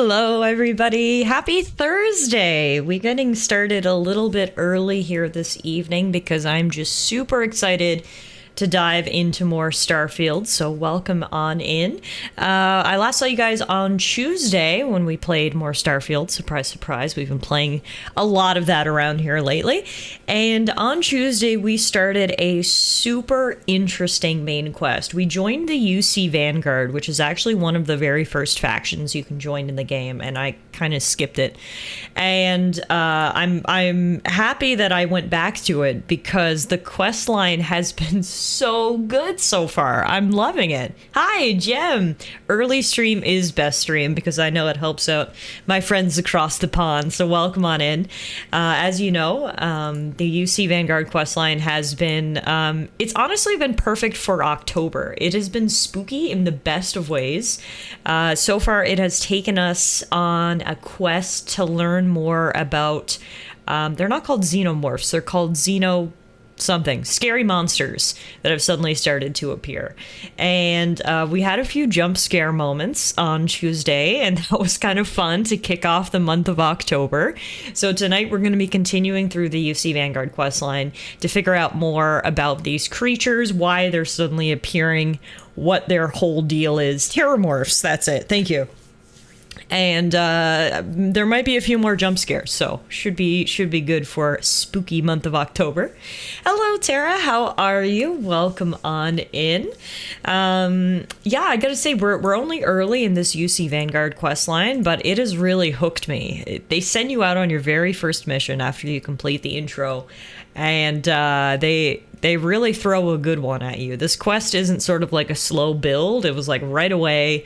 Hello, everybody. Happy Thursday. We're getting started a little bit early here this evening because I'm just super excited to dive into more Starfield, so welcome on in. I last saw you guys on Tuesday when we played more Starfield. Surprise, surprise. We've been playing a lot of that around here lately. And on Tuesday, we started a super interesting main quest. We joined the UC Vanguard, which is actually one of the very first factions you can join in the game, and I kind of skipped it. And I'm happy that I went back to it because the quest line has been so good so far. I'm loving it. Hi, Jem. Early stream is best stream because I know it helps out my friends across the pond, so welcome on in. As you know, the UC Vanguard questline has been, it's honestly been perfect for October. It has been spooky in the best of ways. So far, it has taken us on a quest to learn more about, they're not called xenomorphs, they're called something scary monsters that have suddenly started to appear, and we had a few jump scare moments on Tuesday, and that was kind of fun to kick off the month of October. So tonight we're going to be continuing through the UC Vanguard questline to figure out more about these creatures, why they're suddenly appearing, what their whole deal is. Terramorphs, that's it. Thank you. And there might be a few more jump scares, so should be good for spooky month of October. Hello, Tara. How are you? Welcome on in. Yeah, I gotta say we're only early in this UC Vanguard questline, but it has really hooked me. They send you out on your very first mission after you complete the intro, and they really throw a good one at you. This quest isn't sort of like a slow build. It was like right away.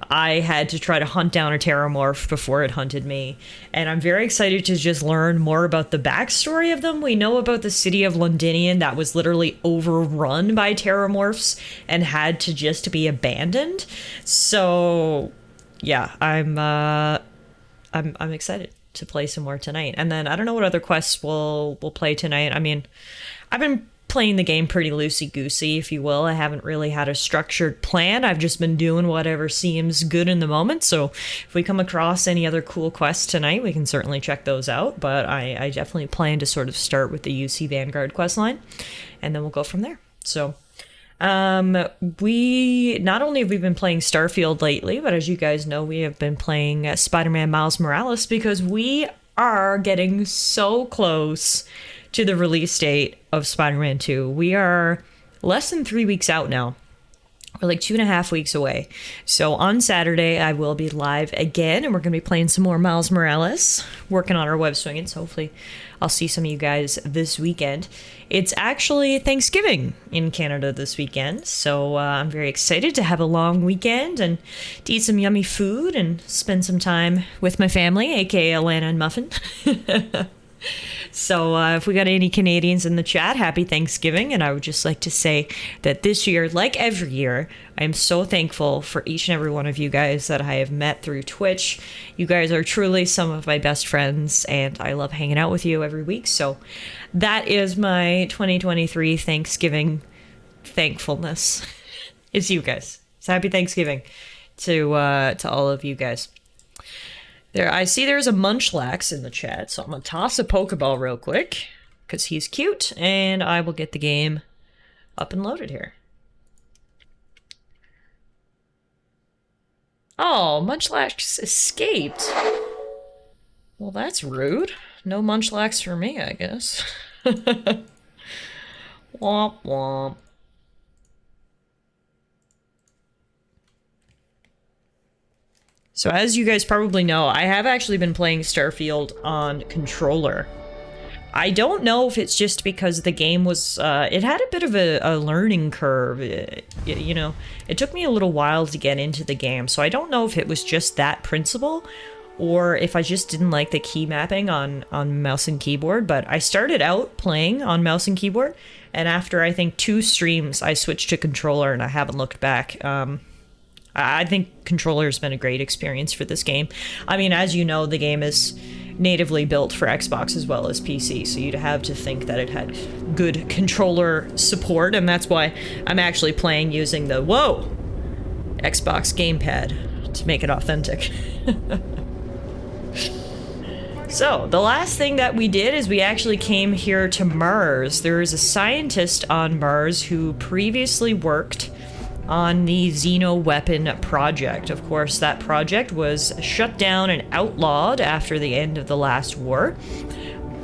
I had to try to hunt down a Terramorph before it hunted me, and I'm very excited to just learn more about the backstory of them. We know about the city of Londinium that was literally overrun by Terramorphs and had to just be abandoned. So, yeah, I'm excited to play some more tonight. And then I don't know what other quests we'll play tonight. I mean, I've been playing the game pretty loosey-goosey, if you will. I haven't really had a structured plan. I've just been doing whatever seems good in the moment. So if we come across any other cool quests tonight, we can certainly check those out. But I definitely plan to sort of start with the UC Vanguard questline, and then we'll go from there. So we not only have we been playing Starfield lately, but as you guys know, we have been playing Spider-Man Miles Morales because we are getting so close to the release date of Spider-Man 2. We are less than 3 weeks out now. We're like 2.5 weeks away. So on Saturday, I will be live again, and we're going to be playing some more Miles Morales, working on our web swinging. So hopefully I'll see some of you guys this weekend. It's actually Thanksgiving in Canada this weekend, so I'm very excited to have a long weekend and to eat some yummy food and spend some time with my family, aka Alana and Muffin. So if we got any Canadians in the chat, happy Thanksgiving. And I would just like to say that this year, like every year, I am so thankful for each and every one of you guys that I have met through Twitch. You guys are truly some of my best friends, and I love hanging out with you every week. So that is my 2023 Thanksgiving thankfulness. It's you guys. So happy Thanksgiving to all of you guys. There, I see there's a Munchlax in the chat, so I'm going to toss a Pokeball real quick, because he's cute, and I will get the game up and loaded here. Oh, Munchlax escaped. Well, that's rude. No Munchlax for me, I guess. Womp womp. So as you guys probably know, I have actually been playing Starfield on controller. I don't know if it's just because the game was, it had a bit of a learning curve. You know, it took me a little while to get into the game, so I don't know if it was just that principle or if I just didn't like the key mapping on mouse and keyboard. But I started out playing on mouse and keyboard, and after I think 2 streams, I switched to controller and I haven't looked back. I think controller has been a great experience for this game. I mean, as you know, the game is natively built for Xbox as well as PC, so you'd have to think that it had good controller support, and that's why I'm actually playing using the, Xbox gamepad. to make it authentic. So, the last thing that we did is we actually came here to Mars. There is a scientist on Mars who previously worked on the Xeno weapon project. Of course, that project was shut down and outlawed after the end of the last war.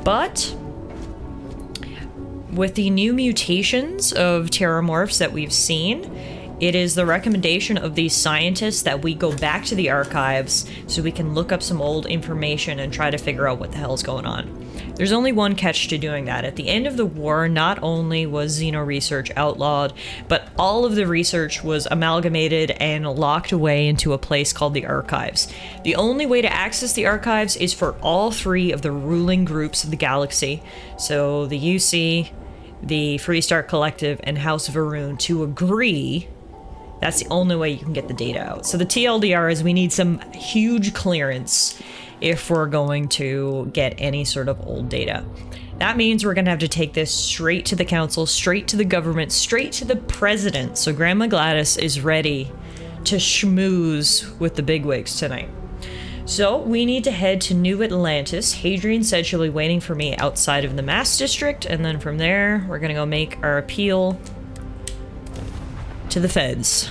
But with the new mutations of terramorphs that we've seen, it is the recommendation of these scientists that we go back to the archives so we can look up some old information and try to figure out what the hell's going on. There's only one catch to doing that. At the end of the war, not only was Xeno research outlawed, but all of the research was amalgamated and locked away into a place called the archives. The only way to access the archives is for all three of the ruling groups of the galaxy, so the UC, the Freestar Collective, and House Varun, to agree. That's the only way you can get the data out. So the TLDR is we need some huge clearance if we're going to get any sort of old data. That means we're gonna have to take this straight to the council, straight to the government, straight to the president. So Grandma Gladys is ready to schmooze with the bigwigs tonight. So we need to head to New Atlantis. Hadrian said she'll be waiting for me outside of the Mass District, and then from there, we're gonna go make our appeal to the feds.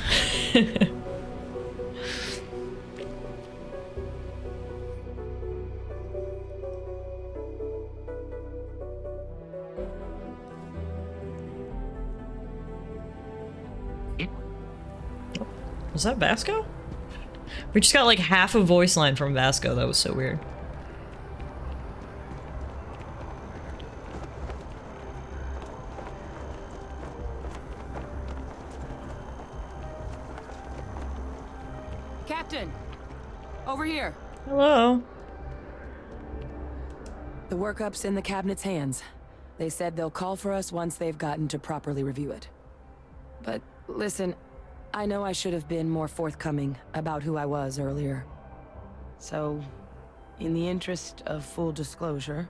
Was that Vasco? We just got like half a voice line from Vasco. That was so weird. Captain! Over here! Hello. The workup's in the cabinet's hands. They said they'll call for us once they've gotten to properly review it. But listen, I know I should have been more forthcoming about who I was earlier. So, in the interest of full disclosure,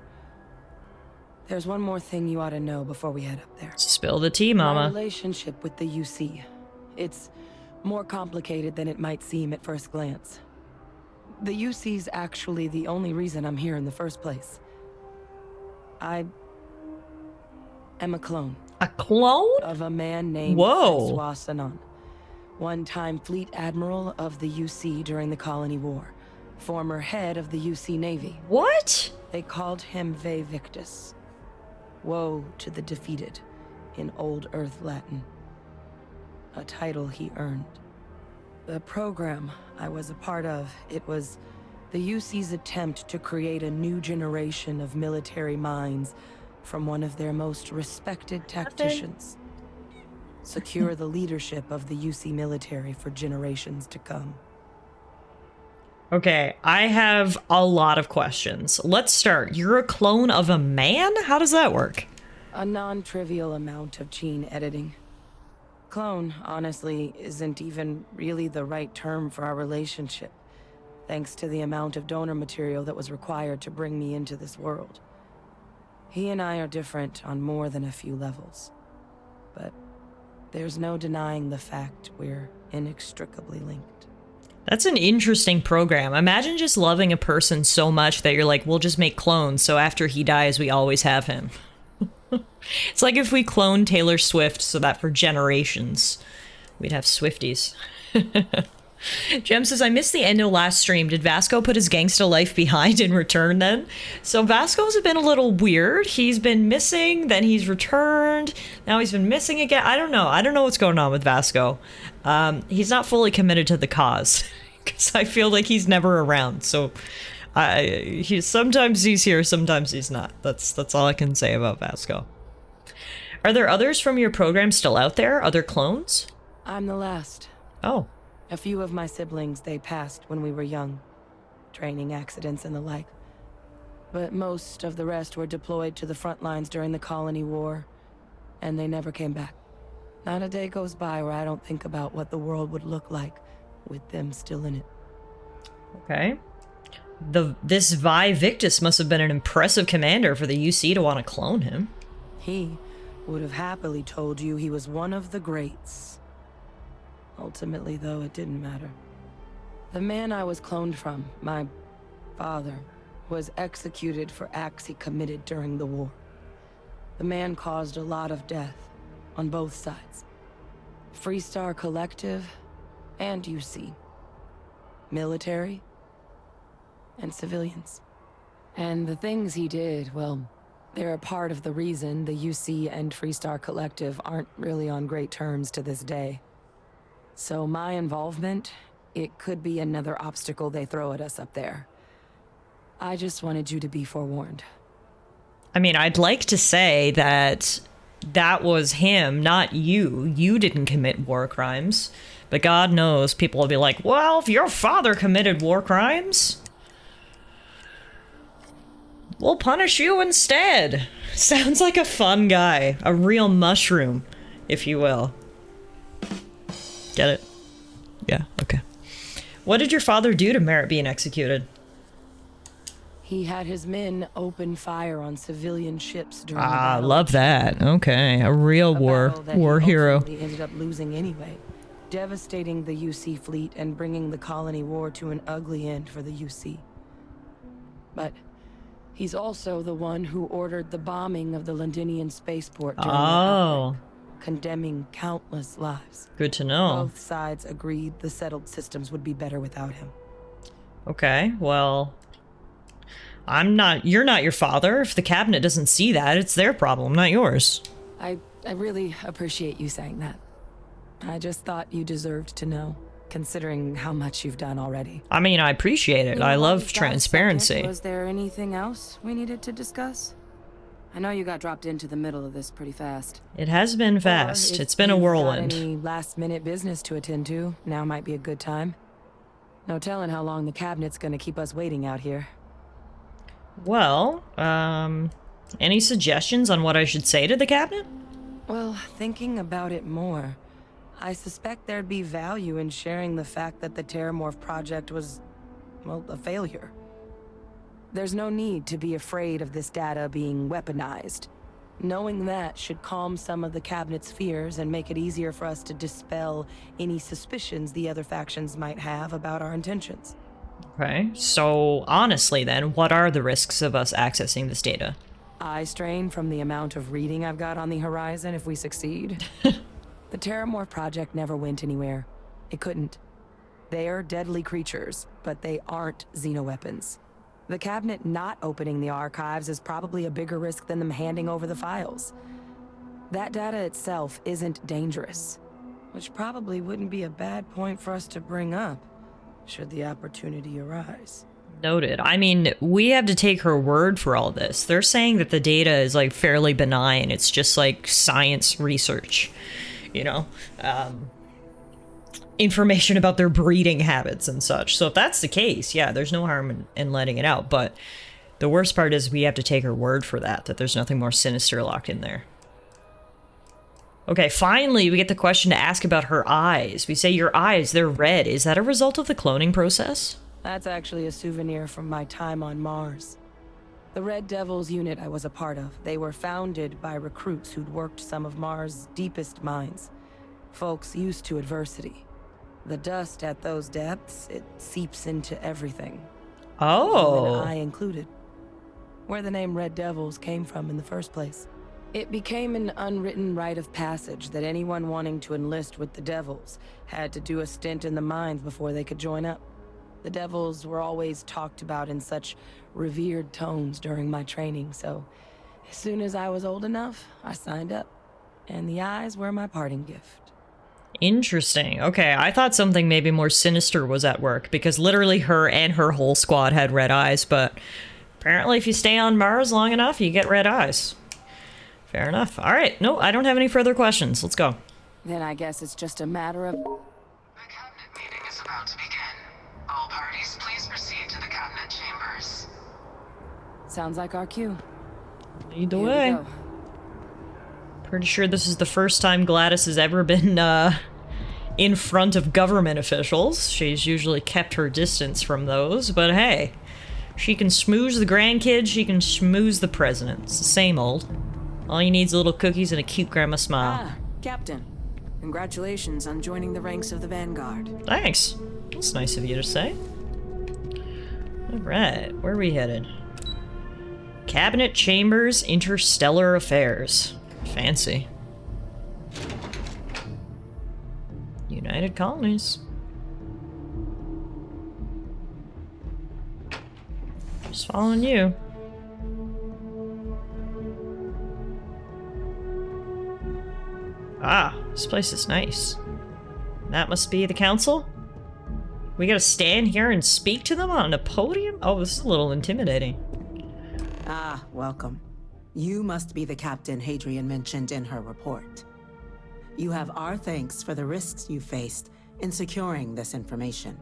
there's one more thing you ought to know before we head up there. Spill the tea, Mama. My relationship with the UC. It's more complicated than it might seem at first glance. The UC's actually the only reason I'm here in the first place. I am a clone. A clone? Of a man named Francois Sanon. One-time fleet admiral of the UC during the Colony War. Former head of the UC Navy. What? They called him Vae Victus. Woe to the defeated, in Old Earth Latin. A title he earned. The program I was a part of, it was the UC's attempt to create a new generation of military minds from one of their most respected tacticians. Secure the leadership of the UC military for generations to come. Okay, I have a lot of questions. Let's start. You're a clone of a man? How does that work? A non-trivial amount of gene editing. Clone, honestly, isn't even really the right term for our relationship, thanks to the amount of donor material that was required to bring me into this world. He and I are different on more than a few levels, but there's no denying the fact we're inextricably linked. That's an interesting program. Imagine just loving a person so much that you're like, we'll just make clones, so after he dies, we always have him. It's like if we cloned Taylor Swift so that for generations, we'd have Swifties. Jem says, I missed the end of last stream. Did Vasco put his gangsta life behind and return then? So Vasco's been a little weird. He's been missing, then he's returned. Now he's been missing again. I don't know. I don't know what's going on with Vasco. He's not fully committed to the cause because I feel like he's never around. So sometimes he's here, sometimes he's not. That's all I can say about Vasco. Are there others from your program still out there? Other clones? I'm the last. Oh. A few of my siblings, they passed when we were young. Training accidents and the like. But most of the rest were deployed to the front lines during the Colony War, and they never came back. Not a day goes by where I don't think about what the world would look like with them still in it. Okay. This Vae Victus must have been an impressive commander for the UC to want to clone him. He would have happily told you he was one of the greats. Ultimately, though, it didn't matter. The man I was cloned from, my father, was executed for acts he committed during the war. The man caused a lot of death on both sides. Freestar Collective and UC. Military and civilians. And the things he did, well, they're a part of the reason the UC and Freestar Collective aren't really on great terms to this day. So my involvement, it could be another obstacle they throw at us up there. I just wanted you to be forewarned. I mean, I'd like to say that that was him, not you. You didn't commit war crimes. But God knows people will be like, well, if your father committed war crimes, we'll punish you instead. Sounds like a fun guy. A real mushroom, if you will. Get it? Yeah, okay. What did your father do to merit being executed? He had his men open fire on civilian ships during the Ah, battle. love that. Okay, a real war hero. He ended up losing anyway, devastating the UC fleet and bringing the colony war to an ugly end for the UC. But he's also the one who ordered the bombing of the Londinian spaceport during the outbreak, condemning countless lives. Good to know. Both sides agreed the settled systems would be better without him. Okay, well, you're not your father. If the cabinet doesn't see that, it's their problem, not yours. I really appreciate you saying that. I just thought you deserved to know, considering how much you've done already. I mean, I appreciate it. I love transparency. Was there anything else we needed to discuss? I know you got dropped into the middle of this pretty fast. It has been fast. Or if It's been a you've got whirlwind. any last-minute business to attend to, now might be a good time. No telling how long the cabinet's gonna keep us waiting out here. Well, any suggestions on what I should say to the cabinet? Well, thinking about it more, I suspect there'd be value in sharing the fact that the Terramorph project was, well, a failure. There's no need to be afraid of this data being weaponized. Knowing that should calm some of the cabinet's fears and make it easier for us to dispel any suspicions the other factions might have about our intentions. Okay, so honestly then, what are the risks of us accessing this data? Eye strain from the amount of reading I've got on the horizon if we succeed. The Terramorph project never went anywhere. It couldn't. They're deadly creatures, but they aren't xenoweapons. The cabinet not opening the archives is probably a bigger risk than them handing over the files. That data itself isn't dangerous, which probably wouldn't be a bad point for us to bring up, should the opportunity arise. Noted. I mean, we have to take her word for all this. They're saying that the data is like fairly benign. It's just like science research, you know? Information about their breeding habits and such. So if that's the case, yeah, there's no harm in letting it out. But the worst part is we have to take her word for that there's nothing more sinister locked in there. Okay, finally, we get the question to ask about her eyes. We say, your eyes, they're red. Is that a result of the cloning process? That's actually a souvenir from my time on Mars. The Red Devils unit I was a part of, they were founded by recruits who'd worked some of Mars' deepest mines. Folks used to adversity. The dust at those depths, it seeps into everything. Oh. Even I included. Where the name Red Devils came from in the first place. It became an unwritten rite of passage that anyone wanting to enlist with the Devils had to do a stint in the mines before they could join up. The Devils were always talked about in such revered tones during my training, so as soon as I was old enough, I signed up. And the eyes were my parting gift. Interesting. Okay, I thought something maybe more sinister was at work, because literally her and her whole squad had red eyes, but apparently if you stay on Mars long enough, you get red eyes. Fair enough. All right, no, I don't have any further questions. Let's go. Then I guess it's just a matter of... The cabinet meeting is about to begin. All parties, please proceed to the cabinet chambers. Sounds like our cue. Lead the Here we way. go. Pretty sure this is the first time Gladys has ever been in front of government officials. She's usually kept her distance from those, but hey, she can schmooze the grandkids, she can schmooze the president. It's the same old. All you need is little cookies and a cute grandma smile. Ah, Captain. Congratulations on joining the ranks of the Vanguard. Thanks. That's nice of you to say. Alright, where are we headed? Cabinet Chambers, Interstellar Affairs. Fancy. United Colonies. Just following you. Ah, this place is nice. That must be the council? We gotta stand here and speak to them on a podium? Oh, this is a little intimidating. Ah, welcome. You must be the captain Hadrian mentioned in her report. You have our thanks for the risks you faced in securing this information.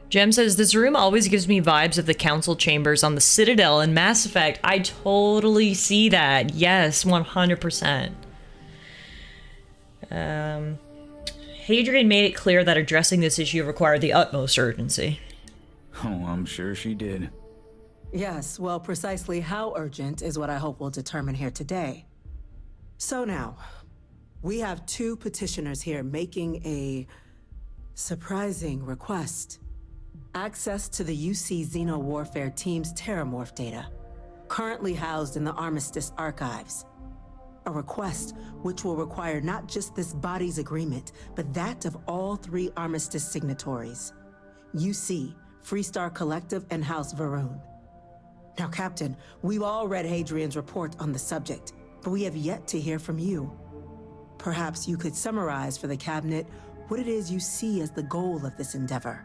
Jem says, this room always gives me vibes of the council chambers on the Citadel in Mass Effect. I totally see that. Yes, 100%. Hadrian made it clear that addressing this issue required the utmost urgency. Oh, I'm sure she did. Yes, well, precisely how urgent is what I hope we'll determine here today. So now, we have two petitioners here making a surprising request. Access to the UC Xeno Warfare Team's Terramorph data, currently housed in the Armistice archives. A request which will require not just this body's agreement, but that of all three Armistice signatories. UC, Freestar Collective, and House Varun. Now, Captain, we've all read Hadrian's report on the subject, but we have yet to hear from you. Perhaps you could summarize for the Cabinet what it is you see as the goal of this endeavor.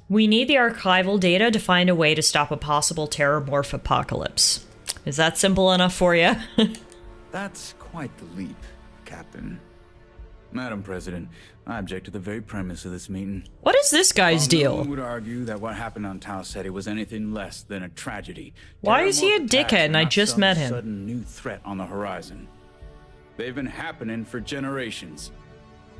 We need the archival data to find a way to stop a possible terramorph apocalypse. Is that simple enough for you? That's quite the leap, Captain. Madam President, I object to the very premise of this meeting. What is this guy's No deal? one would argue that what happened on Tau Ceti was anything less than a tragedy. Why is he a Terramorph attacks dickhead and are I not just some met him? Sudden new threat on the horizon. They've been happening for generations.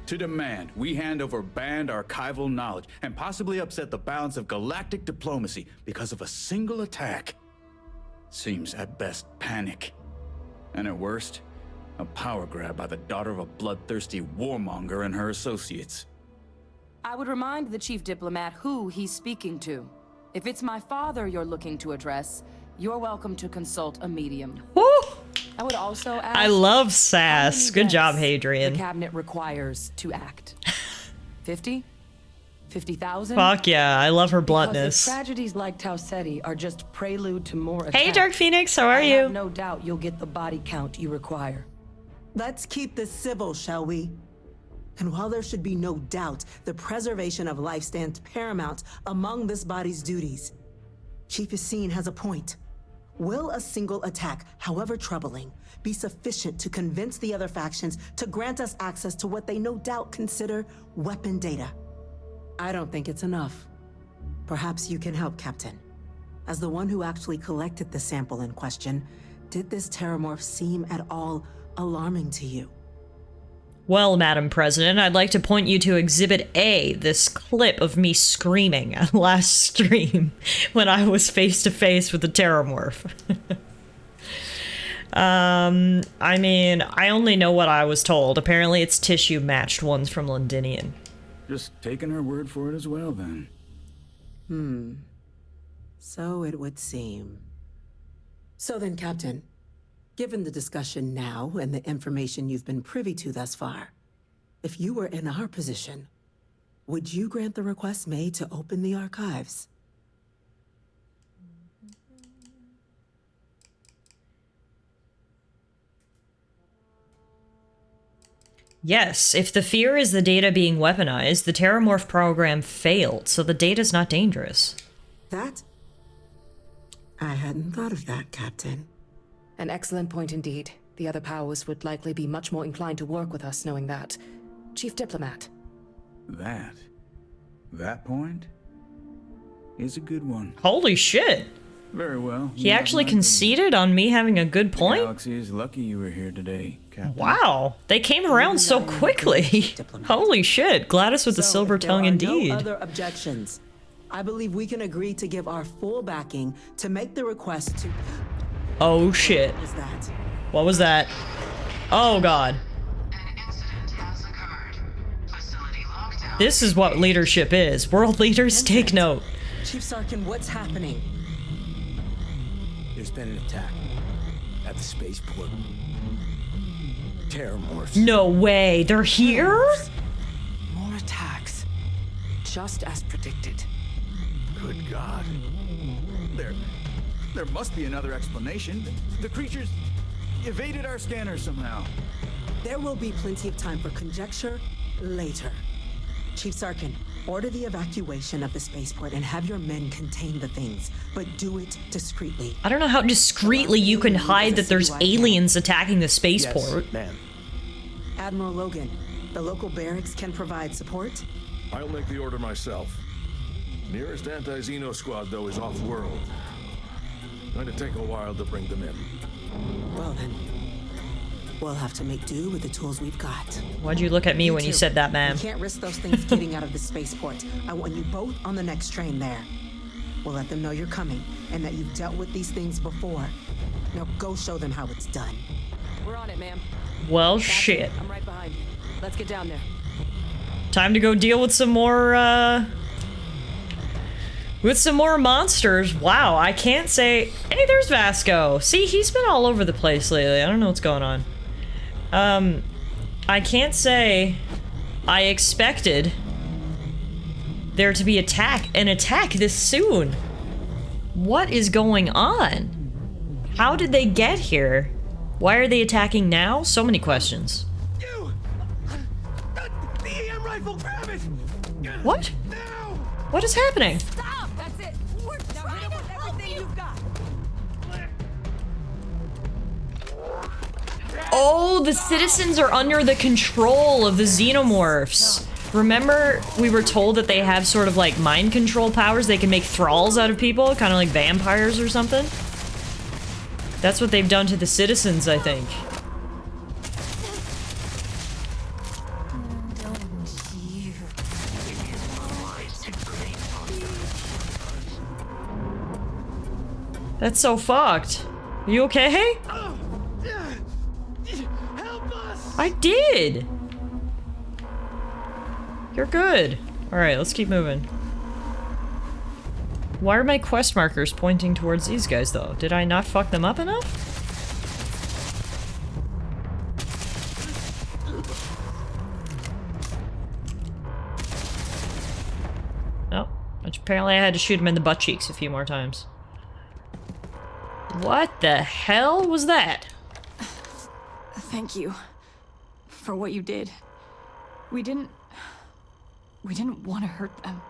To demand we hand over banned archival knowledge and possibly upset the balance of galactic diplomacy because of a single attack seems at best panic, and at worst, a power grab by the daughter of a bloodthirsty warmonger and her associates. I would remind the chief diplomat who he's speaking to. If it's my father you're looking to address, you're welcome to consult a medium. Woo! I would also ask, I love how sass. many Good job, deaths Hadrian. the cabinet requires to act. 50? 50,000? Fuck yeah, I love her Because bluntness. if tragedies like Tau Ceti are just prelude to more attacks, Hey, Dark Phoenix, how are I have you? no doubt you'll get the body count you require. Let's keep this civil, shall we? And while there should be no doubt the preservation of life stands paramount among this body's duties, Chief Yassine has a point. Will a single attack, however troubling, be sufficient to convince the other factions to grant us access to what they no doubt consider weapon data? I don't think it's enough. Perhaps you can help, Captain. As the one who actually collected the sample in question, did this terramorph seem at all alarming to you? Well, Madam President, I'd like to point you to Exhibit A, this clip of me screaming at last stream when I was face to face with the terramorph. I mean, I only know what I was told. Apparently it's tissue-matched ones from Londinian. Just taking her word for it as well, then. So it would seem. So then, Captain, given the discussion now and the information you've been privy to thus far, if you were in our position, would you grant the request made to open the archives? Yes, if the fear is the data being weaponized, the terramorph program failed, so the data's not dangerous. That? I hadn't thought of that, Captain. An excellent point indeed. The other powers would likely be much more inclined to work with us knowing that. Chief Diplomat. That point is a good one. Holy shit! Very well. He actually conceded on me having a good The point? galaxy is lucky you were here today, Captain. Wow, they came around so quickly. Holy shit, Gladys with the So, silver if there tongue are indeed. No other objections. I believe we can agree to give our full backing to make the request to... Oh shit. What was that? What was that? Oh god. An incident has occurred. Facility lockdown. This is what leadership is. World leaders, take note. Chief Sarkin, what's happening? There's been an attack at the spaceport. Terramorphs. No way. They're here? More attacks. Just as predicted. Good God. There must be another explanation. The creatures evaded our scanners somehow. There will be plenty of time for conjecture later. Chief Sarkin, order the evacuation of the spaceport and have your men contain the things, but do it discreetly. I don't know how discreetly you can hide that there's aliens attacking the spaceport. Yes, ma'am. Admiral Logan, the local barracks can provide support. I'll make the order myself. Nearest anti-Xeno squad, though, is off-world. Going to take a while to bring them in. Well then, we'll have to make do with the tools we've got. Why'd you look at me when you too. said that, ma'am? We can't risk those things getting out of the spaceport. I want you both on the next train there. We'll let them know you're coming and that you've dealt with these things before. Now go show them how it's done. We're on it, ma'am. Well, shit. I'm right behind you. Let's get down there. Time to go deal with some more, monsters. Wow, I can't say... Hey, there's Vasco. See, he's been all over the place lately. I don't know what's going on. I can't say I expected there to be an attack this soon. What is going on? How did they get here? Why are they attacking now? So many questions. You! The EM rifle, grab it! What? Now! What is happening? Stop! That's it! We're trying to help everything you've got! Oh, the citizens are under the control of the xenomorphs. Remember, we were told that they have sort of like mind control powers. They can make thralls out of people, kind of like vampires or something. That's what they've done to the citizens, I think. That's so fucked. Are you okay? Help us! I did. You're good. All right, let's keep moving. Why are my quest markers pointing towards these guys, though? Did I not fuck them up enough? No. Apparently I had to shoot him in the butt cheeks a few more times. What the hell was that? Thank you for what you did. We didn't want to hurt them.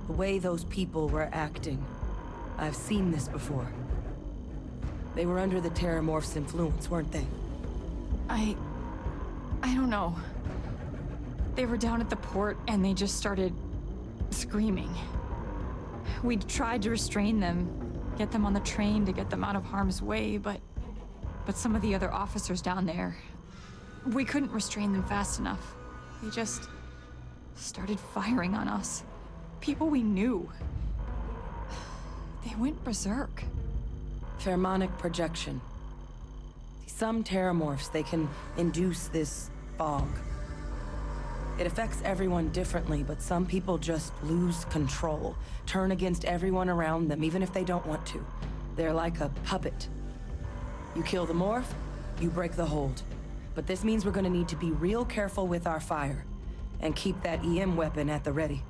The way those people were acting, I've seen this before. They were under the Terramorph's influence, weren't they? I don't know. They were down at the port and they just started screaming. We tried to restrain them, get them on the train to get them out of harm's way, but some of the other officers down there, we couldn't restrain them fast enough. They just started firing on us. People we knew. They went berserk. Pheromonic projection. Some Terramorphs, they can induce this fog. It affects everyone differently, but some people just lose control, turn against everyone around them, even if they don't want to. They're like a puppet. You kill the morph, you break the hold. But this means we're gonna need to be real careful with our fire, and keep that EM weapon at the ready.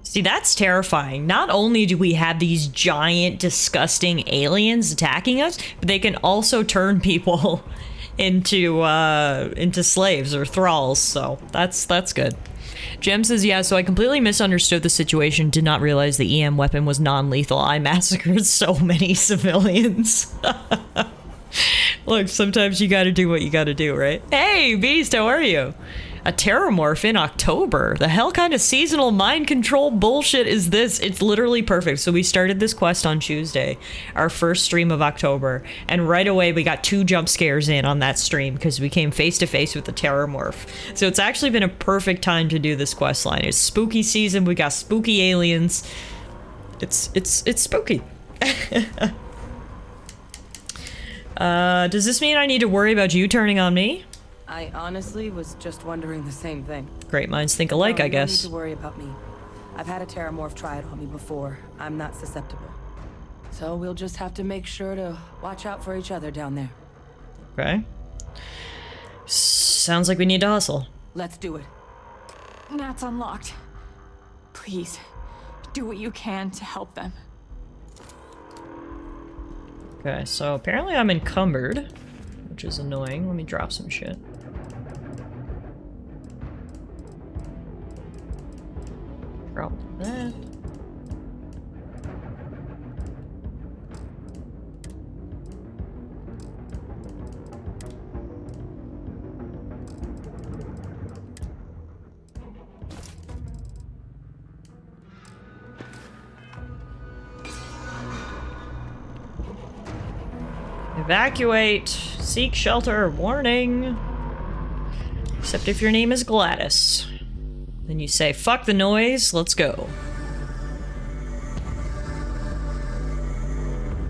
See, that's terrifying. Not only do we have these giant, disgusting aliens attacking us, but they can also turn people into slaves or thralls, so that's good. Jem says, yeah, so I completely misunderstood the situation, did not realize the EM weapon was non-lethal. I massacred so many civilians. Look, sometimes you gotta do what you gotta do, right? Hey, Beast, how are you? A Terramorph in October. The hell kind of seasonal mind control bullshit is this? It's literally perfect. So we started this quest on Tuesday, our first stream of October, and right away we got 2 jump scares in on that stream because we came face to face with the Terramorph. So it's actually been a perfect time to do this quest line. It's spooky season. We got spooky aliens. It's spooky. Does this mean I need to worry about you turning on me? I honestly was just wondering the same thing. Great minds think alike, No, I you don't guess. need to worry about me. I've had a Terramorph try it on me before. I'm not susceptible. So we'll just have to make sure to watch out for each other down there. Okay. Sounds like we need to hustle. Let's do it. Nat's unlocked. Please, do what you can to help them. Okay, so apparently I'm encumbered, which is annoying. Let me drop some shit. Drop that. Evacuate! Seek shelter! Warning! Except if your name is Gladys. Then you say, fuck the noise, let's go.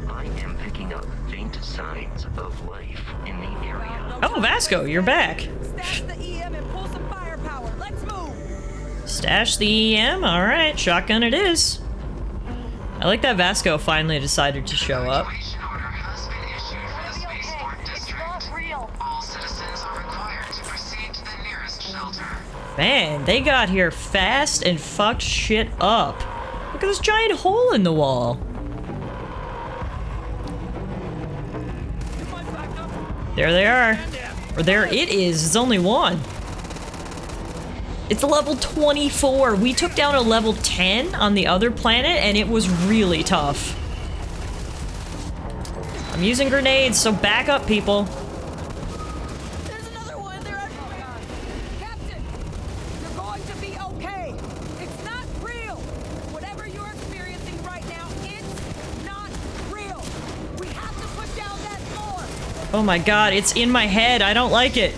I am picking up faint signs of life in the area. Oh, Vasco, you're back. Stash the EM and pull some firepower. Let's move! Stash the EM? Alright, shotgun it is. I like that Vasco finally decided to show up. Evacuation order has been issued for the spaceport district. All citizens are required to proceed to the nearest shelter. Man, they got here fast and fucked shit up. Look at this giant hole in the wall. There they are. Or there it is. It's only one. It's level 24. We took down a level 10 on the other planet, and it was really tough. I'm using grenades, so back up, people. There's another one there. Captain, you're going to be okay. It's not real. Whatever you're experiencing right now, it's not real. We have to put down that door. Oh my god, it's in my head. I don't like it.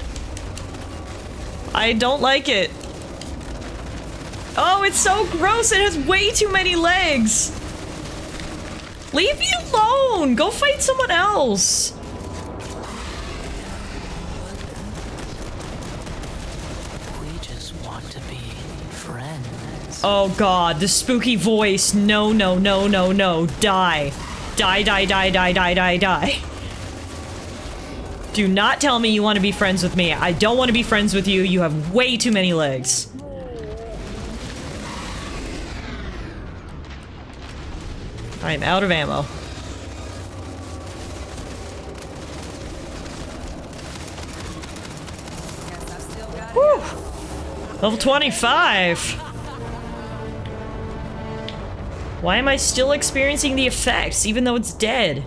I don't like it. Oh, it's so gross. It has way too many legs. Leave me alone. Go fight someone else. We just want to be friends. Oh god, the spooky voice. No, no, no, no, no. Die. Die, die, die, die, die, die, die. Do not tell me you want to be friends with me. I don't want to be friends with you. You have way too many legs. I am out of ammo. Woo! Level 25! Why am I still experiencing the effects, even though it's dead?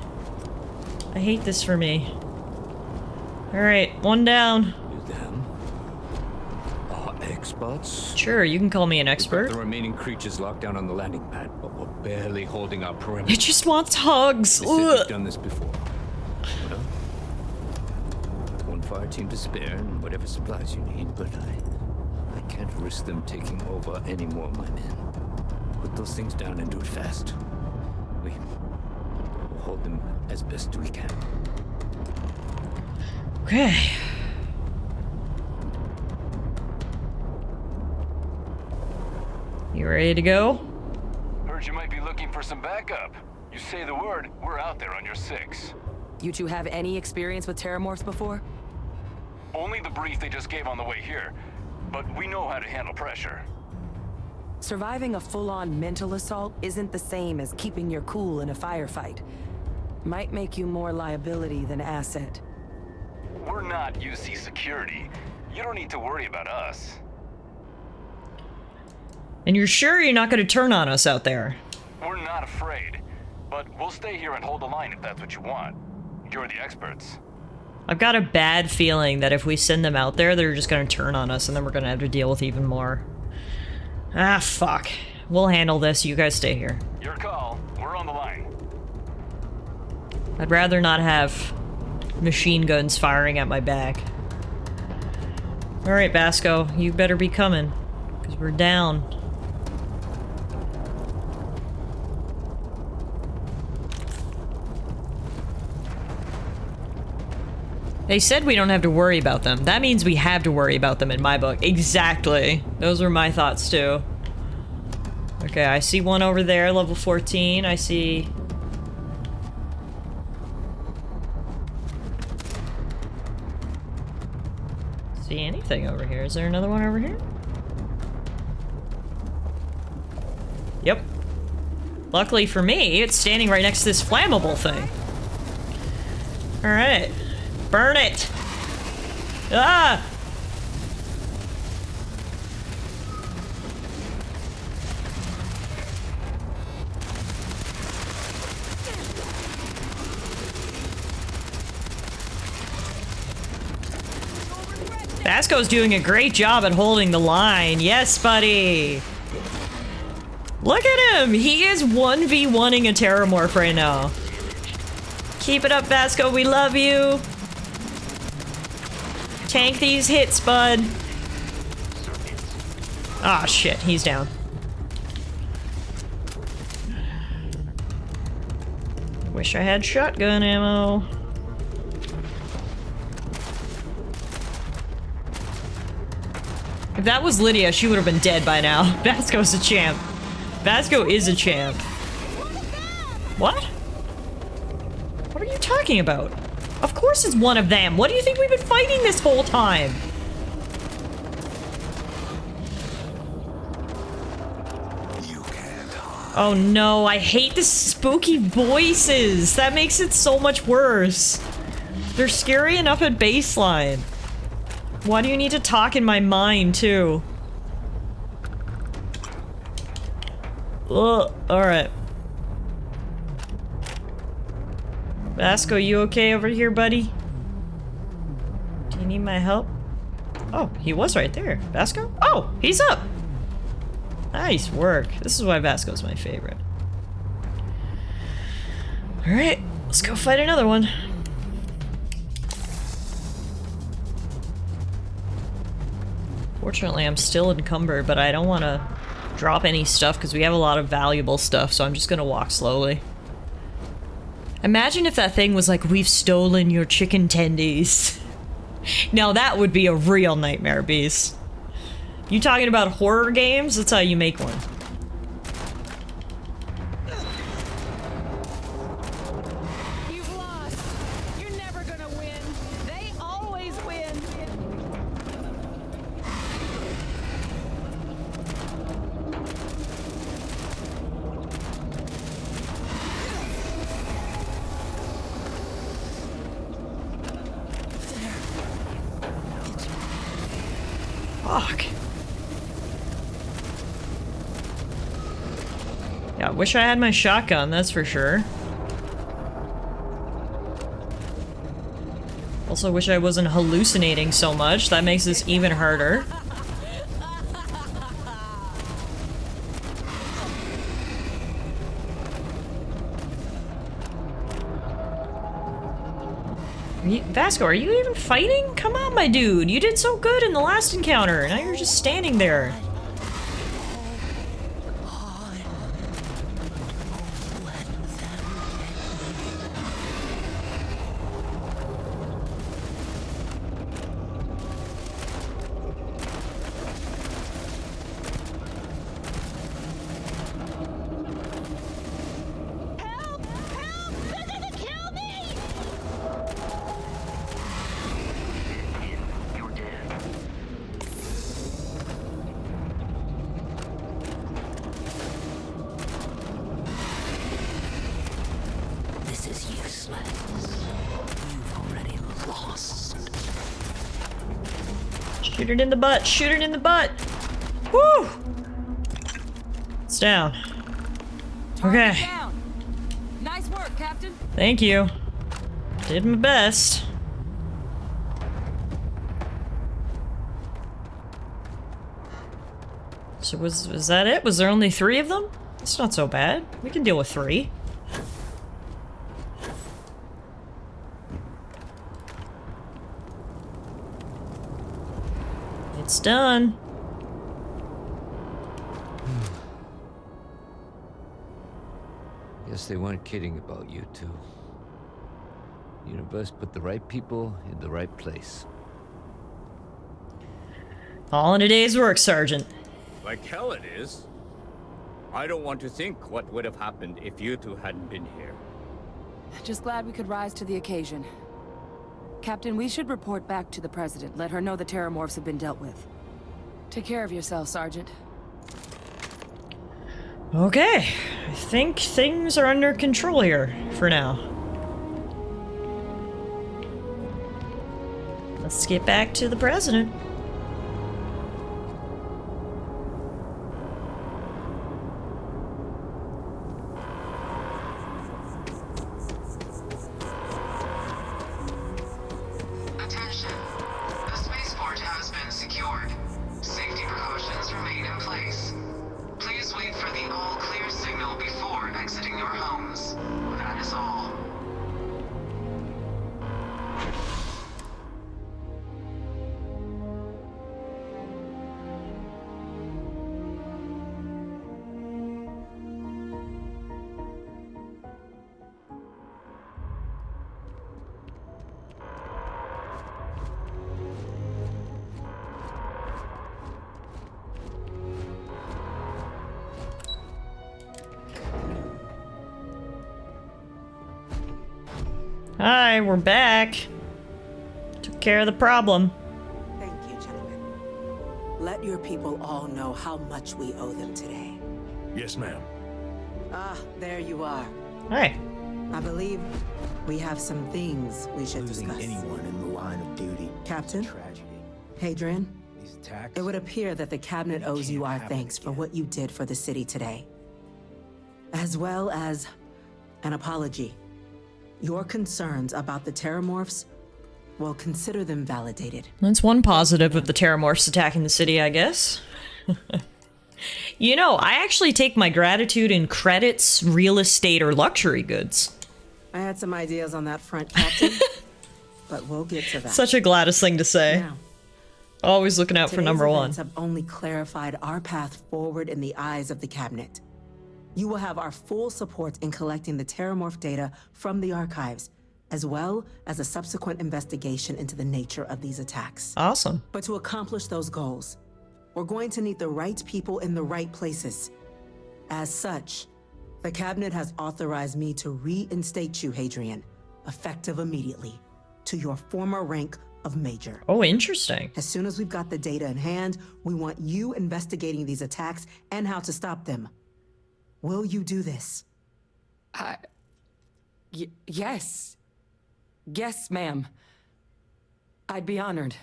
I hate this for me. Alright, one down. Them are experts. Sure, you can call me an expert. The remaining creatures locked down on the landing pad, but we're barely holding our perimeter. It just wants hugs. They said you've done this before. Well, one fire team to spare and whatever supplies you need, but I can't risk them taking over any more of my men. Put those things down and do it fast. We'll hold them as best we can. Okay. You ready to go? Heard you might be looking for some backup. You say the word, we're out there on your 6. You two have any experience with Terramorphs before? Only the brief they just gave on the way here, but we know how to handle pressure. Surviving a full-on mental assault isn't the same as keeping your cool in a firefight. Might make you more liability than asset. We're not UC security. You don't need to worry about us. And you're sure you're not going to turn on us out there? We're not afraid, but we'll stay here and hold the line if that's what you want. You're the experts. I've got a bad feeling that if we send them out there, they're just going to turn on us and then we're going to have to deal with even more. Ah, fuck. We'll handle this. You guys stay here. Your call. We're on the line. I'd rather not have machine guns firing at my back. Alright, Basco, you better be coming, because we're down. They said we don't have to worry about them. That means we have to worry about them in my book. Exactly. Those were my thoughts too. Okay, I see one over there, level 14. I see... See anything over here. Is there another one over here? Yep. Luckily for me, it's standing right next to this flammable thing. Alright. Burn it! Ah! Vasco's doing a great job at holding the line. Yes, buddy! Look at him! He is 1v1ing a Terramorph right now. Keep it up, Vasco. We love you. Tank these hits, bud. Ah, shit. He's down. Wish I had shotgun ammo. If that was Lydia, she would have been dead by now. Vasco's a champ. Vasco is a champ. What? What are you talking about? Of course it's one of them. What do you think we've been fighting this whole time? Oh no, I hate the spooky voices. That makes it so much worse. They're scary enough at baseline. Why do you need to talk in my mind, too? Ugh, alright. Vasco, you okay over here, buddy? Do you need my help? Oh, he was right there. Vasco? Oh, he's up! Nice work. This is why Vasco's my favorite. Alright, let's go fight another one. Fortunately, I'm still encumbered, but I don't want to drop any stuff because we have a lot of valuable stuff, so I'm just gonna walk slowly. Imagine if that thing was like, we've stolen your chicken tendies. Now that would be a real nightmare, Beast. You talking about horror games? That's how you make one. You've lost. You're never gonna win. They always win. Fuck. Yeah, wish I had my shotgun, that's for sure. Also wish I wasn't hallucinating so much. That makes this even harder. Vasco, are you even fighting? Come on, my dude. You did so good in the last encounter. Now you're just standing there. Shoot it in the butt! Shoot it in the butt! Woo! It's down. Okay. Down. Nice work, Captain. Thank you. Did my best. So was that it? Was there only 3 of them? It's not so bad. We can deal with 3. It's done. Guess they weren't kidding about you two. Universe put the right people in the right place. All in a day's work, Sergeant. Like hell it is. I don't want to think what would have happened if you two hadn't been here. Just glad we could rise to the occasion. Captain, we should report back to the President. Let her know the Terramorphs have been dealt with. Take care of yourself, Sergeant. Okay. I think things are under control here for now. Let's get back to the President. Attention. The spaceport has been secured. Safety precautions remain in place. Please wait for the all-clear signal before exiting your homes. That is all. Hi, we're back. Took care of the problem. Thank you, gentlemen. Let your people all know how much we owe them today. Yes, ma'am. Ah, there you are. Hi. I believe we have some things we should Losing discuss. anyone in the line of duty. Captain? Tragedy. Hadrian, These attacks. it would appear that the Cabinet owes you can't our happen thanks for again. what you did for the city today. As well as an apology. Your concerns about the Terramorphs, well, consider them validated. That's one positive of the Terramorphs attacking the city, I guess. You know, I actually take my gratitude in credits, real estate, or luxury goods. I had some ideas on that front, Captain, but we'll get to that. Such a Gladys thing to say. Now, Always looking out for today's number one. events have only clarified our path forward in the eyes of the Cabinet. You will have our full support in collecting the Terramorph data from the archives, as well as a subsequent investigation into the nature of these attacks. Awesome. But to accomplish those goals, we're going to need the right people in the right places. As such, the Cabinet has authorized me to reinstate you, Hadrian, effective immediately, to your former rank of Major. Oh, interesting. As soon as we've got the data in hand, we want you investigating these attacks and how to stop them. Will you do this? Yes. Yes, ma'am. I'd be honored.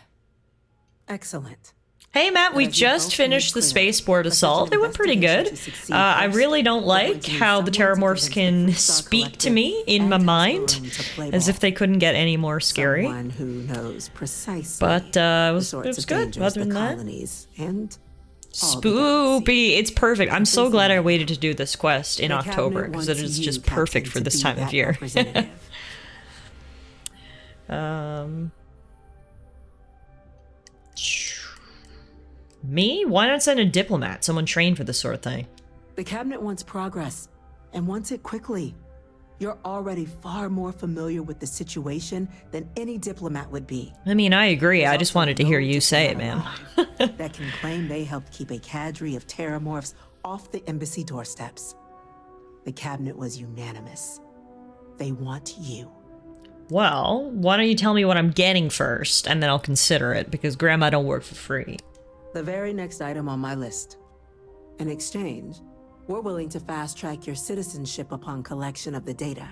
Excellent. Hey Matt, we just finished the spaceport assault. It went pretty good. I really don't like how the Terramorphs can speak to me in my mind, as if they couldn't get any more scary. Someone who knows precisely But it was good. Other than that, colonies and spoopy. It's perfect. I'm so glad I waited to do this quest in October because it is just perfect for this time of year. Me? Why not send a diplomat? Someone trained for this sort of thing. The Cabinet wants progress, and wants it quickly. You're already far more familiar with the situation than any diplomat would be. I mean, I agree. I just wanted to hear you say it, man. That can claim they helped keep a cadre of Terramorphs off the embassy doorsteps. The Cabinet was unanimous. They want you. Well, why don't you tell me what I'm getting first, and then I'll consider it, because Grandma don't work for free. The very next item on my list. In exchange, we're willing to fast-track your citizenship upon collection of the data.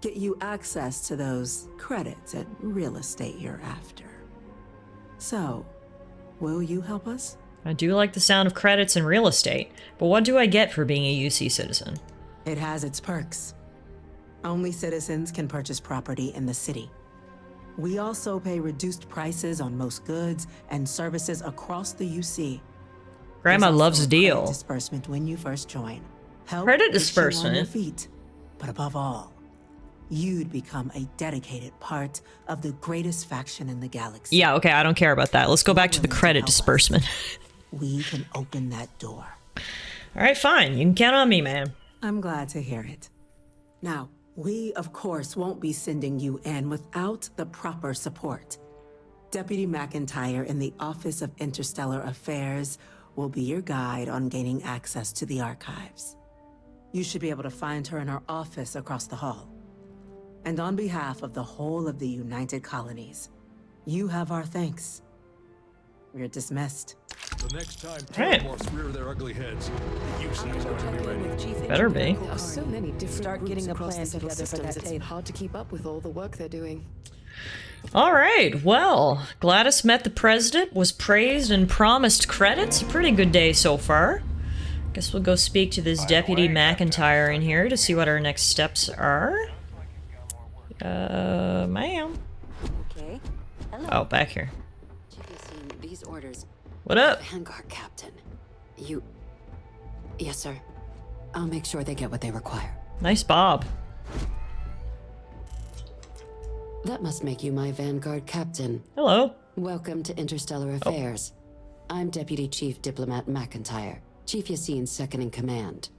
Get you access to those credits and real estate you're after. So, will you help us? I do like the sound of credits and real estate, but what do I get for being a UC citizen? It has its perks. Only citizens can purchase property in the city. We also pay reduced prices on most goods and services across the UC. Grandma There's loves also a deal. Credit disbursement when you first join. Help Credit get you disbursement? on your feet. But above all, you'd become a dedicated part of the greatest faction in the galaxy. Yeah, okay, I don't care about that. Let's go back to the credit disbursement. We can open that door. Alright, fine. You can count on me, man. I'm glad to hear it. Now, We, of course, won't be sending you in without the proper support. Deputy McIntyre in the Office of Interstellar Affairs will be your guide on gaining access to the archives. You should be able to find her in her office across the hall. And on behalf of the whole of the United Colonies, you have our thanks. We're dismissed. The next time Right. Terramorphs rear their ugly heads, the UC's going to be ready. Better be. So many different Start getting a groups plan across the together for systems, that it's tape. hard to keep up with all the work they're doing. All right, well, Gladys met the president, was praised and promised credits. A pretty good day so far. Guess we'll go speak to this Deputy McIntyre in here to see what our next steps are. Ma'am. Okay. Hello. Oh, back here. Have you seen these orders? What up? Vanguard Captain. You... Yes, sir. I'll make sure they get what they require. Nice bob. That must make you my Vanguard Captain. Hello. Welcome to Interstellar Affairs. I'm Deputy Chief Diplomat McIntyre, Chief Yassine's second-in-command.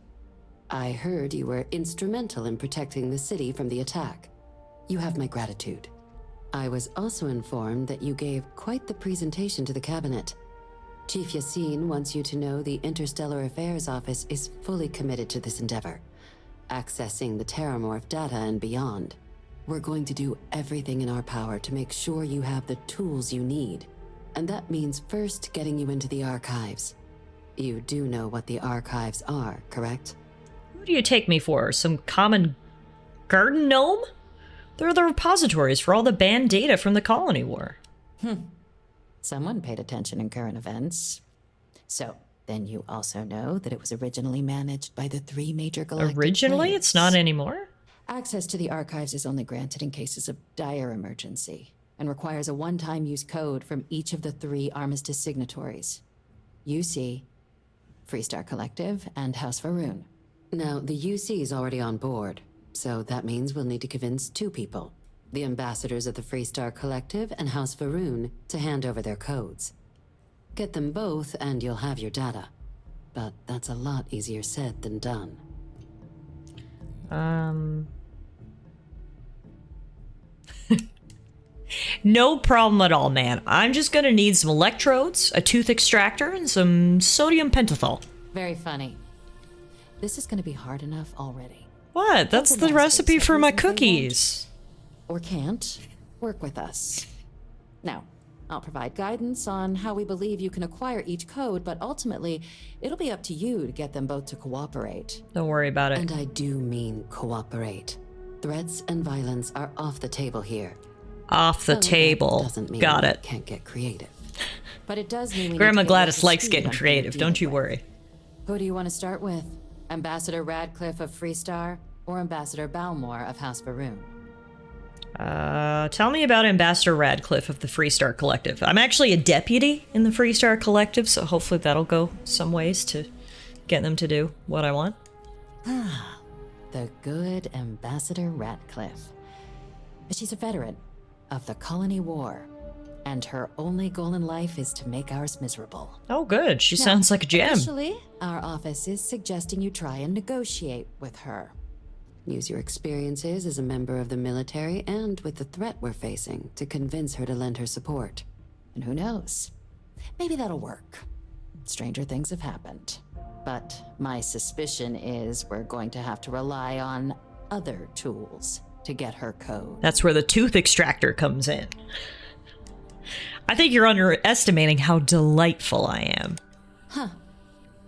I heard you were instrumental in protecting the city from the attack. You have my gratitude. I was also informed that you gave quite the presentation to the cabinet. Chief Yassine wants you to know the Interstellar Affairs Office is fully committed to this endeavor, accessing the Terramorph data and beyond. We're going to do everything in our power to make sure you have the tools you need. And that means first getting you into the archives. You do know what the archives are, correct? Who do you take me for? Some common garden gnome? They're the repositories for all the banned data from the colony war. Someone paid attention in current events. So, then you also know that it was originally managed by the 3 major galactic Originally? planets. It's not anymore? Access to the archives is only granted in cases of dire emergency, and requires a one-time use code from each of the 3 Armistice signatories. UC, Freestar Collective, and House Faroon. Now, the UC is already on board, so that means we'll need to convince 2 people. The ambassadors of the Freestar Collective and House Faroon to hand over their codes. Get them both and you'll have your data. But that's a lot easier said than done. No problem at all, man. I'm just gonna need some electrodes, a tooth extractor, and some sodium pentothal. Very funny. This is going to be hard enough already. What? That's the recipe for my cookies. Or can't. Work with us. Now, I'll provide guidance on how we believe you can acquire each code, but ultimately, it'll be up to you to get them both to cooperate. Don't worry about it. And I do mean cooperate. Threats and violence are off the table here. Off the table. Got it. Can't get creative. But it does mean we Grandma need to get Gladys up to likes speed getting on who we're creative, don't you dealing with. worry. Who do you want to start with? Ambassador Radcliffe of Freestar or Ambassador Balmore of House Faroon? Tell me about Ambassador Radcliffe of the Freestar Collective. I'm actually a deputy in the Freestar Collective, so hopefully that'll go some ways to get them to do what I want. The good Ambassador Radcliffe. She's a veteran of the Colony War, and her only goal in life is to make ours miserable. Oh, good. She Now, sounds like a gem. Officially, our office is suggesting you try and negotiate with her. Use your experiences as a member of the military and with the threat we're facing to convince her to lend her support. And who knows? Maybe that'll work. Stranger things have happened. But my suspicion is we're going to have to rely on other tools to get her code. That's where the tooth extractor comes in. I think you're underestimating how delightful I am. Huh.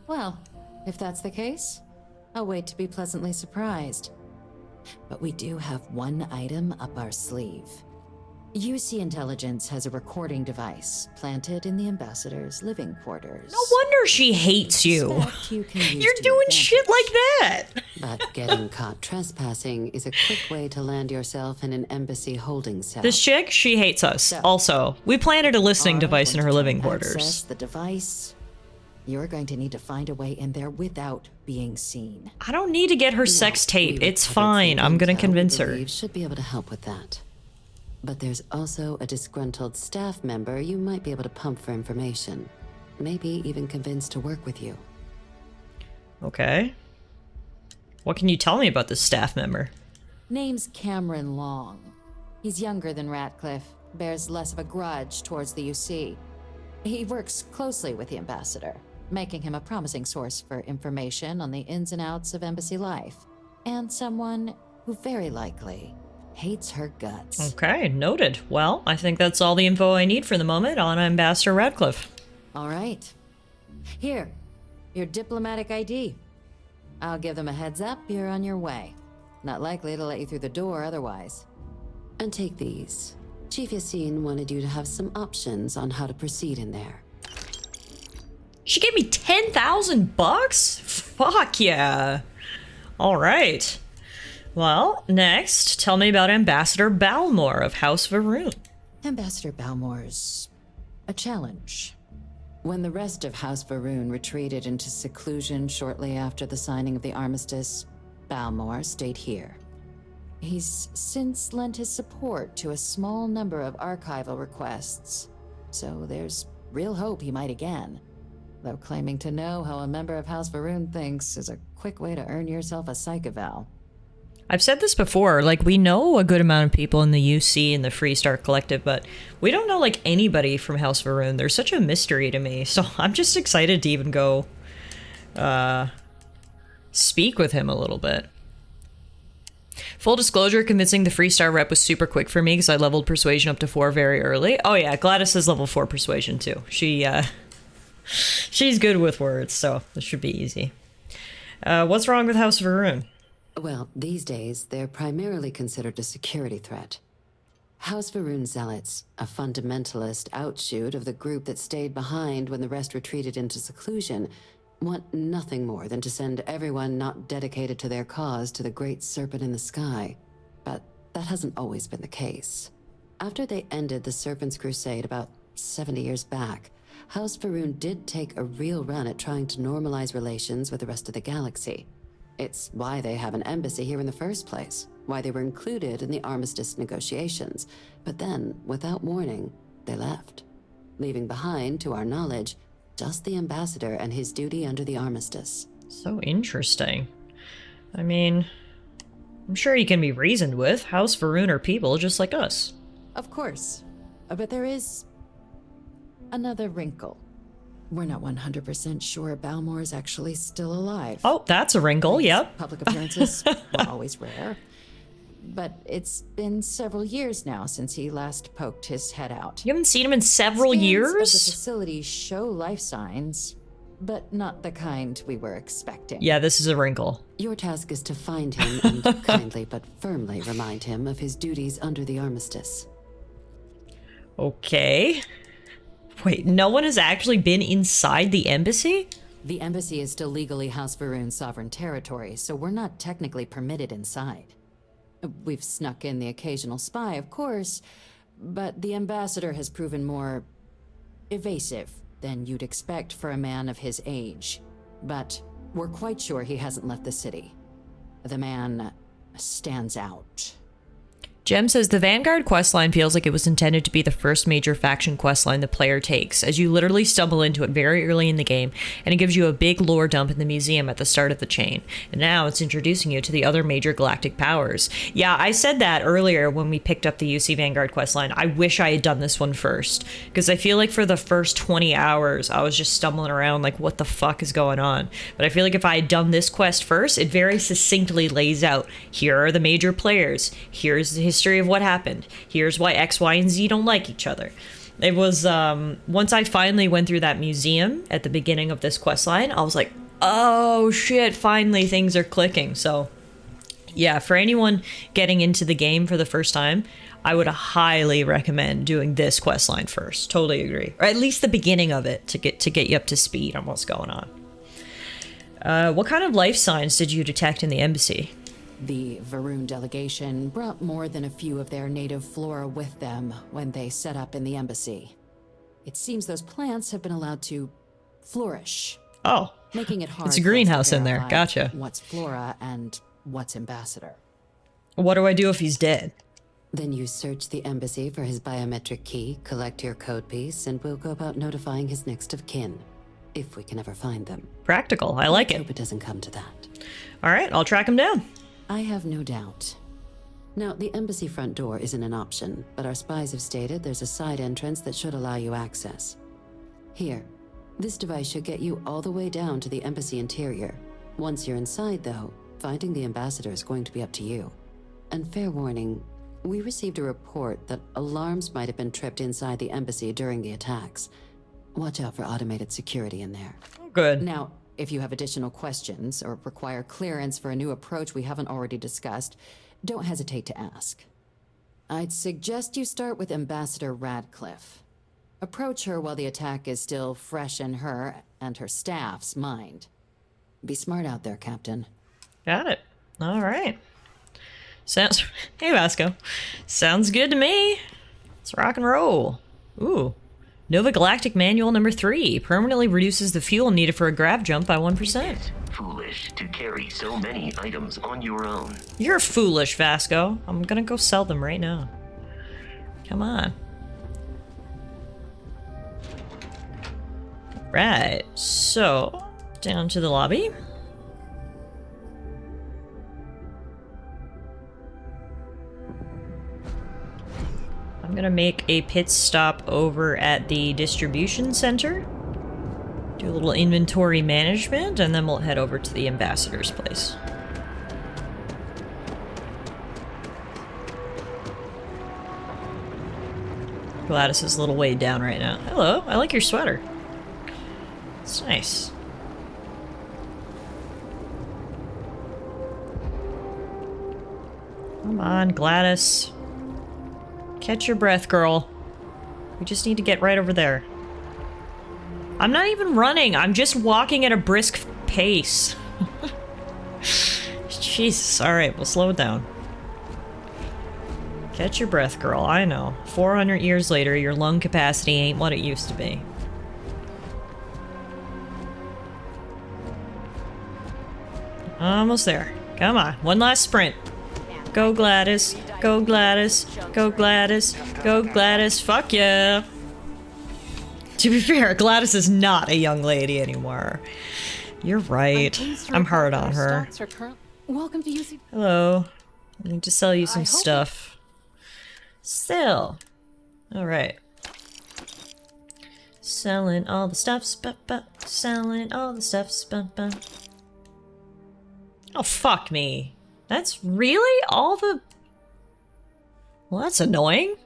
Well, if that's the case, I'll wait to be pleasantly surprised. But we do have one item up our sleeve. UC Intelligence has a recording device planted in the ambassador's living quarters. No wonder she hates you. You're doing shit like that. But getting caught trespassing is a quick way to land yourself in an embassy holding cell. This chick, she hates us. Also, we planted a listening device in her living Access quarters. the device. You're going to need to find a way in there without being seen. I don't need to get her sex tape. It's fine. I'm gonna convince her. Believe should be able to help with that. But there's also a disgruntled staff member you might be able to pump for information. Maybe even convince to work with you. Okay. What can you tell me about this staff member? Name's Cameron Long. He's younger than Ratcliffe, bears less of a grudge towards the UC. He works closely with the ambassador, making him a promising source for information on the ins and outs of embassy life, and someone who very likely hates her guts. Okay, noted. Well, I think that's all the info I need for the moment on Ambassador Radcliffe. All right. Here, your diplomatic ID. I'll give them a heads up you're on your way. Not likely to let you through the door otherwise. And take these. Chief Yassine wanted you to have some options on how to proceed in there. She gave me 10,000 bucks? Fuck yeah. All right. Well, next, tell me about Ambassador Balmore of House Varun. Ambassador Balmore's a challenge. When the rest of House Varun retreated into seclusion shortly after the signing of the armistice, Balmore stayed here. He's since lent his support to a small number of archival requests, so there's real hope he might again. Though claiming to know how a member of House Varun thinks is a quick way to earn yourself a psych eval. I've said this before, like, we know a good amount of people in the UC and the Freestar Collective, but we don't know, like, anybody from House Varun. They're such a mystery to me, so I'm just excited to even go, speak with him a little bit. Full disclosure, convincing the Freestar rep was super quick for me because I leveled Persuasion up to 4 very early. Oh yeah, Gladys has level 4 Persuasion too. She's good with words, so this should be easy. What's wrong with House Varun? Well, these days, they're primarily considered a security threat. House Varun Zealots, a fundamentalist outshoot of the group that stayed behind when the rest retreated into seclusion, want nothing more than to send everyone not dedicated to their cause to the Great Serpent in the Sky. But that hasn't always been the case. After they ended the Serpent's Crusade about 70 years back, House Varun did take a real run at trying to normalize relations with the rest of the galaxy. It's why they have an embassy here in the first place, why they were included in the armistice negotiations. But then, without warning, they left, leaving behind, to our knowledge, just the ambassador and his duty under the armistice. So interesting. I mean, I'm sure he can be reasoned with. House Varun are people just like us. Of course. But there is another wrinkle. We're not 100% sure Balmore is actually still alive. Oh, that's a wrinkle, yep. Public appearances were always rare. But it's been several years now since he last poked his head out. You haven't seen him in several Scans years? of the facility show life signs, but not the kind we were expecting. Yeah, this is a wrinkle. Your task is to find him and kindly but firmly remind him of his duties under the armistice. Okay. Wait, no one has actually been inside the embassy? The embassy is still legally House Varun's sovereign territory, so we're not technically permitted inside. We've snuck in the occasional spy, of course, but the ambassador has proven more evasive than you'd expect for a man of his age. But we're quite sure he hasn't left the city. The man stands out. Jem says the Vanguard questline feels like it was intended to be the first major faction questline the player takes, as you literally stumble into it very early in the game, and it gives you a big lore dump in the museum at the start of the chain. And now it's introducing you to the other major galactic powers. Yeah, I said that earlier when we picked up the UC Vanguard questline. I wish I had done this one first, because I feel like for the first 20 hours, I was just stumbling around like, what the fuck is going on? But I feel like if I had done this quest first, it very succinctly lays out, here are the major players, here's the history of what happened, here's why X, Y, and Z don't like each other. It was once I finally went through that museum at the beginning of this questline, I was like, oh shit, finally things are clicking. So yeah, for anyone getting into the game for the first time, I would highly recommend doing this questline first. Totally agree, or at least the beginning of it to get you up to speed on what's going on. What kind of life signs did you detect in the embassy? The Varun delegation brought more than a few of their native flora with them when they set up in the embassy. It seems those plants have been allowed to flourish. Oh, making it hard. It's a greenhouse in there. Gotcha. What's flora and what's ambassador? What do I do if he's dead? Then you search the embassy for his biometric key, collect your code piece, and we'll go about notifying his next of kin, if we can ever find them. Practical. I like it. Hope it doesn't come to that. All right, I'll track him down. I have no doubt. Now, the embassy front door isn't an option, but our spies have stated there's a side entrance that should allow you access. Here, this device should get you all the way down to the embassy interior. Once you're inside, though, finding the ambassador is going to be up to you. And fair warning, we received a report that alarms might have been tripped inside the embassy during the attacks. Watch out for automated security in there. Good. Now, if you have additional questions or require clearance for a new approach we haven't already discussed, don't hesitate to ask. I'd suggest you start with Ambassador Radcliffe. Approach her while the attack is still fresh in her and her staff's mind. Be smart out there, Captain. Got it. All right. Sounds... Hey, Vasco. Sounds good to me. Let's rock and roll. Ooh. Nova Galactic Manual number 3 permanently reduces the fuel needed for a grav jump by 1%. Foolish to carry so many items on your own. You're foolish, Vasco. I'm gonna go sell them right now. Come on. Right, so down to the lobby. I'm gonna make a pit stop over at the distribution center. Do a little inventory management, and then we'll head over to the ambassador's place. Gladys is a little way down right now. Hello, I like your sweater. It's nice. Come on, Gladys. Catch your breath, girl. We just need to get right over there. I'm not even running. I'm just walking at a brisk pace. Jesus. Alright, we'll slow it down. Catch your breath, girl. I know. 400 years later, your lung capacity ain't what it used to be. Almost there. Come on. One last sprint. Go, Gladys. Go, Gladys. Go, Gladys. Go, Gladys. Fuck yeah. To be fair, Gladys is not a young lady anymore. You're right. I'm hard on her. Welcome to UC. Hello. I need to sell you some stuff. Sell. Alright. Selling all the stuffs. Selling all the stuffs. Oh, fuck me. That's really all the... Well, that's annoying.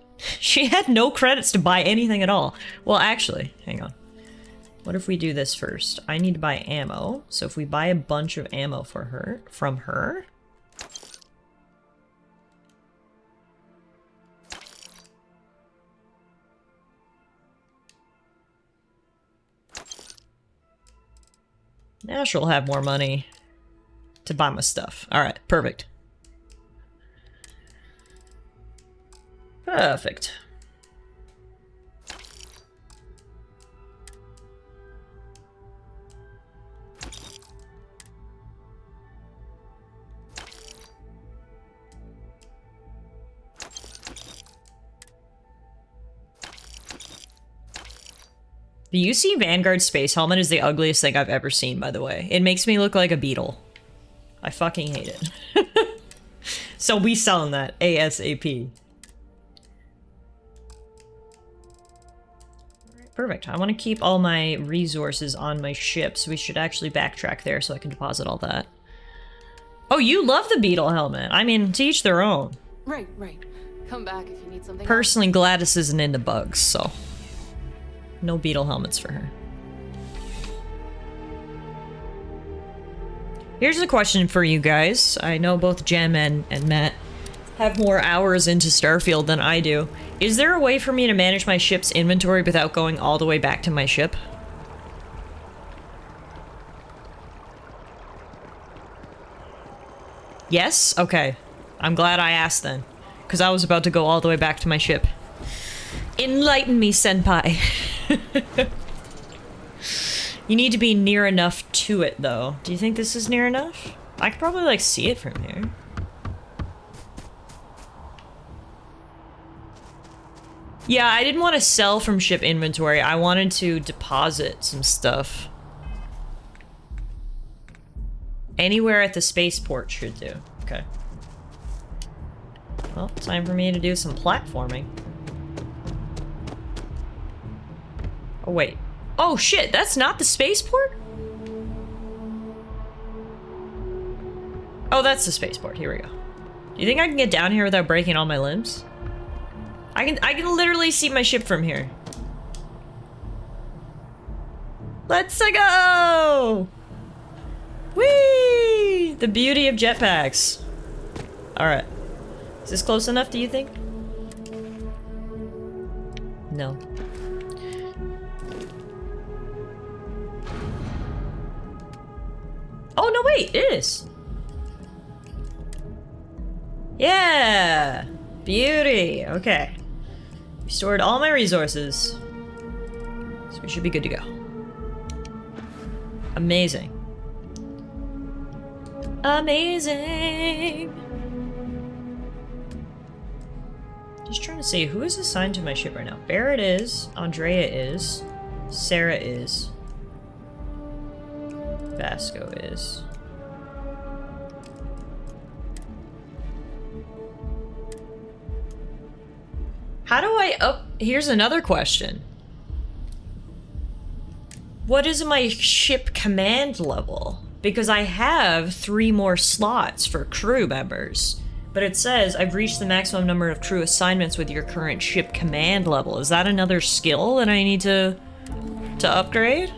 She had no credits to buy anything at all. Well, actually, hang on. What if we do this first? I need to buy ammo. So if we buy a bunch of ammo for her, from her... Now she'll have more money to buy my stuff. Alright, perfect. Perfect. The UC Vanguard space helmet is the ugliest thing I've ever seen, by the way. It makes me look like a beetle. I fucking hate it. So we selling that ASAP. Alright, perfect. I want to keep all my resources on my ship, so we should actually backtrack there so I can deposit all that. Oh, you love the beetle helmet. I mean, to each their own. Right. Come back if you need something. Personally, Gladys isn't into bugs, so... No beetle helmets for her. Here's a question for you guys. I know both Jem and Matt have more hours into Starfield than I do. Is there a way for me to manage my ship's inventory without going all the way back to my ship? Yes? Okay. I'm glad I asked then. Because I was about to go all the way back to my ship. Enlighten me, senpai. You need to be near enough to it, though. Do you think this is near enough? I could probably, like, see it from here. Yeah, I didn't want to sell from ship inventory. I wanted to deposit some stuff. Anywhere at the spaceport should do. Okay. Well, time for me to do some platforming. Oh, wait. Oh, shit, that's not the spaceport? Oh, that's the spaceport. Here we go. Do you think I can get down here without breaking all my limbs? I can literally see my ship from here. Let's go! Whee! The beauty of jetpacks. Alright. Is this close enough, do you think? No. Oh, no, wait, it is. Yeah! Beauty! Okay. Restored all my resources. So we should be good to go. Amazing. Amazing! Just trying to see who is assigned to my ship right now. Barrett is, Andrea is, Sarah is, Vasco is. How do I up? Here's another question. What is my ship command level? Because I have 3 more slots for crew members. But it says, I've reached the maximum number of crew assignments with your current ship command level. Is that another skill that I need to upgrade?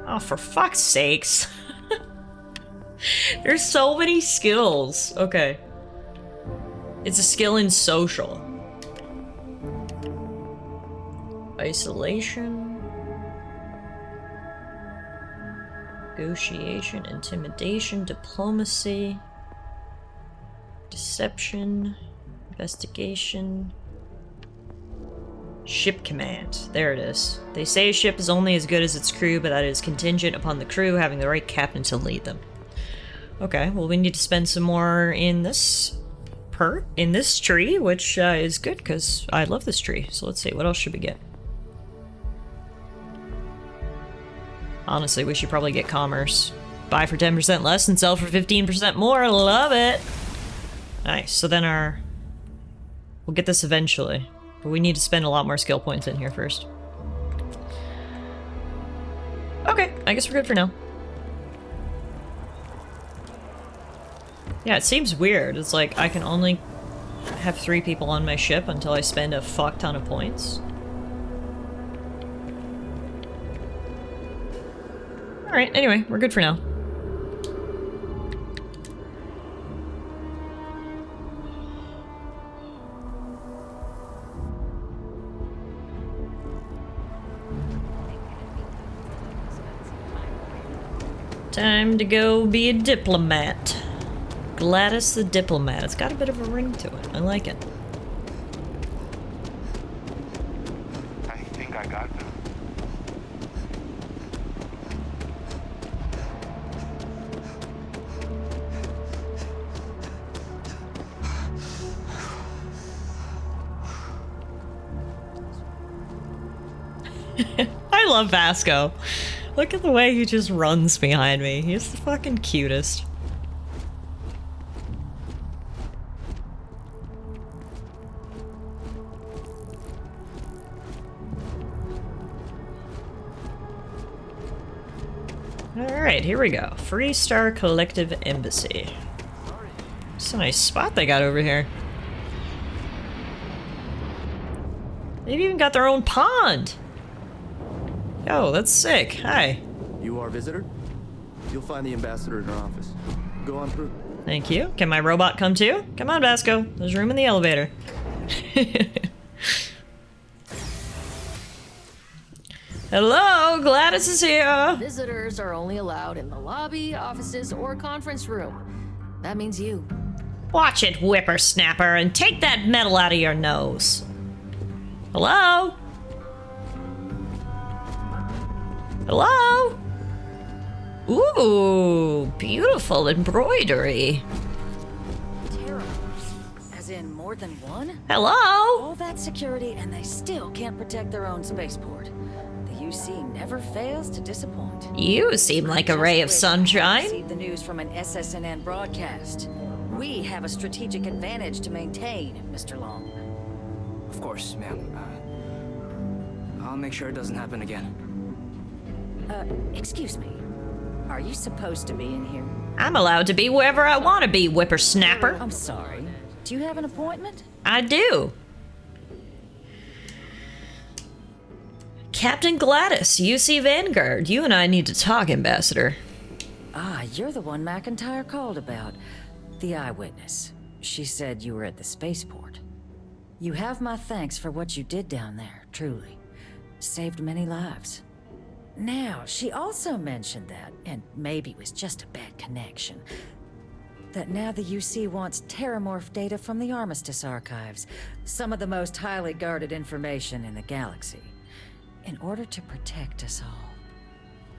Oh, for fuck's sakes. There's so many skills. Okay. It's a skill in social. Isolation. Negotiation, intimidation, diplomacy, deception, investigation, ship command. There it is. They say a ship is only as good as its crew, but that is contingent upon the crew having the right captain to lead them. Okay, well we need to spend some more in this tree, which is good because I love this tree. So let's see, what else should we get? Honestly, we should probably get commerce. Buy for 10% less and sell for 15% more. Love it. Nice. So then we'll get this eventually, but we need to spend a lot more skill points in here first. Okay, I guess we're good for now. Yeah, it seems weird. It's like I can only have 3 people on my ship until I spend a fuck ton of points. Alright, anyway, we're good for now. Time to go be a diplomat. Gladys the diplomat. It's got a bit of a ring to it. I like it. I think I got them. I love Vasco. Look at the way he just runs behind me. He's the fucking cutest. Alright, here we go. Freestar Collective Embassy. It's a nice spot they got over here. They've even got their own pond! Yo, that's sick. Hi. You are a visitor? You'll find the ambassador in her office. Go on through. Thank you. Can my robot come too? Come on, Vasco. There's room in the elevator. Hello, Gladys is here. Visitors are only allowed in the lobby, offices, or conference room. That means you. Watch it, whippersnapper, and take that metal out of your nose. Hello? Hello? Ooh, beautiful embroidery. As in more than one? Hello? All that security and they still can't protect their own spaceport. The UC never fails to disappoint. You seem like a ray of sunshine. Received the news from an SSNN broadcast. We have a strategic advantage to maintain, Mr. Long. Of course, ma'am. I'll make sure it doesn't happen again. Excuse me. Are you supposed to be in here? I'm allowed to be wherever I want to be, whippersnapper. I'm sorry. Do you have an appointment? I do. Captain Gladys, UC Vanguard. You and I need to talk, Ambassador. Ah, you're the one McIntyre called about. The eyewitness. She said you were at the spaceport. You have my thanks for what you did down there, truly. Saved many lives. Now, she also mentioned that, and maybe it was just a bad connection, that now the UC wants terramorph data from the Armistice archives, some of the most highly guarded information in the galaxy, in order to protect us all.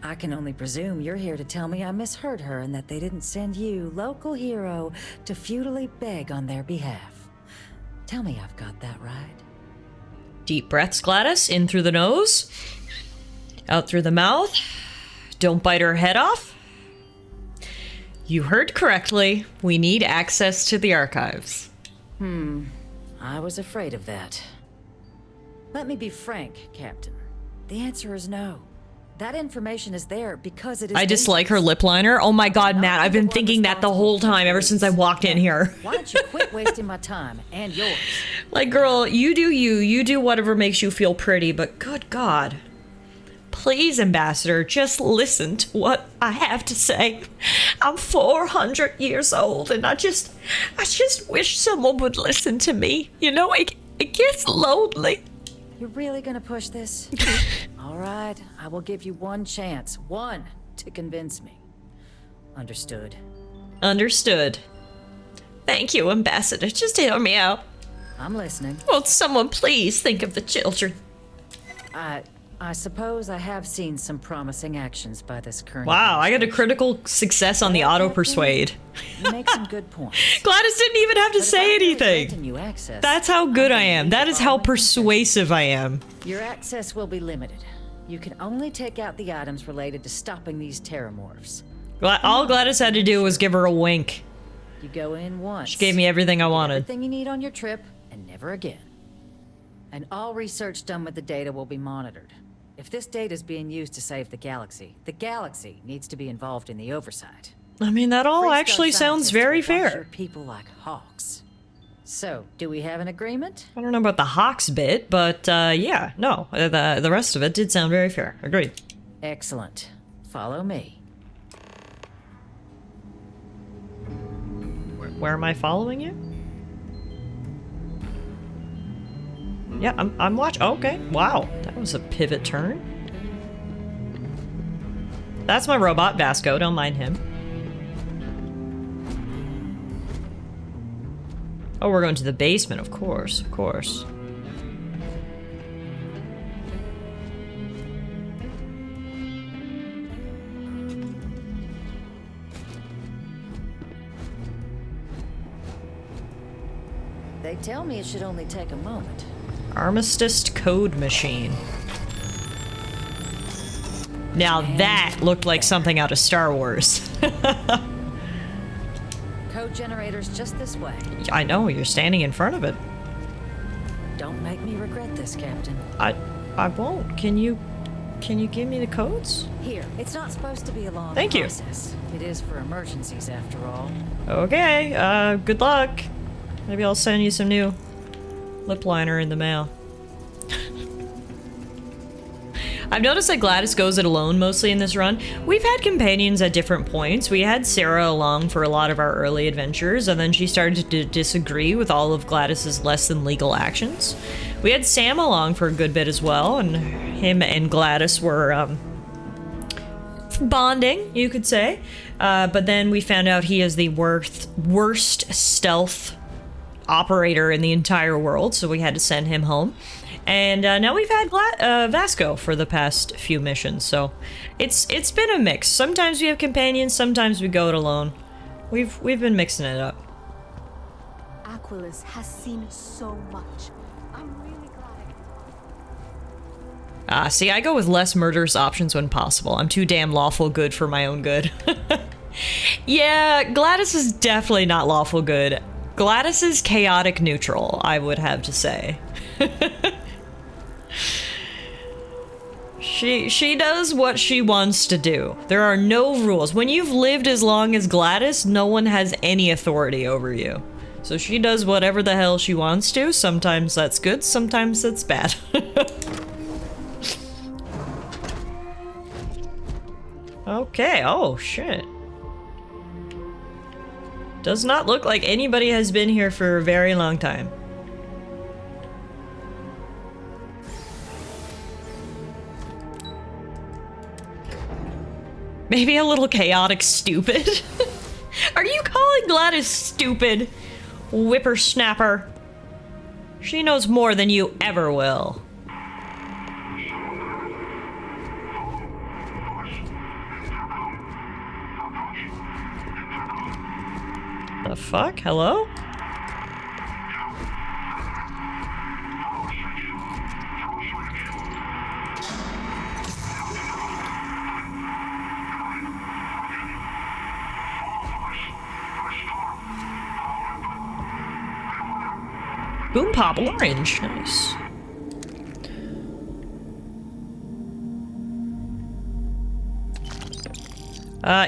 I can only presume you're here to tell me I misheard her and that they didn't send you, local hero, to futilely beg on their behalf. Tell me I've got that right. Deep breaths, Gladys. In through the nose. Out through the mouth. Don't bite her head off. You heard correctly. We need access to the archives. I was afraid of that. Let me be frank, Captain. The answer is no. That information is there because it is I dislike her lip liner. Oh my god, Matt, I've been thinking that the whole time ever since I walked in here. Why don't you quit wasting my time and yours? Like, girl, you do you. You do whatever makes you feel pretty, but good god. Please, Ambassador, just listen to what I have to say. I'm 400 years old, and I just wish someone would listen to me. You know, it gets lonely. You're really gonna push this? All right, I will give you one chance. One to convince me. Understood. Understood. Thank you, Ambassador. Just hear me out. I'm listening. Won't someone please think of the children? I suppose I have seen some promising actions by this current... Wow, I got a critical success on the auto-persuade. You make some good points. Gladys didn't even have to say anything. That's how good I am. That is how persuasive I am. Your access will be limited. You can only take out the items related to stopping these terramorphs. All Gladys had to do was give her a wink. You go in once. She gave me everything I wanted. Everything you need on your trip, and never again. And all research done with the data will be monitored. If this data is being used to save the galaxy needs to be involved in the oversight. I mean, that all actually sounds very fair. People like hawks. So, do we have an agreement? I don't know about the hawks bit, but yeah, no. The rest of it did sound very fair. Agreed. Excellent. Follow me. Where am I following you? Yeah, I'm watching. Okay, wow, that was a pivot turn. That's my robot, Vasco. Don't mind him. Oh, we're going to the basement, of course, of course. They tell me it should only take a moment. Armistice code machine. Now that looked like something out of Star Wars. Code generators just this way. I know, you're standing in front of it. Don't make me regret this, Captain. I won't. Can you give me the codes? Here, it's not supposed to be a long Thank you. process. It is for emergencies after all. Okay, good luck. Maybe I'll send you some new lip liner in the mail. I've noticed that Gladys goes it alone mostly in this run. We've had companions at different points. We had Sarah along for a lot of our early adventures, and then she started to disagree with all of Gladys's less than legal actions. We had Sam along for a good bit as well, and him and Gladys were bonding, you could say. But then we found out he is the worst stealth operator in the entire world, so we had to send him home. And now we've had Vasco for the past few missions, so it's been a mix. Sometimes we have companions, sometimes we go it alone. We've been mixing it up. Aquilus has seen so much. I'm really glad Ah, see, I go with less murderous options when possible. I'm too damn lawful good for my own good. Yeah, Gladys is definitely not lawful good. Gladys is chaotic neutral, I would have to say. She does what she wants to do. There are no rules. When you've lived as long as Gladys, no one has any authority over you. So she does whatever the hell she wants to. Sometimes that's good, sometimes that's bad. Okay, oh shit. Does not look like anybody has been here for a very long time. Maybe a little chaotic stupid? Are you calling Gladys stupid? Whippersnapper. She knows more than you ever will. The fuck? Hello? Boom pop orange. Nice.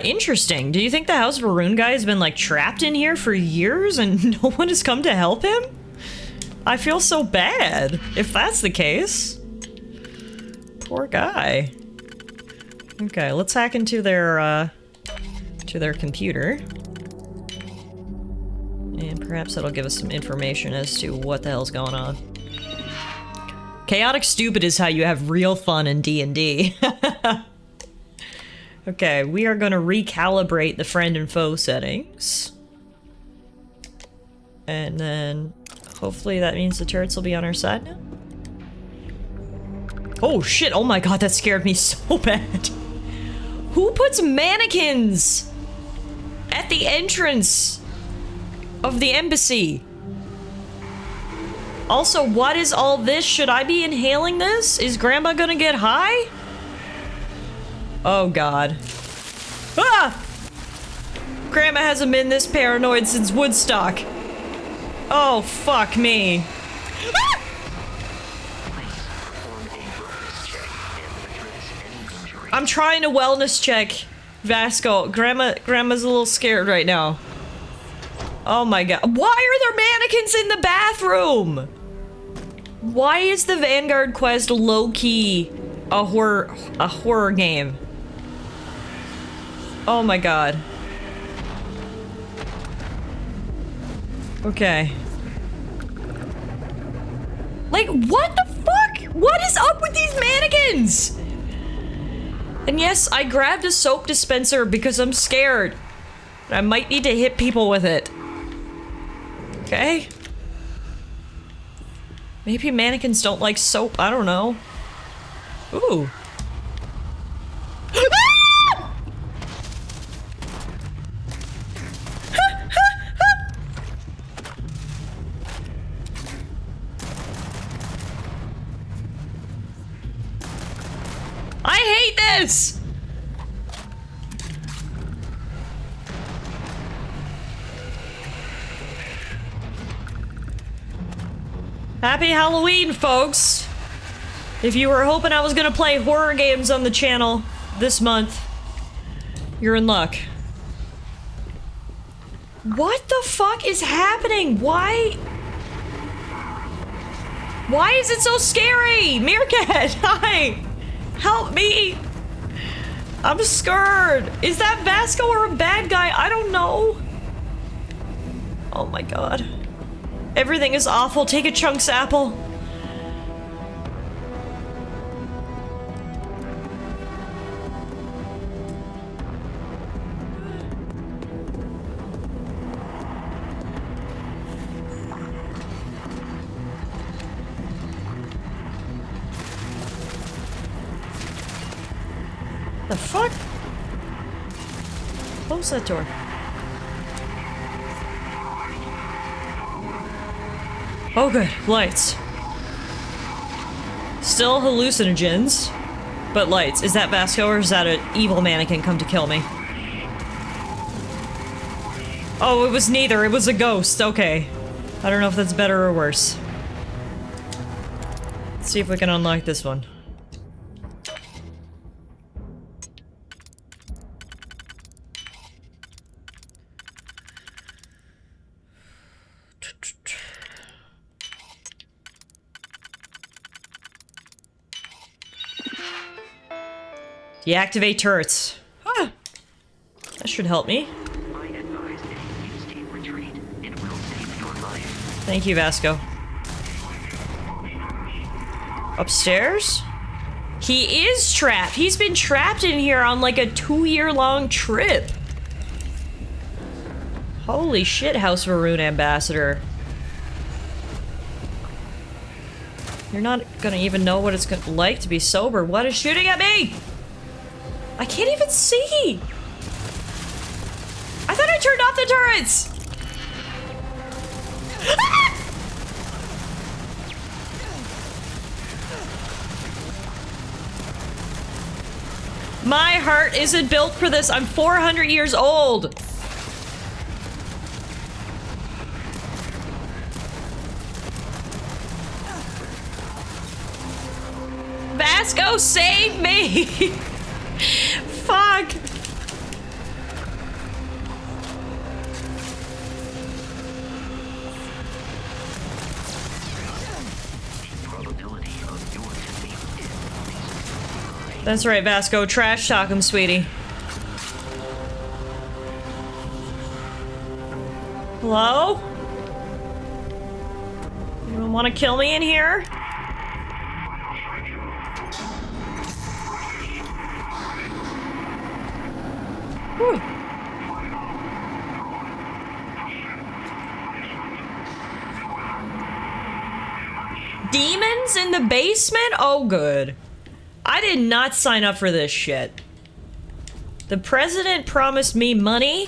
Interesting. Do you think the House of Varun guy has been like trapped in here for years and no one has come to help him? I feel so bad if that's the case. Poor guy. Okay, let's hack into their computer. And perhaps that'll give us some information as to what the hell's going on. Chaotic stupid is how you have real fun in D&D. Okay, we are gonna recalibrate the friend and foe settings. And then hopefully that means the turrets will be on our side now. Oh shit, oh my god, that scared me so bad. Who puts mannequins at the entrance of the embassy? Also, what is all this? Should I be inhaling this? Is Grandma gonna get high? Oh god. Ah! Grandma hasn't been this paranoid since Woodstock. Oh, fuck me. Ah! I'm trying to wellness check Vasco. Grandma's a little scared right now. Oh my god. Why are there mannequins in the bathroom? Why is the Vanguard quest low-key a horror game? Oh my god. Okay. Like, what the fuck? What is up with these mannequins? And yes, I grabbed a soap dispenser because I'm scared. I might need to hit people with it. Okay. Maybe mannequins don't like soap. I don't know. Ooh. I hate this! Happy Halloween, folks! If you were hoping I was gonna play horror games on the channel this month, you're in luck. What the fuck is happening? Why is it so scary? Meerkat, hi! Help me! I'm scared! Is that Vasco or a bad guy? I don't know. Oh my god. Everything is awful. Take a chunks apple. The fuck? Close that door. Oh good, lights. Still hallucinogens, but lights. Is that Vasco or is that an evil mannequin come to kill me? Oh, it was neither. It was a ghost. Okay. I don't know if that's better or worse. Let's see if we can unlock this one. Deactivate turrets. Huh. That should help me. Thank you, Vasco. Upstairs? He is trapped. He's been trapped in here on like a 2-year-long trip. Holy shit, House Varun Ambassador. You're not gonna even know what it's like to be sober. What is shooting at me? I can't even see. I thought I turned off the turrets. Ah! My heart isn't built for this. I'm 400 years old. Vasco, save me! Fuck! That's right, Vasco. Trash talk him, sweetie. Hello? Anyone want to kill me in here? Whew. Demons in the basement? Oh, good. I did not sign up for this shit. The president promised me money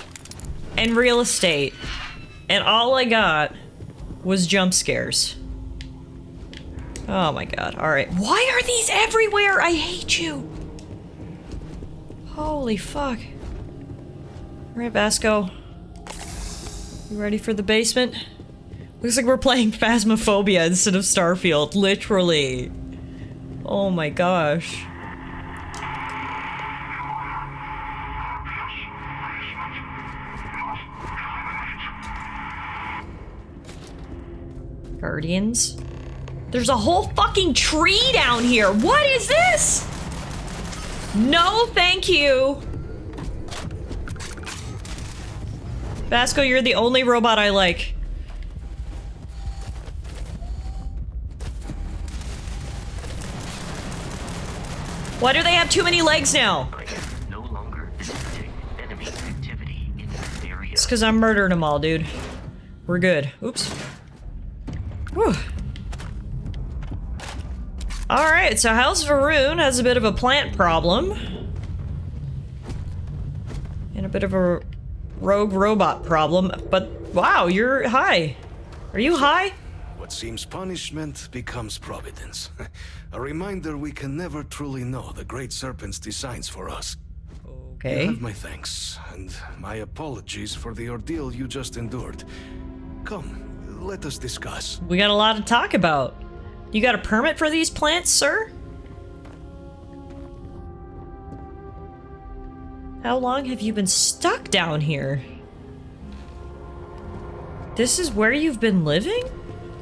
and real estate, and all I got was jump scares. Oh my god. Alright. Why are these everywhere? I hate you. Holy fuck. Alright, Vasco. You ready for the basement? Looks like we're playing Phasmophobia instead of Starfield. Literally. Oh my gosh. Guardians? There's a whole fucking tree down here! What is this? No, thank you! Vasco, you're the only robot I like. Why do they have too many legs now? No longer detecting enemy activity in this area. It's because I'm murdering them all, dude. We're good. Oops. Whew. Alright, so House Varun has a bit of a plant problem. And a bit of a rogue robot problem. But, wow, you're high. Are you high? What seems punishment becomes providence. A reminder we can never truly know the Great Serpent's designs for us. Okay. You have my thanks, and my apologies for the ordeal you just endured. Come, let us discuss. We got a lot to talk about. You got a permit for these plants, sir? How long have you been stuck down here? This is where you've been living?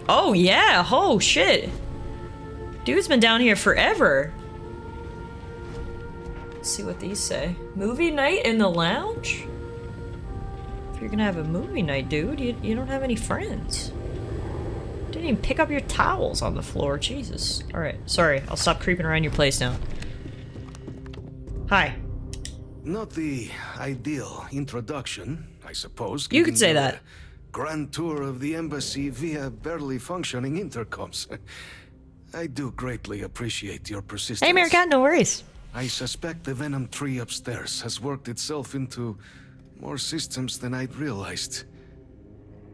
Oh yeah, oh shit. Dude's been down here forever. Let's see what these say. Movie night in the lounge? If you're gonna have a movie night, dude, you don't have any friends. Didn't even pick up your towels on the floor, Jesus. Alright, sorry, I'll stop creeping around your place now. Hi. Not the ideal introduction, I suppose. You could say that. Grand tour of the embassy via barely functioning intercoms. I do greatly appreciate your persistence. Hey, America, no worries. I suspect the venom tree upstairs has worked itself into more systems than I'd realized.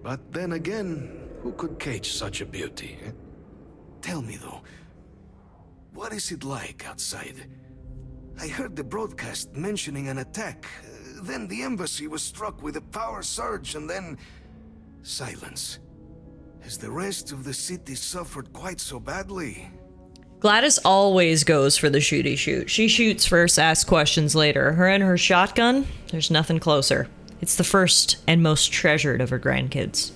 But then again, who could cage such a beauty? Tell me though, what is it like outside? I heard the broadcast mentioning an attack. Then the embassy was struck with a power surge and then... silence. Has the rest of the city suffered quite so badly? Gladys always goes for the shooty shoot. She shoots first, asks questions later. Her and her shotgun, there's nothing closer. It's the first and most treasured of her grandkids.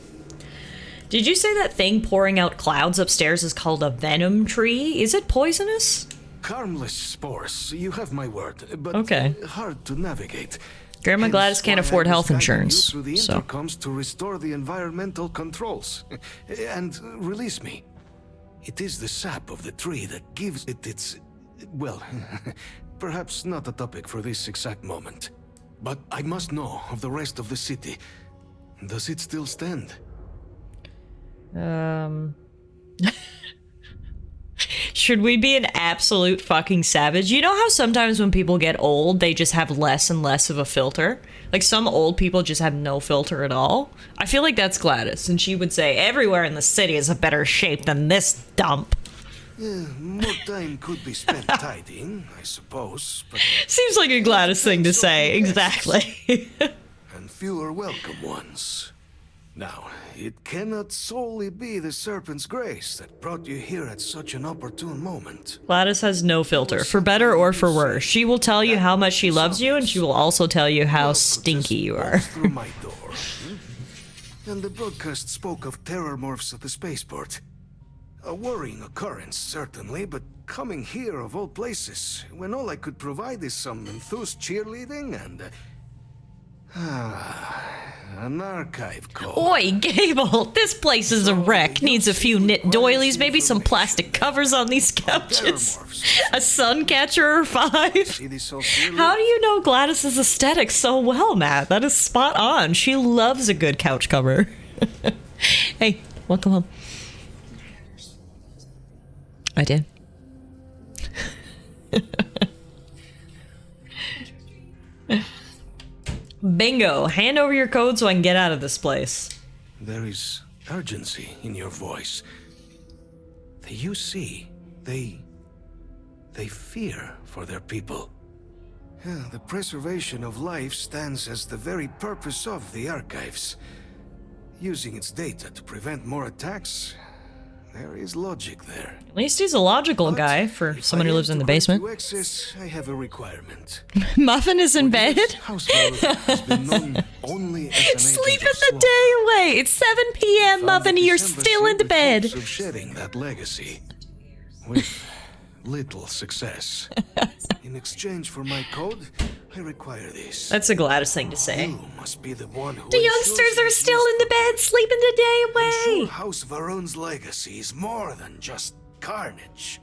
Did you say that thing pouring out clouds upstairs is called a venom tree? Is it poisonous? Harmless spores, you have my word, but okay. Hard to navigate. Grandma Gladys can't afford health insurance, through the so... intercoms to restore the environmental controls and release me. It is the sap of the tree that gives it its... well, perhaps not a topic for this exact moment. But I must know of the rest of the city. Does it still stand? Should we be an absolute fucking savage? You know how sometimes when people get old, they just have less and less of a filter? Like, some old people just have no filter at all. I feel like that's Gladys, and she would say, everywhere in the city is a better shape than this dump. Yeah, more time could be spent tidying, I suppose, but... Seems like a Gladys thing to say, exactly. And fewer welcome ones. Now, it cannot solely be the Serpent's grace that brought you here at such an opportune moment. Gladys has no filter, for better or for worse. She will tell you how much she loves you, and she will also tell you how stinky you are. Through my door. And the broadcast spoke of terror morphs at the spaceport. A worrying occurrence, certainly, but coming here of all places, when all I could provide is some enthused cheerleading and... an archive code. Oi, Gable, this place is a wreck. Needs a few knit doilies, maybe some plastic covers on these couches. A sun catcher or 5. How do you know Gladys's aesthetic so well, Matt? That is spot on. She loves a good couch cover. Hey, welcome home. I did. Bingo! Hand over your code so I can get out of this place. There is urgency in your voice. The UC, they fear for their people. Yeah, the preservation of life stands as the very purpose of the archives. Using its data to prevent more attacks, there is logic there. At least he's a logical guy for someone who lives in the basement. I have a requirement. Muffin is in bed? Has been known only as an Sleep the day away. It's 7 p.m. Muffin, you're still in the bed. Of shedding that legacy with little success. In exchange for my code, I require this. That's a Gladys thing to say. You must be the one who... The youngsters are still in the bed, sleeping the day away. Ensure House Varun's legacy is more than just carnage.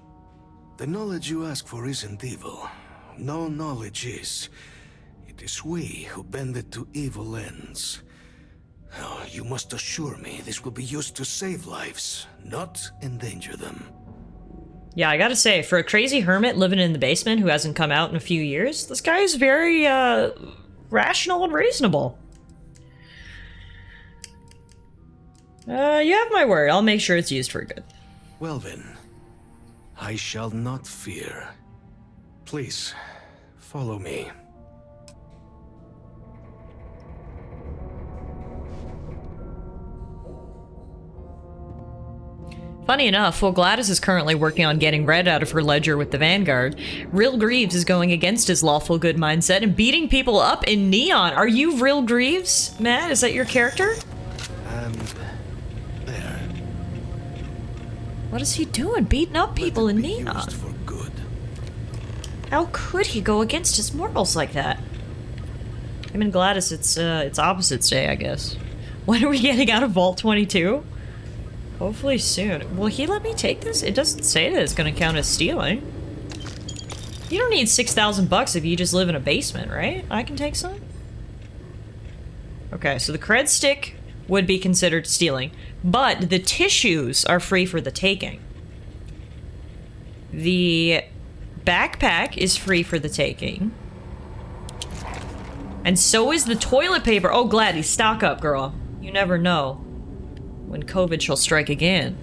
The knowledge you ask for isn't evil. No knowledge is. It is we who bend it to evil ends. Oh, you must assure me this will be used to save lives, not endanger them. Yeah, I gotta say, for a crazy hermit living in the basement who hasn't come out in a few years, this guy is very, rational and reasonable. You have my word. I'll make sure it's used for good. Well then, I shall not fear. Please, follow me. Funny enough, while Gladys is currently working on getting red out of her ledger with the Vanguard, Real Greaves is going against his lawful good mindset and beating people up in Neon. Are you Real Greaves, Matt? Is that your character? And there. What is he doing? Beating up people in Neon? For good. How could he go against his morals like that? Him and Gladys, it's opposites day, I guess. When are we getting out of Vault 22? Hopefully soon. Will he let me take this? It doesn't say that it's gonna count as stealing. You don't need 6,000 bucks if you just live in a basement, right? I can take some? Okay, so the cred stick would be considered stealing, but the tissues are free for the taking. The backpack is free for the taking. And so is the toilet paper. Oh, Gladys, stock up, girl. You never know when COVID shall strike again.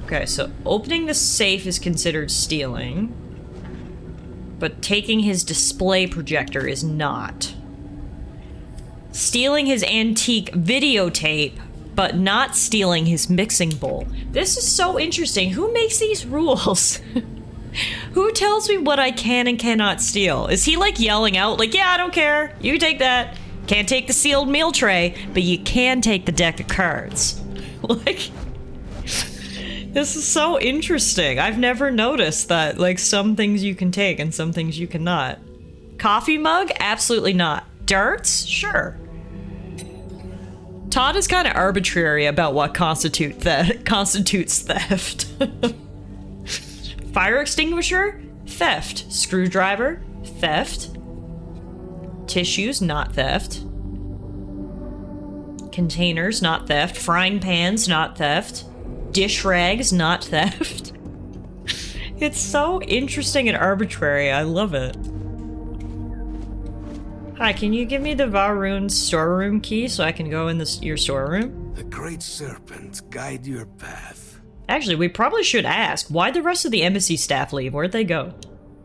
Okay, so opening the safe is considered stealing, but taking his display projector is not. Stealing his antique videotape, but not stealing his mixing bowl. This is so interesting. Who makes these rules? Who tells me what I can and cannot steal? Is he like yelling out, like, yeah, I don't care. You can take that. Can't take the sealed meal tray, but you can take the deck of cards. Like, this is so interesting. I've never noticed that, like, some things you can take and some things you cannot. Coffee mug? Absolutely not. Darts? Sure. Todd is kind of arbitrary about what constitutes theft. Fire extinguisher? Theft. Screwdriver? Theft. Tissues? Not theft. Containers? Not theft. Frying pans? Not theft. Dish rags? Not theft. It's so interesting and arbitrary. I love it. Hi, can you give me the Varun storeroom key so I can go in your storeroom? The Great Serpent guide your path. Actually, we probably should ask, why'd the rest of the embassy staff leave? Where'd they go?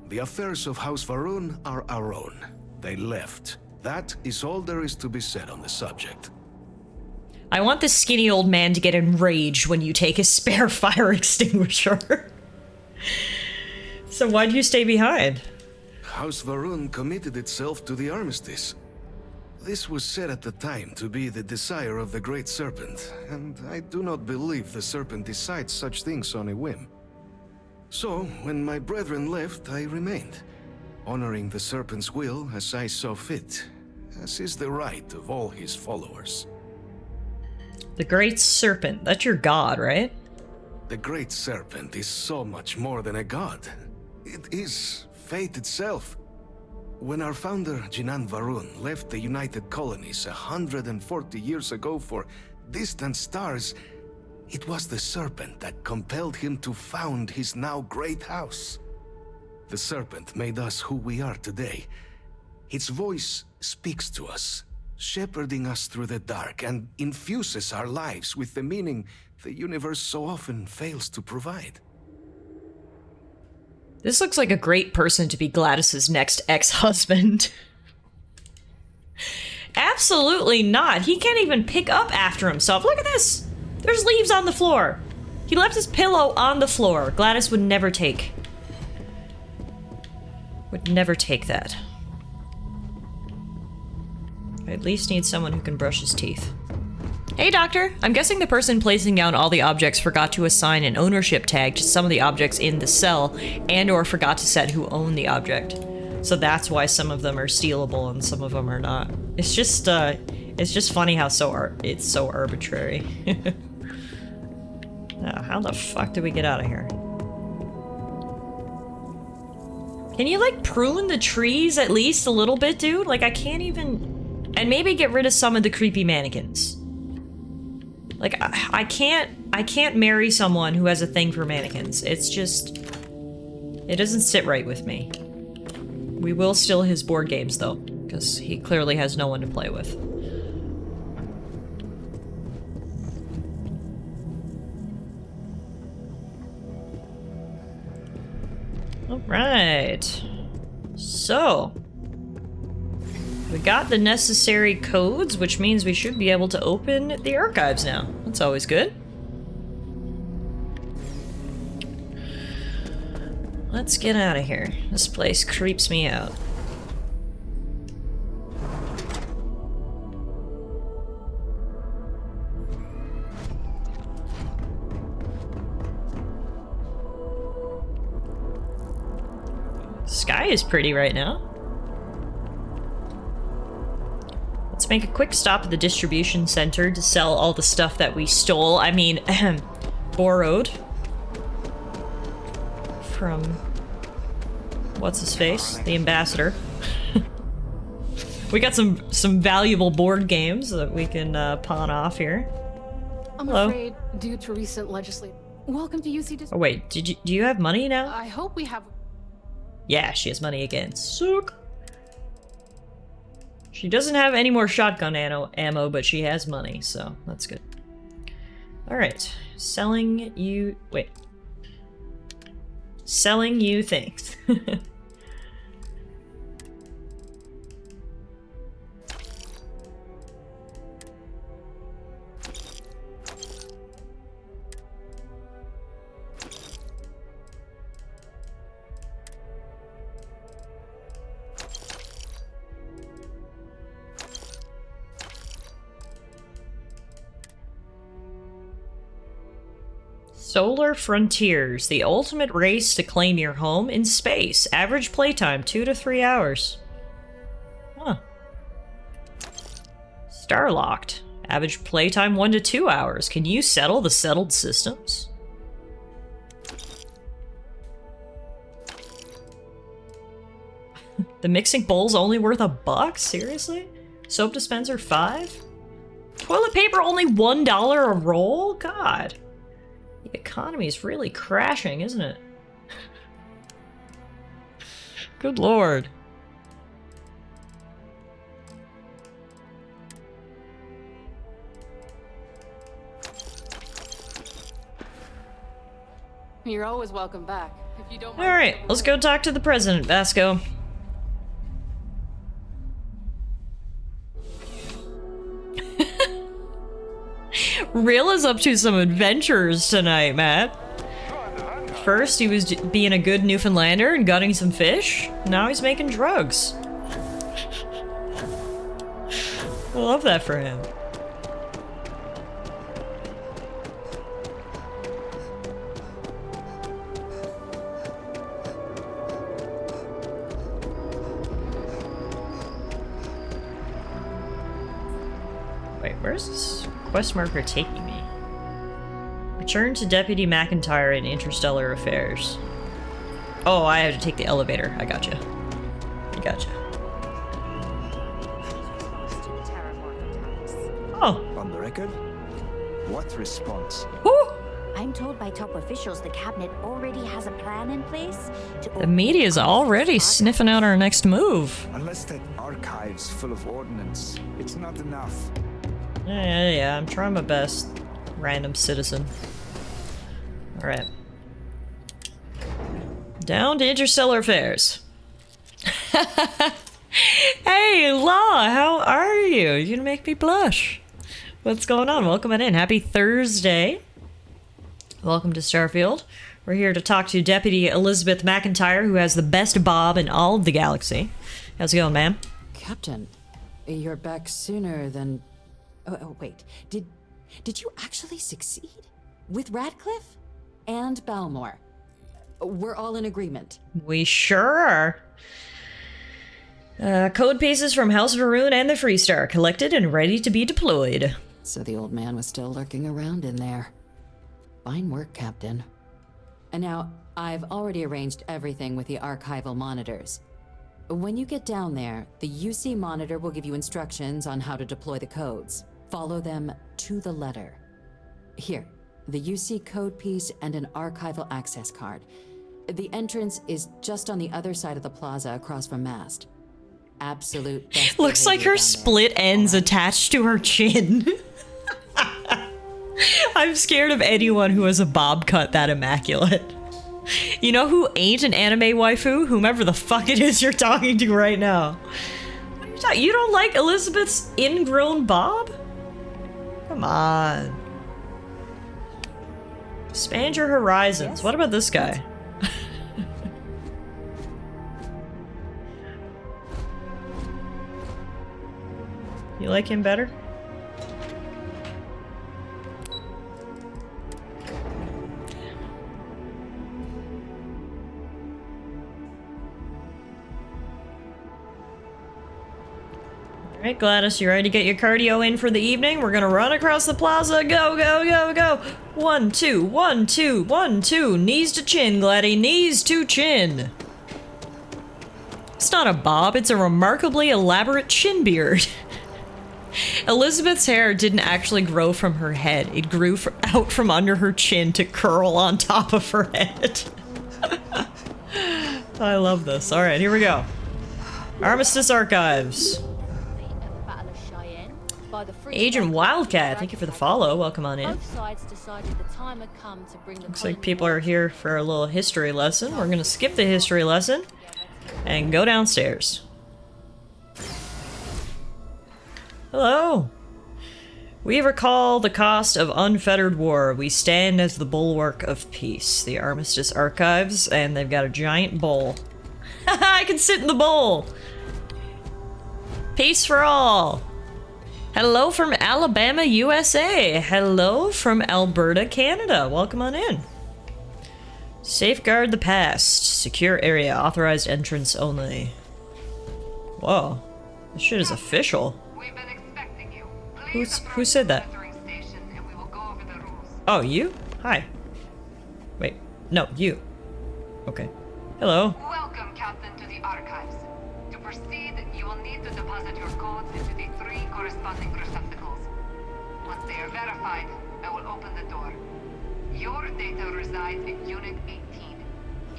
The affairs of House Varun are our own. They left. That is all there is to be said on the subject. I want this skinny old man to get enraged when you take his spare fire extinguisher. So why'd you stay behind? House Varun committed itself to the armistice. This was said at the time to be the desire of the Great Serpent, and I do not believe the Serpent decides such things on a whim. So, when my brethren left, I remained, honoring the Serpent's will as I saw fit, as is the right of all his followers. The Great Serpent, that's your god, right? The Great Serpent is so much more than a god. It is fate itself. When our founder, Jinan Varun, left the United Colonies 140 years ago for distant stars, it was the Serpent that compelled him to found his now great house. The Serpent made us who we are today. Its voice speaks to us, shepherding us through the dark, and infuses our lives with the meaning the universe so often fails to provide. This looks like a great person to be Gladys's next ex-husband. Absolutely not. He can't even pick up after himself. Look at this. There's leaves on the floor. He left his pillow on the floor. Gladys would never take. Would never take that. I at least need someone who can brush his teeth. Hey, Doctor. I'm guessing the person placing down all the objects forgot to assign an ownership tag to some of the objects in the cell and/or forgot to set who owned the object. So that's why some of them are stealable and some of them are not. It's just funny how it's so arbitrary. How the fuck do we get out of here? Can you, like, prune the trees at least a little bit, dude? Like, I can't even... And maybe get rid of some of the creepy mannequins. Like, I can't marry someone who has a thing for mannequins. It's just... It doesn't sit right with me. We will steal his board games, though, because he clearly has no one to play with. Alright. So... We got the necessary codes, which means we should be able to open the archives now. That's always good. Let's get out of here. This place creeps me out. Sky is pretty right now. Let's make a quick stop at the distribution center to sell all the stuff that we stole. I mean, borrowed. From... what's his face? The ambassador. We got some valuable board games that we can pawn off here. I'm Hello. afraid, due to recent legislation... Welcome to UC... Oh wait, do you have money now? I hope we have... Yeah, she has money again. Suck. She doesn't have any more shotgun ammo, but she has money, so that's good. Alright. Selling you... Wait. Selling you things. Solar Frontiers, the ultimate race to claim your home in space. Average playtime, 2 to 3 hours. Huh. Starlocked. Average playtime, 1 to 2 hours. Can you settle the settled systems? The mixing bowl's only worth $1? Seriously? Soap dispenser, 5? Toilet paper only $1 a roll? God. The economy is really crashing, isn't it? Good lord. You're always welcome back. If you don't mind. Alright, let's go talk to the president, Vasco. Rill is up to some adventures tonight, Matt. First, he was being a good Newfoundlander and gutting some fish. Now he's making drugs. I love that for him. Wait, where's this quest marker taking me? Return to Deputy McIntyre in Interstellar Affairs. Oh, I have to take the elevator. I gotcha. I gotcha. Oh. On the record? What response? I'm told by top officials the cabinet already has a plan in place to... The media's already sniffing out our next move. Unless that archive's full of ordnance, it's not enough. Yeah, I'm trying my best. Random citizen. Alright. Down to Interstellar Affairs. Hey, Law, how are you? You're gonna make me blush. What's going on? Welcome in. Happy Thursday. Welcome to Starfield. We're here to talk to Deputy Elizabeth McIntyre, who has the best bob in all of the galaxy. How's it going, ma'am? Captain, you're back sooner than... Oh, wait. Did you actually succeed? With Radcliffe? And Balmore? We're all in agreement. We sure are. Code pieces from House Varun and the Freestar collected and ready to be deployed. So the old man was still lurking around in there. Fine work, Captain. And now, I've already arranged everything with the archival monitors. When you get down there, the UC monitor will give you instructions on how to deploy the codes. Follow them to the letter. Here, the UC code piece and an archival access card. The entrance is just on the other side of the plaza across from Mast. Absolute best Looks like her split ends attached to her chin. I'm scared of anyone who has a bob cut that immaculate. You know who ain't an anime waifu? Whomever the fuck it is you're talking to right now. What are you talking? You don't like Elizabeth's ingrown bob? Come on. Expand your horizons. Yes. What about this guy? You like him better? Alright, Gladys, you ready to get your cardio in for the evening? We're gonna run across the plaza. Go, go, go, go. 1, 2, 1, 2, 1, 2. Knees to chin, Gladdy. Knees to chin. It's not a bob, it's a remarkably elaborate chin beard. Elizabeth's hair didn't actually grow from her head. It grew out from under her chin to curl on top of her head. I love this. Alright, here we go. Armistice Archives. by the Free Agent State Wildcat, thank you for the follow. Welcome on in. Both sides decided the time had come to bring the Looks like people are here for a little history lesson. We're gonna skip the history lesson and go downstairs. Hello. We recall the cost of unfettered war. We stand as the bulwark of peace. The Armistice Archives, and they've got a giant bowl. I can sit in the bowl. Peace for all. Hello from Alabama, USA. Hello from Alberta, Canada. Welcome on in. Safeguard the past. Secure area. Authorized entrance only. Whoa. This shit is official. Who said that? Oh, you? Hi. Wait. No, you. Okay. Hello. Welcome, Captain, to the Archives. To proceed, you will need to deposit your codes into the 3 corresponding receptacles. Once they are verified, I will open the door. Your data resides in Unit 18.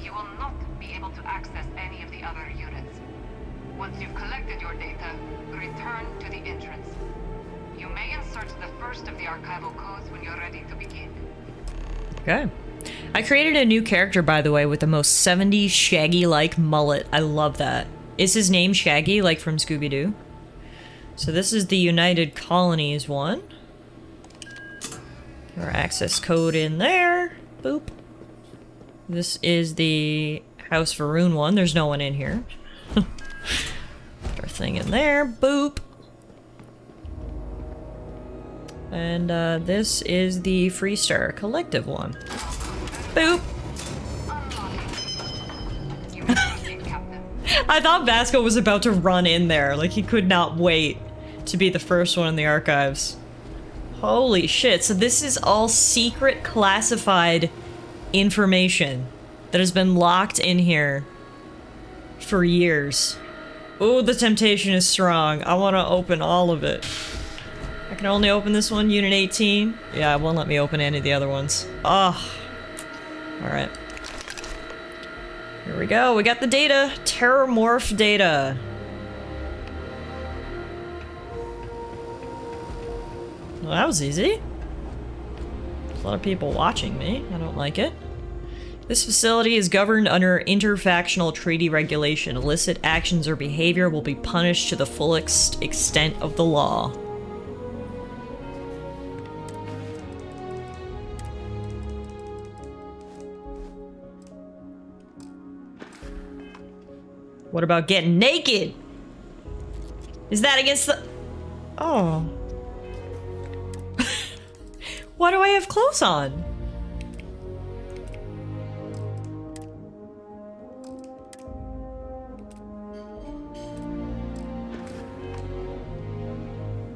You will not be able to access any of the other units. Once you've collected your data, return to the entrance. You may insert the first of the archival codes when you're ready to begin. Okay. I created a new character, by the way, with the most 70s Shaggy-like mullet. I love that. Is his name Shaggy, like from Scooby-Doo? So this is the United Colonies one. Our access code in there. Boop. This is the House Varun one. There's no one in here. Put our thing in there. Boop. And this is the Freestar Collective one. Boop! I thought Vasco was about to run in there, like he could not wait to be the first one in the archives. Holy shit, so this is all secret classified information that has been locked in here for years. Oh, the temptation is strong. I want to open all of it. I can only open this one, Unit 18. Yeah, it won't let me open any of the other ones. Oh. Alright. Here we go. We got the data. Terramorph data. Well, that was easy. There's a lot of people watching me. I don't like it. This facility is governed under interfactional treaty regulation. Illicit actions or behavior will be punished to the full extent of the law. What about getting naked? Is that against the... Oh. Why do I have clothes on?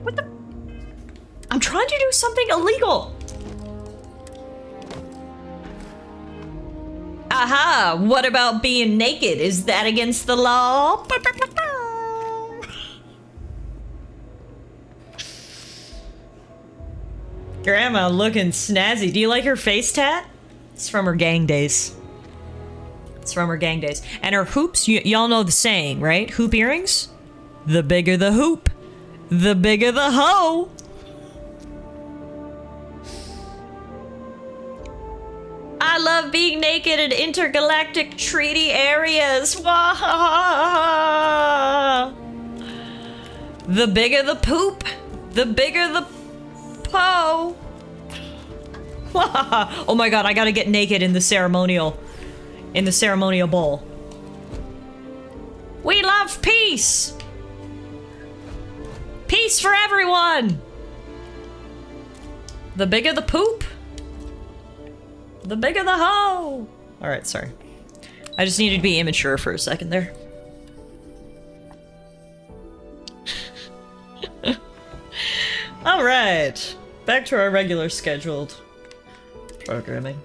What the... I'm trying to do something illegal. Aha! What about being naked? Is that against the law? Grandma looking snazzy. Do you like her face tat? It's from her gang days. It's from her gang days. And her hoops, y'all know the saying, right? Hoop earrings? The bigger the hoop, the bigger the hoe. I love being naked in intergalactic treaty areas. Wah! The bigger the poop, the bigger the po. Oh my god, I gotta get naked in the ceremonial bowl. We love peace. Peace for everyone. The bigger the poop, the bigger the hoe! Alright, sorry. I just needed to be immature for a second there. Alright. Back to our regular scheduled programming.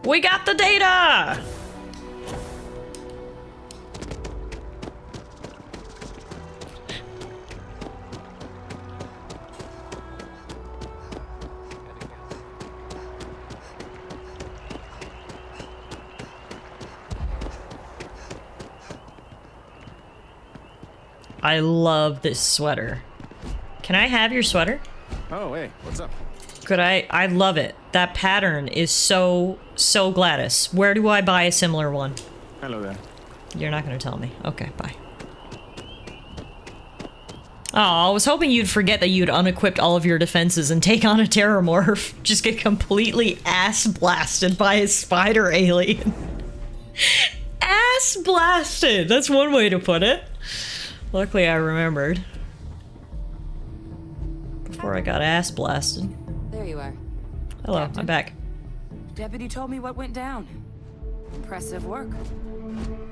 We got the data! I love this sweater. Can I have your sweater? Oh, hey, what's up? Could I love it. That pattern is so Gladys. Where do I buy a similar one? Hello there. You're not gonna tell me. Okay, bye. Oh, I was hoping you'd forget that you'd unequipped all of your defenses and take on a terramorph. Just get completely ass blasted by a spider alien. Ass blasted! That's one way to put it. Luckily I remembered. Before I got ass blasted. There you are. Hello, Captain. I'm back. Deputy told me what went down. Impressive work.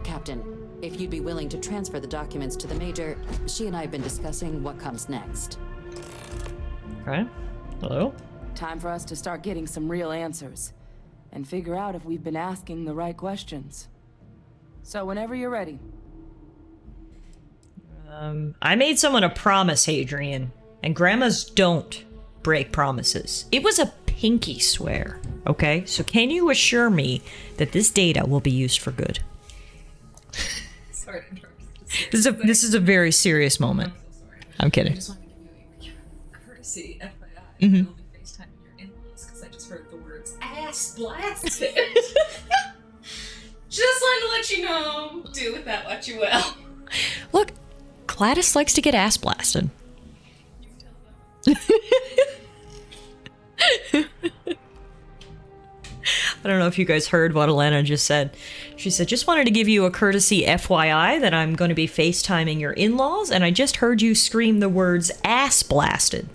Captain, if you'd be willing to transfer the documents to the Major, she and I have been discussing what comes next. Okay. Hello? Time for us to start getting some real answers. And figure out if we've been asking the right questions. So whenever you're ready. I made someone a promise, Hadrian. And grandmas don't break promises. It was a pinky swear, okay? So can you assure me that this data will be used for good? Sorry to interrupt. This is a very serious moment. I'm so sorry. I'm kidding. I just wanted to give you a courtesy, FYI. Mhm. I will be FaceTiming your in-laws because I just heard the words ass blasted. Just wanted to let you know. Do with that what you will. Look, Gladys likes to get ass blasted. I don't know if you guys heard what Alana just said. She said, just wanted to give you a courtesy FYI that I'm going to be FaceTiming your in-laws, and I just heard you scream the words ass blasted.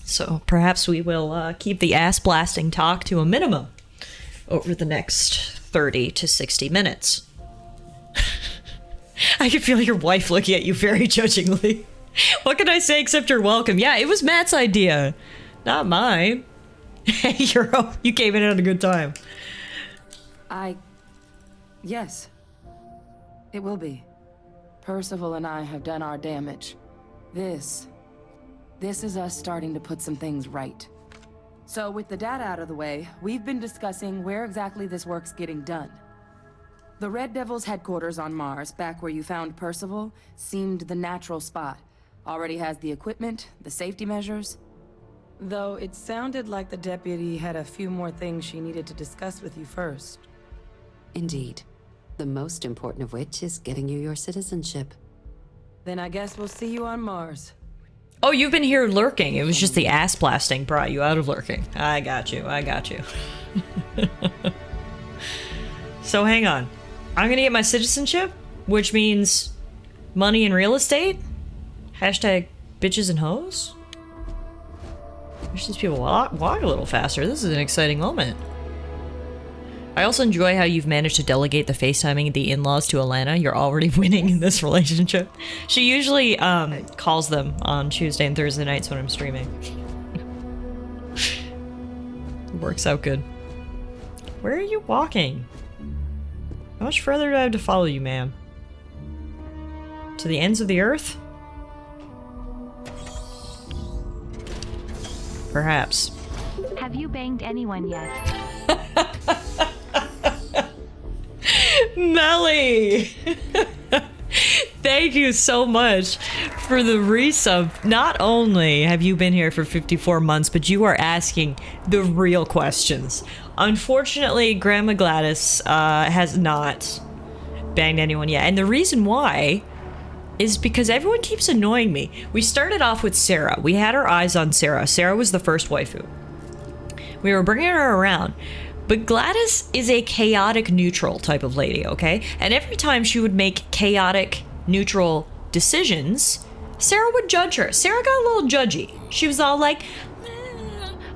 So perhaps we will keep the ass blasting talk to a minimum over the next 30 to 60 minutes. I can feel your wife looking at you very judgingly. What can I say except you're welcome? Yeah, it was Matt's idea, not mine. Hey, you came in at a good time. Yes. It will be. Percival and I have done our damage. This is us starting to put some things right. So with the data out of the way, we've been discussing where exactly this work's getting done. The Red Devil's headquarters on Mars, back where you found Percival, seemed the natural spot. Already has the equipment, the safety measures. Though it sounded like the deputy had a few more things she needed to discuss with you first. Indeed. The most important of which is getting you your citizenship. Then I guess we'll see you on Mars. Oh, you've been here lurking. It was just the ass blasting brought you out of lurking. I got you. So hang on. I'm gonna get my citizenship, which means money and real estate? Hashtag bitches and hoes? Wish these people walk a little faster. This is an exciting moment. I also enjoy how you've managed to delegate the FaceTiming the in-laws to Alana. You're already winning in this relationship. She usually calls them on Tuesday and Thursday nights when I'm streaming. It works out good. Where are you walking? How much further do I have to follow you, ma'am? To the ends of the earth? Perhaps. Have you banged anyone yet? Melly! Thank you so much for the resub. Not only have you been here for 54 months, but you are asking the real questions. Unfortunately, Grandma Gladys has not banged anyone yet. And the reason why is because everyone keeps annoying me. We started off with Sarah. We had our eyes on Sarah. Sarah was the first waifu. We were bringing her around. But Gladys is a chaotic neutral type of lady, okay? And every time she would make chaotic neutral decisions, Sarah would judge her. Sarah got a little judgy. She was all like,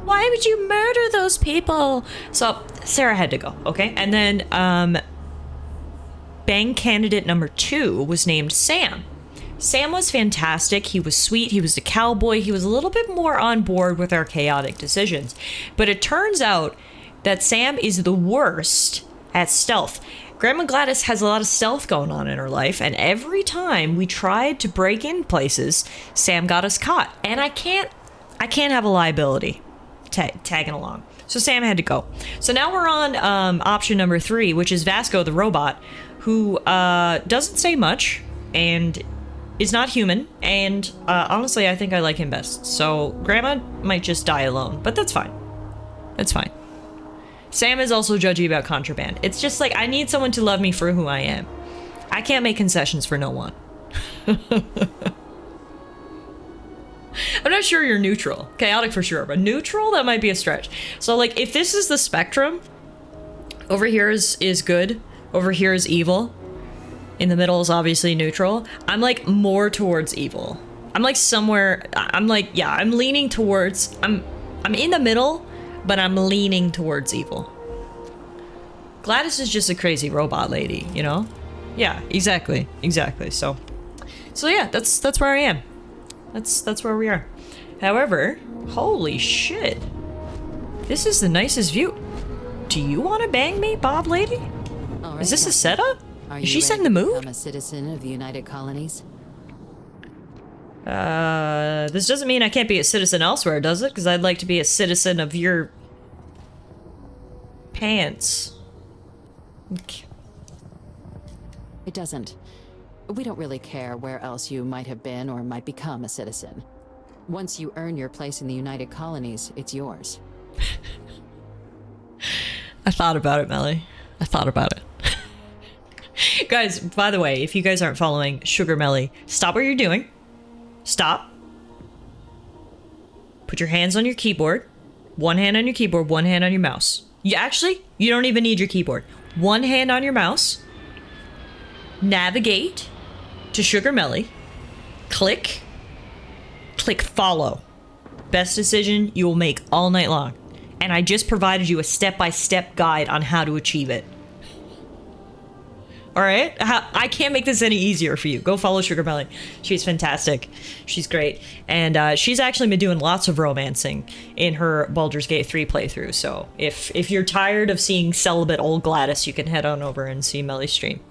why would you murder those people? So Sarah had to go, okay? And then bang candidate number 2 was named Sam. Sam was fantastic. He was sweet. He was a cowboy. He was a little bit more on board with our chaotic decisions. But it turns out that Sam is the worst at stealth. Grandma Gladys has a lot of stealth going on in her life, and every time we tried to break in places, Sam got us caught. And I can't have a liability. tagging along. So Sam had to go. So now we're on option number 3, which is Vasco the robot, who doesn't say much and is not human. And honestly, I think I like him best. So Grandma might just die alone, but that's fine. That's fine. Sam is also judgy about contraband. It's just like, I need someone to love me for who I am. I can't make concessions for no one. I'm not sure you're neutral. Chaotic for sure, but neutral, that might be a stretch. So like, if this is the spectrum, over here is good, over here is evil, in the middle is obviously neutral. I'm like more towards evil. I'm like somewhere, I'm like, yeah, I'm leaning towards, I'm in the middle, but I'm leaning towards evil. Gladys is just a crazy robot lady, you know? Yeah, exactly. So yeah, that's where I am. That's where we are. However, holy shit. This is the nicest view. Do you want to bang me, Bob lady? Right, is this a setup? Is she setting the mood? mood? I'm a citizen of the United Colonies. This doesn't mean I can't be a citizen elsewhere, does it? Because I'd like to be a citizen of your pants. Okay. It doesn't. We don't really care where else you might have been or might become a citizen. Once you earn your place in the United Colonies, it's yours. I thought about it, Melly. I thought about it. Guys, by the way, if you guys aren't following Sugar Melly, stop what you're doing. Stop. Put your hands on your keyboard. One hand on your keyboard, one hand on your mouse. You don't even need your keyboard. One hand on your mouse. Navigate to Sugar Melly. Click follow. Best decision you will make all night long. And I just provided you a step-by-step guide on how to achieve it. All right? I can't make this any easier for you. Go follow Sugar Melly. She's fantastic. She's great. And she's actually been doing lots of romancing in her Baldur's Gate 3 playthrough. So if you're tired of seeing celibate old Gladys, you can head on over and see Melly's stream.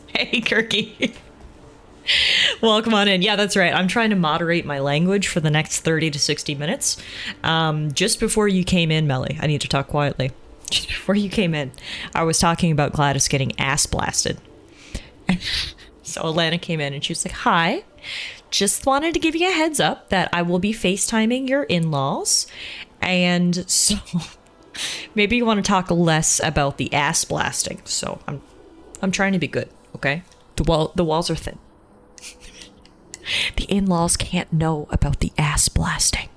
Hey, Kirky. Welcome on in. Yeah, that's right. I'm trying to moderate my language for the next 30 to 60 minutes. Just before you came in, Melly, I need to talk quietly. Just before you came in, I was talking about Gladys getting ass blasted. So Alana came in and she was like, hi, just wanted to give you a heads up that I will be FaceTiming your in-laws. And so maybe you want to talk less about the ass blasting. So I'm trying to be good, okay? The walls are thin. The in-laws can't know about the ass blasting.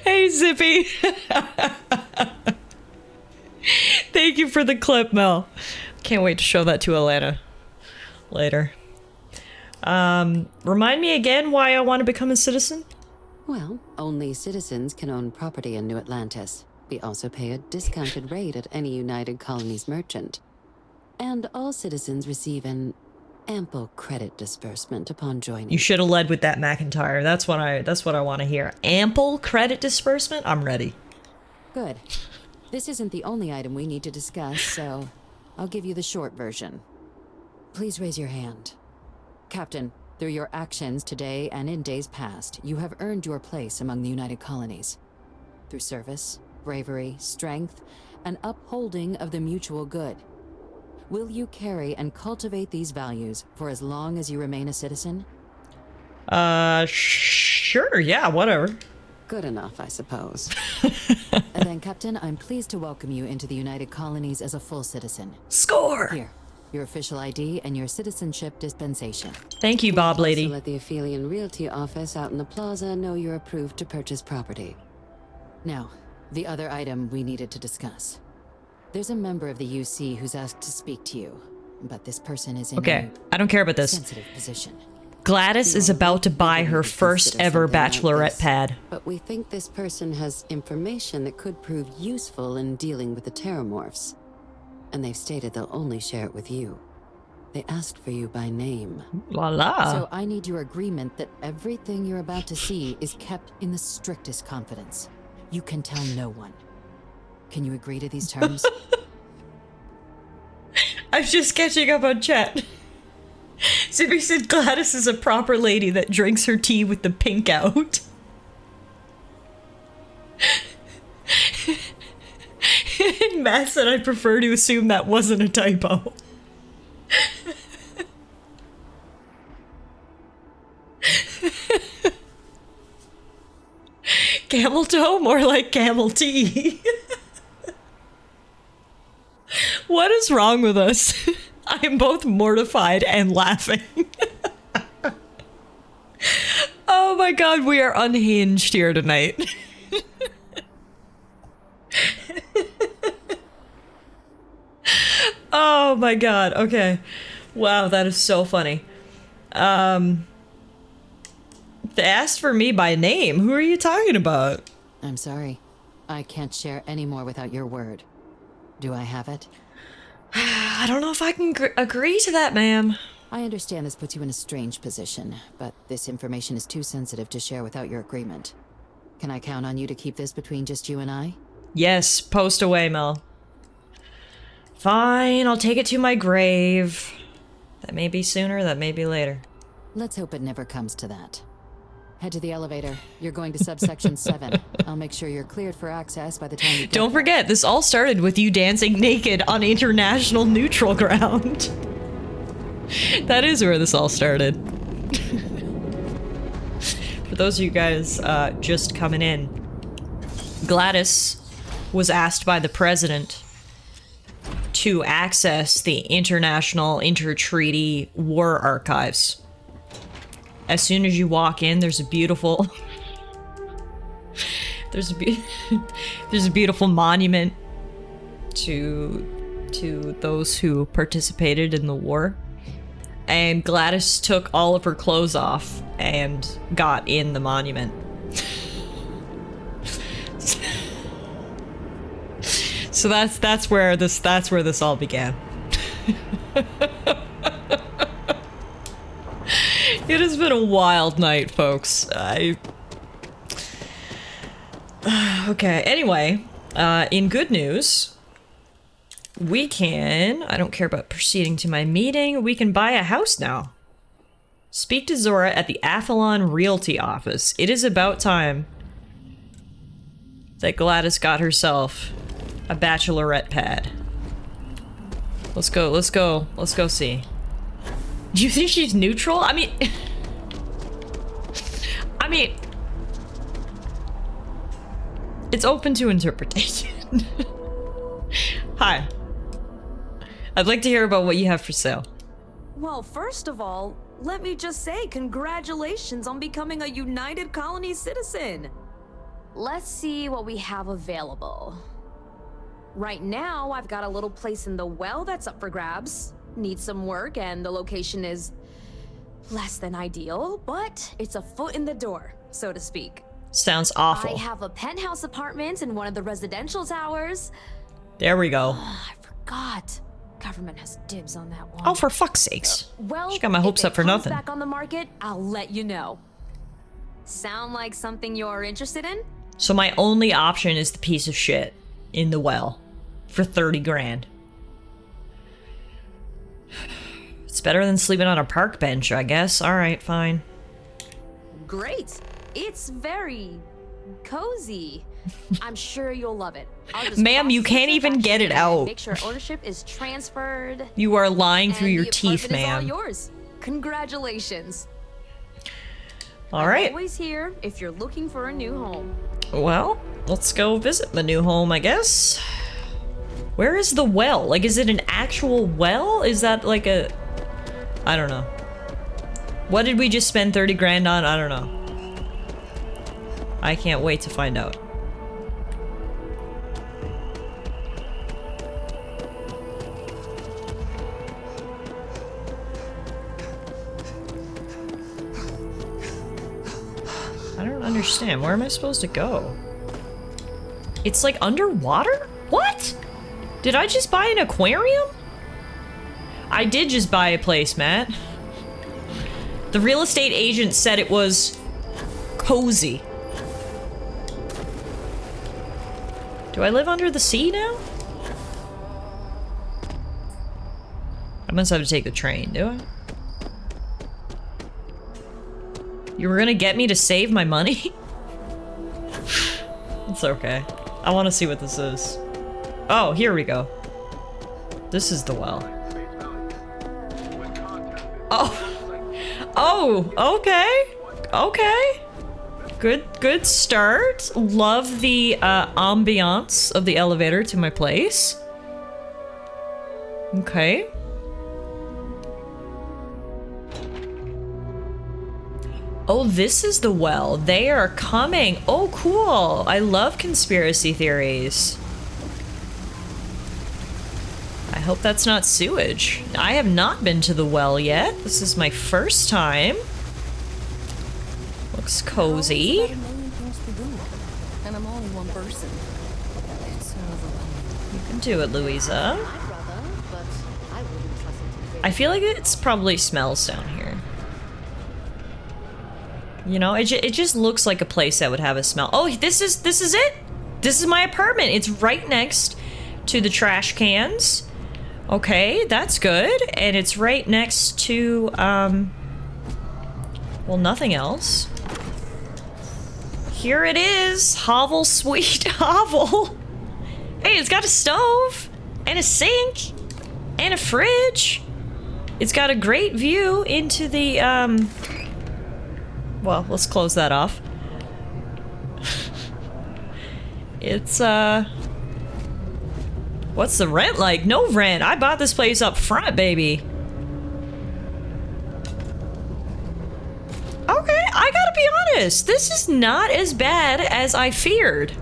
Hey, Zippy. Thank you for the clip, Mel. Can't wait to show that to Alana later. Remind me again why I want to become a citizen? Well, only citizens can own property in New Atlantis. We also pay a discounted rate at any United Colonies merchant. And all citizens receive an ample credit disbursement upon joining. You should have led with that, McIntyre. That's what I want to hear. Ample credit disbursement? I'm ready. Good. This isn't the only item we need to discuss, so I'll give you the short version. Please raise your hand. Captain, through your actions today and in days past, you have earned your place among the United Colonies. Through service, bravery, strength, and upholding of the mutual good. Will you carry and cultivate these values for as long as you remain a citizen? Sure, yeah, whatever. Good enough, I suppose. And then, Captain, I'm pleased to welcome you into the United Colonies as a full citizen. Score! Here, your official ID and your citizenship dispensation. Thank you, Bob lady. Also let the Aphelion Realty office out in the plaza know you're approved to purchase property. Now, the other item we needed to discuss. There's a member of the UC who's asked to speak to you, but this person is in okay, I don't care about this. Sensitive position. Gladys is about to buy her first ever bachelorette pad. But we think this person has information that could prove useful in dealing with the Terramorphs. And they've stated they'll only share it with you. They asked for you by name. Voila. So I need your agreement that everything you're about to see is kept in the strictest confidence. You can tell no one. Can you agree to these terms? I'm just catching up on chat. Zippy said Gladys is a proper lady that drinks her tea with the pink out. Matt said I prefer to assume that wasn't a typo. Camel toe? More like camel tea. What is wrong with us? I am both mortified and laughing. Oh my god, we are unhinged here tonight. Oh my god, okay. Wow, that is so funny. They asked for me by name. Who are you talking about? I'm sorry. I can't share any more without your word. Do I have it? I don't know if I can agree to that, ma'am. I understand this puts you in a strange position, but this information is too sensitive to share without your agreement. Can I count on you to keep this between just you and I? Yes, post away, Mel. Fine, I'll take it to my grave. That may be sooner, that may be later. Let's hope it never comes to that. Head to the elevator. You're going to subsection 7. I'll make sure you're cleared for access by the time you get Don't forget, this all started with you dancing naked on international neutral ground. That is where this all started. For those of you guys just coming in, Gladys was asked by the president to access the International Intertreaty War Archives. As soon as you walk in, there's a beautiful there's a beautiful monument to those who participated in the war. And Gladys took all of her clothes off and got in the monument. So that's where this all began. It has been a wild night, folks. Okay, anyway, in good news, we can, I don't care about proceeding to my meeting, we can buy a house now. Speak to Zora at the Athlon Realty office. It is about time that Gladys got herself a bachelorette pad. Let's go see. Do you think she's neutral? I mean, it's open to interpretation. Hi. I'd like to hear about what you have for sale. Well, first of all, let me just say congratulations on becoming a United Colony citizen. Let's see what we have available. Right now, I've got a little place in the well that's up for grabs. Needs some work, and the location is less than ideal, but it's a foot in the door, so to speak. Sounds awful. I have a penthouse apartment in one of the residential towers. There we go. I forgot. Government has dibs on that one. Oh, for fuck's sakes. Well, She got my hopes up for nothing. If it comes back on the market, I'll let you know. Sound like something you're interested in? So my only option is the piece of shit in the well for 30 grand. It's better than sleeping on a park bench, I guess. All right, fine. Great. It's very cozy. I'm sure you'll love it. Ma'am, you can't even get it out. Make sure ownership is transferred. You are lying through your teeth, ma'am. All yours. Congratulations. All right. I'm always here if you're looking for a new home. Well, let's go visit the new home, I guess. Where is the well? Like, is it an actual well? Is that like a... I don't know. What did we just spend 30 grand on? I don't know. I can't wait to find out. I don't understand. Where am I supposed to go? It's like underwater? What? Did I just buy an aquarium? I did just buy a place, Matt. The real estate agent said it was cozy. Do I live under the sea now? I must have to take the train, do I? You were gonna get me to save my money? It's okay. I want to see what this is. Oh, here we go. This is the well. Oh. Oh, okay. Okay. Good start. Love the ambiance of the elevator to my place. Okay. Oh, this is the well. They are coming. Oh, cool. I love conspiracy theories. I hope that's not sewage. I have not been to the well yet. This is my first time. Looks cozy. And I'm only one person. It's so overwhelming. You can do it, Louisa. I feel like it's probably smells down here. You know, it just looks like a place that would have a smell. Oh, this is it. This is my apartment. It's right next to the trash cans. Okay, that's good. And it's right next to, well, nothing else. Here it is. Hovel, sweet hovel. Hey, it's got a stove and a sink and a fridge. It's got a great view into the, well, let's close that off. It's, what's the rent like? No rent. I bought this place up front, baby. Okay, I gotta be honest. This is not as bad as I feared. It's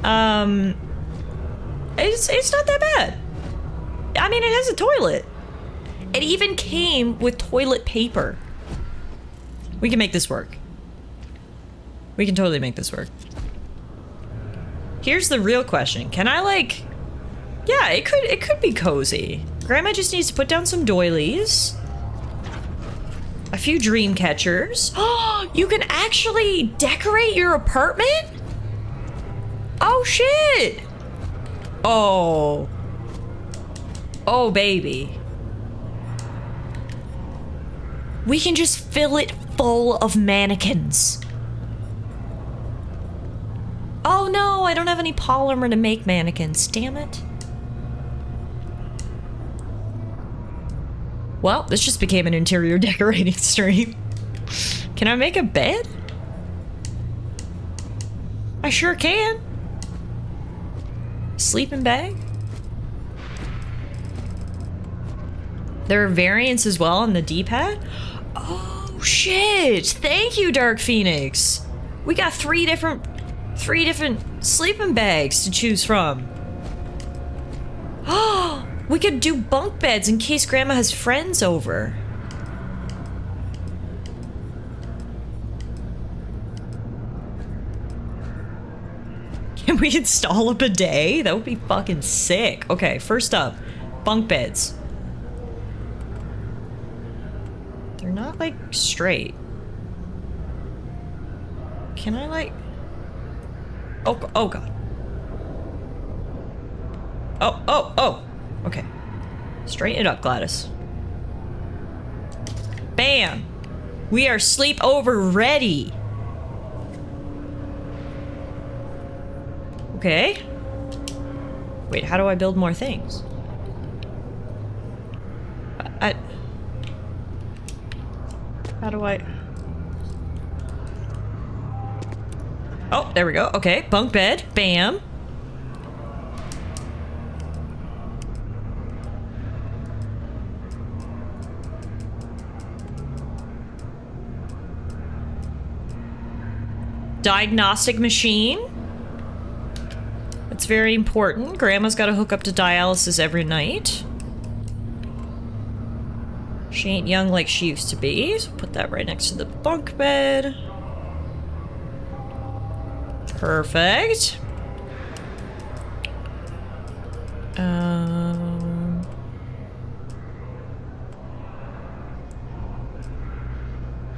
not that bad. I mean, it has a toilet. It even came with toilet paper. We can make this work. We can totally make this work. Here's the real question. Can I, like... Yeah, it could be cozy. Grandma just needs to put down some doilies. A few dream catchers. Oh, you can actually decorate your apartment? Oh, shit. Oh. Oh, baby. We can just fill it full of mannequins. Oh no, I don't have any polymer to make mannequins. Damn it. Well, this just became an interior decorating stream. Can I make a bed? I sure can. Sleeping bag? There are variants as well on the D-pad? Oh shit! Thank you, Dark Phoenix! We got three different sleeping bags to choose from. Oh, we could do bunk beds in case Grandma has friends over. Can we install a bidet? That would be fucking sick. Okay, first up, bunk beds. They're not, like, straight. Can I, like... Oh god. Oh. Okay. Straighten it up, Gladys. Bam! We are sleepover ready! Okay. Wait, how do I build more things? How do I... Oh, there we go. Okay, bunk bed. Bam. Diagnostic machine. That's very important. Grandma's got to hook up to dialysis every night. She ain't young like she used to be, so put that right next to the bunk bed. Perfect.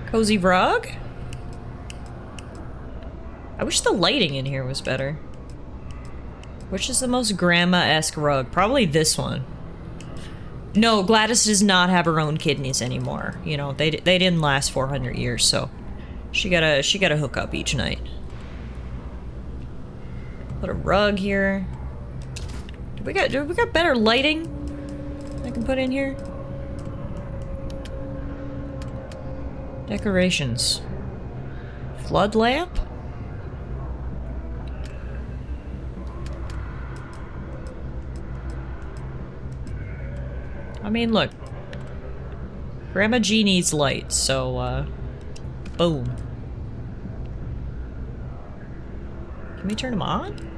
Cozy rug? I wish the lighting in here was better. Which is the most grandma-esque rug? Probably this one. No, Gladys does not have her own kidneys anymore. You know, they didn't last 400 years, so She gotta hook up each night. Put a rug here. Do we got better lighting I can put in here? Decorations. Flood lamp? I mean, look. Grandma G needs light, so, boom. Can we turn them on?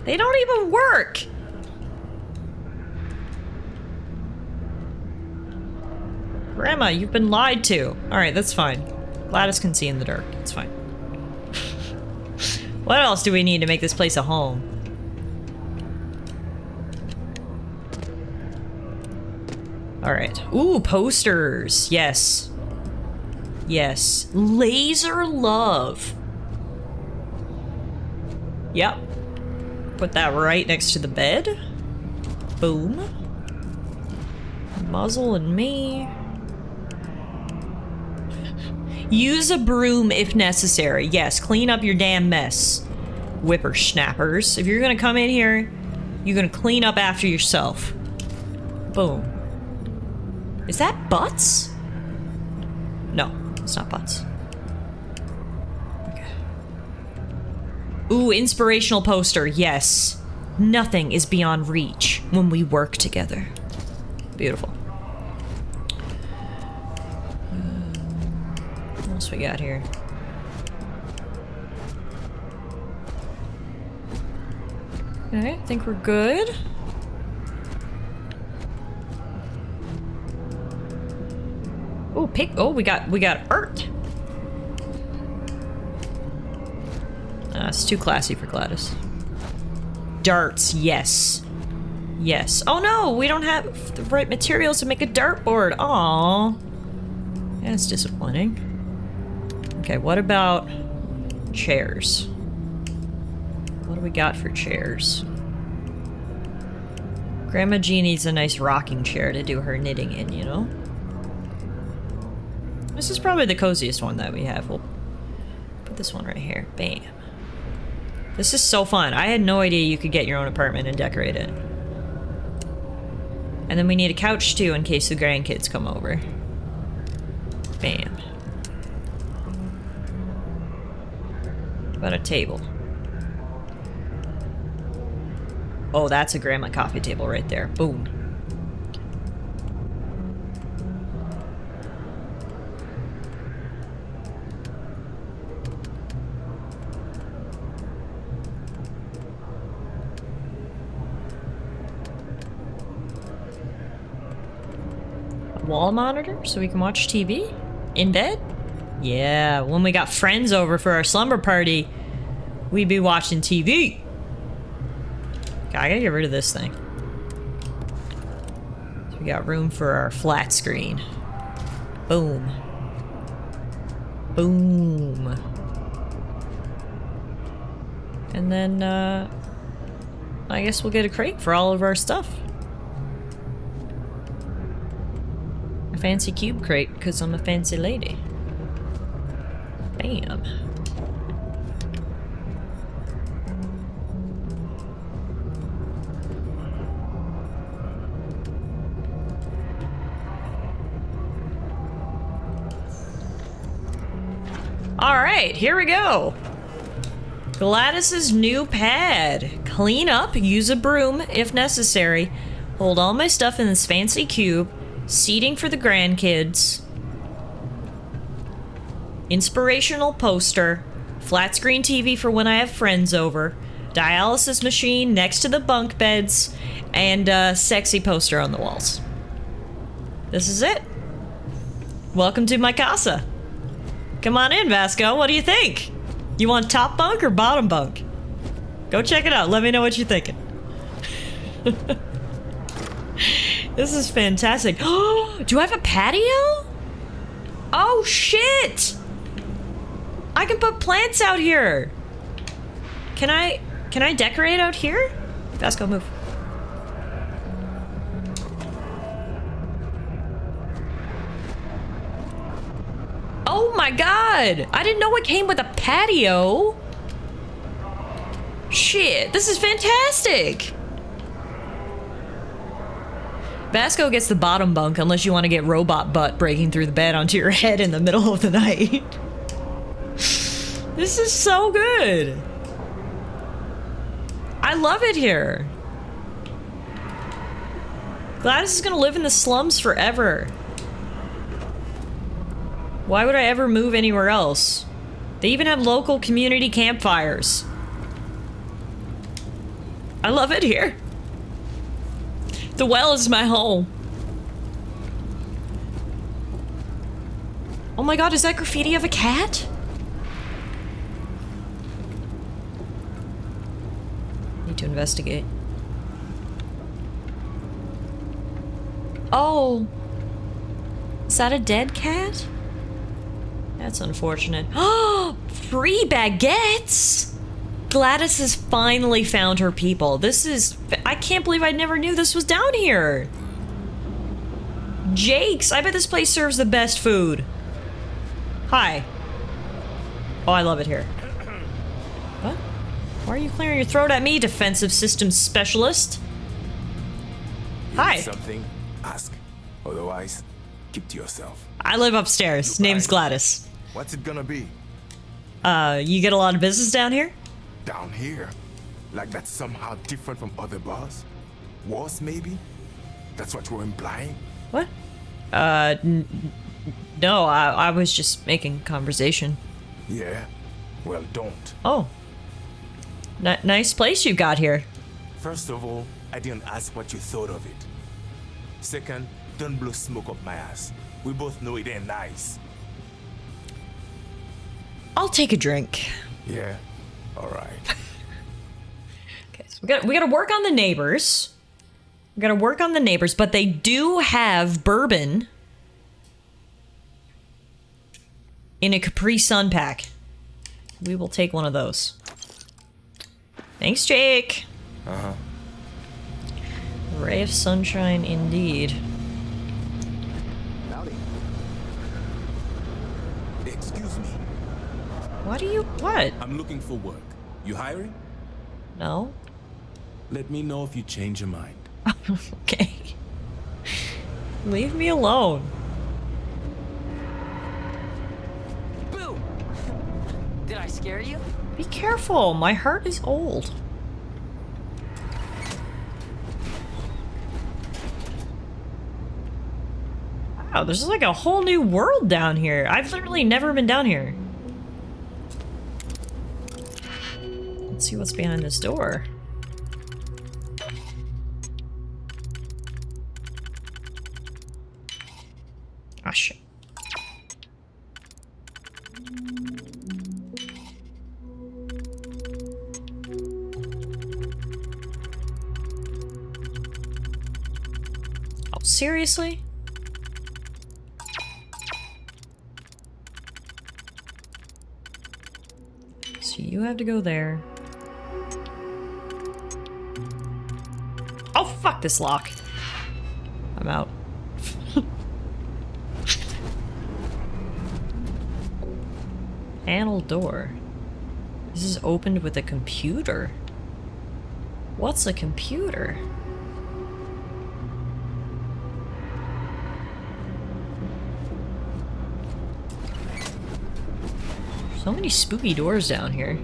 They don't even work! Grandma, you've been lied to. Alright, that's fine. Gladys can see in the dark. It's fine. What else do we need to make this place a home? Alright. Ooh, posters. Yes. Yes. Laser love. Yep. Put that right next to the bed. Boom. Muzzle and me. Use a broom if necessary. Yes, clean up your damn mess. Whippersnappers. If you're gonna come in here, you're gonna clean up after yourself. Boom. Is that butts? No, it's not butts. Okay. Ooh, inspirational poster. Yes. Nothing is beyond reach when we work together. Beautiful. What else we got here? Okay, I think we're good. Oh, we got art. It's too classy for Gladys. Darts, yes. Yes. Oh no, we don't have the right materials to make a dartboard. Aww. That's disappointing. Okay, what about chairs? What do we got for chairs? Grandma G needs a nice rocking chair to do her knitting in, you know? This is probably the coziest one that we have. We'll put this one right here. Bam. This is so fun. I had no idea you could get your own apartment and decorate it. And then we need a couch too in case the grandkids come over. Bam. What about a table? Oh, that's a grandma coffee table right there. Boom. Wall monitor so we can watch TV in bed. Yeah, when we got friends over for our slumber party, we'd be watching TV. Okay, I gotta get rid of this thing. So we got room for our flat screen. Boom. Boom. And then I guess we'll get a crate for all of our stuff. Fancy cube crate because I'm a fancy lady. Bam. All right, here we go. Gladys's new pad. Clean up, use a broom if necessary. Hold all my stuff in this fancy cube. Seating for the grandkids. Inspirational poster. Flat screen TV for when I have friends over. Dialysis machine next to the bunk beds. And a sexy poster on the walls. This is it. Welcome to my casa. Come on in, Vasco. What do you think? You want top bunk or bottom bunk? Go check it out. Let me know what you're thinking. This is fantastic. Oh, do I have a patio? Oh, shit! I can put plants out here. Can I decorate out here? Vasco, move. my god! I didn't know it came with a patio. Shit, this is fantastic! Vasco gets the bottom bunk unless you want to get robot butt breaking through the bed onto your head in the middle of the night. This is so good. I love it here. Gladys is gonna live in the slums forever. Why would I ever move anywhere else? They even have local community campfires. I love it here. The well is my home. Oh my god, is that graffiti of a cat? Need to investigate. Oh. Is that a dead cat? That's unfortunate. Oh, free baguettes! Gladys has finally found her people. This is... I can't believe I never knew this was down here. Jake's. I bet this place serves the best food. Hi. Oh, I love it here. What? Why are you clearing your throat at me, defensive systems specialist? Hi. Something? Ask. Otherwise, keep to yourself. I live upstairs. Name's Gladys. What's it gonna be? You get a lot of business down here? Down here? Like that's somehow different from other bars? Worse, maybe? That's what you're implying? What? No, I was just making conversation. Yeah? Well, don't. Oh. Nice place you got here. First of all, I didn't ask what you thought of it. Second, don't blow smoke up my ass. We both know it ain't nice. I'll take a drink. Yeah? Alright. Okay, so we gotta work on the neighbors. We gotta work on the neighbors, but they do have bourbon in a Capri Sun pack. We will take one of those. Thanks, Jake. Uh-huh. Ray of sunshine indeed. Howdy. Excuse me. What do you... What? I'm looking for work. You hiring? No. Let me know if you change your mind. Okay. Leave me alone. Boo! Did I scare you? Be careful. My heart is old. Wow, there's like a whole new world down here. I've literally never been down here. Let's see what's behind this door. Ah, shit. Oh, seriously? So you have to go there. Oh, fuck this lock. I'm out. Panel door. This is opened with a computer. What's a computer? So many spooky doors down here.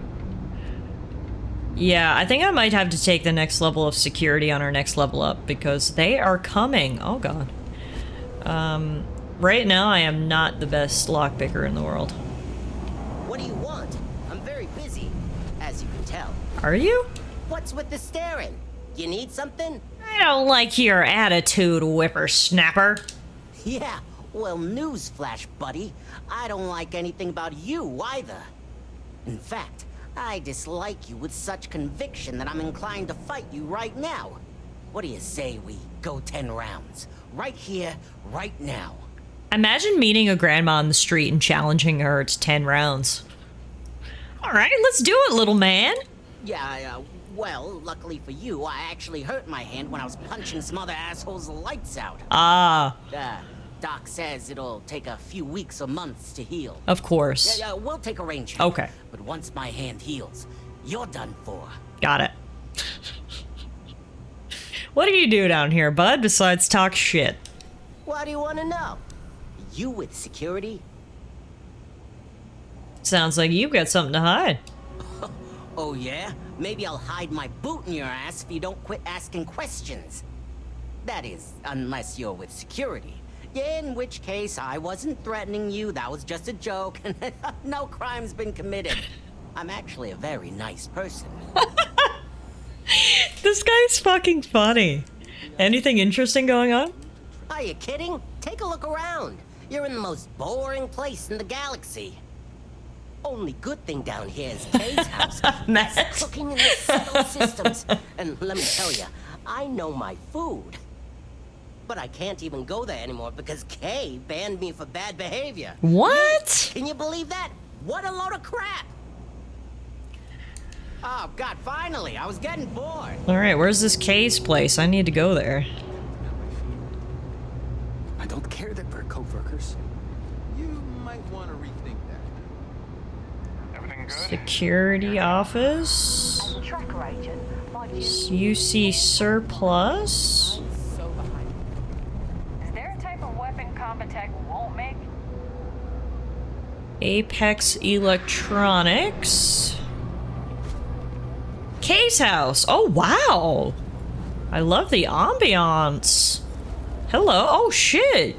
Yeah, I think I might have to take the next level of security on our next level up because they are coming. Oh god. Right now I am not the best lockpicker in the world. What do you want? I'm very busy, as you can tell. Are you? What's with the staring? You need something? I don't like your attitude, whippersnapper. Yeah, well, newsflash, buddy. I don't like anything about you either. In fact, I dislike you with such conviction that I'm inclined to fight you right now. What do you say we go 10 rounds? Right here, right now. Imagine meeting a grandma on the street and challenging her to 10 rounds. Alright, let's do it, little man. Yeah, well, luckily for you, I actually hurt my hand when I was punching some other assholes' lights out. Ah. Doc says it'll take a few weeks or months to heal. Of course. Yeah, we'll take a rain check. Okay. But once my hand heals, you're done for. Got it. What do you do down here, bud, besides talk shit? What do you want to know? You with security? Sounds like you've got something to hide. Oh yeah? Maybe I'll hide my boot in your ass if you don't quit asking questions. That is, unless you're with security. In which case, I wasn't threatening you, that was just a joke, and no crime's been committed. I'm actually a very nice person. This guy's fucking funny. Anything interesting going on? Are you kidding? Take a look around. You're in the most boring place in the galaxy. Only good thing down here is Kay's house. It's cooking in the subtle systems. And let me tell you, I know my food. But I can't even go there anymore because Kay banned me for bad behavior. What? Can you believe that? What a load of crap! Oh god, finally! I was getting bored. Alright, where's this Kay's place? I need to go there. I don't care that we're co-workers. You might want to rethink that. Everything good? Security office. As a tracker agent, my view... UC surplus. Is there a type of weapon Compotech won't make? Apex Electronics. Kay's house. Oh, wow. I love the ambiance. Hello. Oh, shit.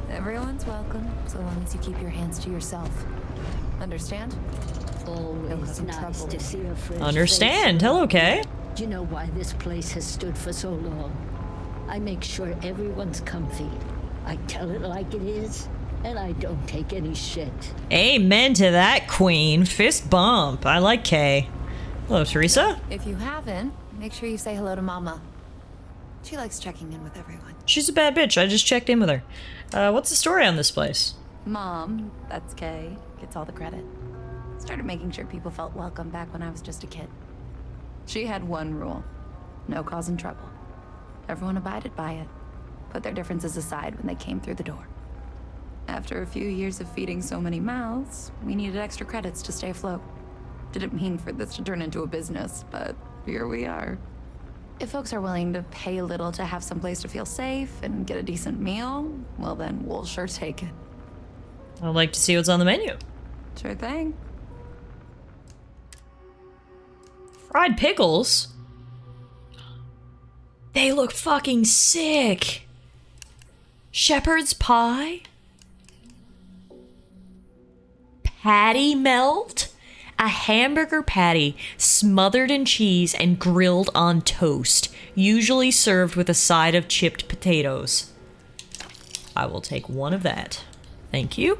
Everyone's welcome, so long as you keep your hands to yourself. Understand? Always nice to see a fresh Understand. face. Hello, Kay. Do you know why this place has stood for so long? I make sure everyone's comfy. I tell it like it is, and I don't take any shit. Amen to that, queen. Fist bump. I like Kay. Hello, Teresa. If you haven't, make sure you say hello to Mama. She likes checking in with everyone. She's a bad bitch. I just checked in with her. What's the story on this place? Mom, that's Kay, gets all the credit. Started making sure people felt welcome back when I was just a kid. She had one rule: no causing trouble. Everyone abided by it, put their differences aside when they came through the door. After a few years of feeding so many mouths, we needed extra credits to stay afloat. Didn't mean for this to turn into a business, but here we are. If folks are willing to pay a little to have some place to feel safe and get a decent meal, well then, we'll sure take it. I'd like to see what's on the menu. Sure thing. Fried pickles? They look fucking sick. Shepherd's pie? Patty melt? A hamburger patty smothered in cheese and grilled on toast, usually served with a side of chipped potatoes. I will take one of that. Thank you.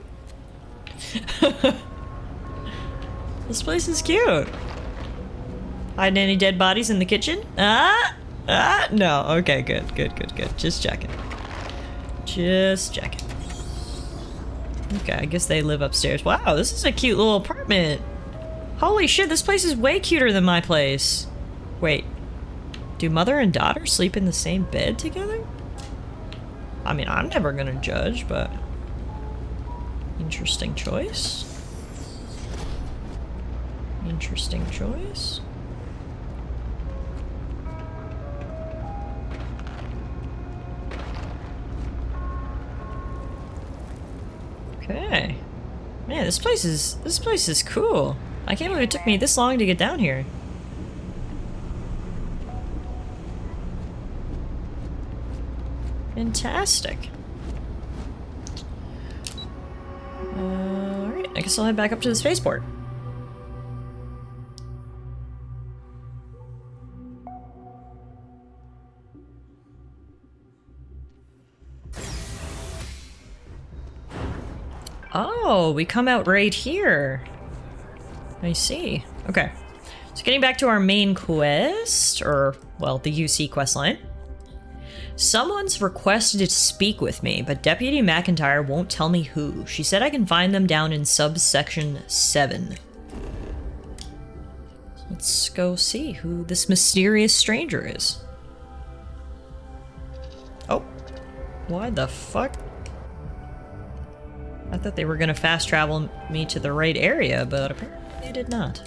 This place is cute. Hiding any dead bodies in the kitchen? No. Okay, good. Just checking. Okay, I guess they live upstairs. Wow, this is a cute little apartment. Holy shit, this place is way cuter than my place. Wait, do mother and daughter sleep in the same bed together? I mean, I'm never gonna judge, but... Interesting choice. Interesting choice. Okay. Man, this place is cool. I can't believe it took me this long to get down here. Fantastic. Alright, I guess I'll head back up to the spaceport. Oh, we come out right here. I see. Okay. So getting back to our main quest, or, well, the UC quest line. Someone's requested to speak with me, but Deputy McIntyre won't tell me who. She said I can find them down in subsection 7. Let's go see who this mysterious stranger is. Oh. Why the fuck? I thought they were gonna fast travel me to the right area, but apparently they did not.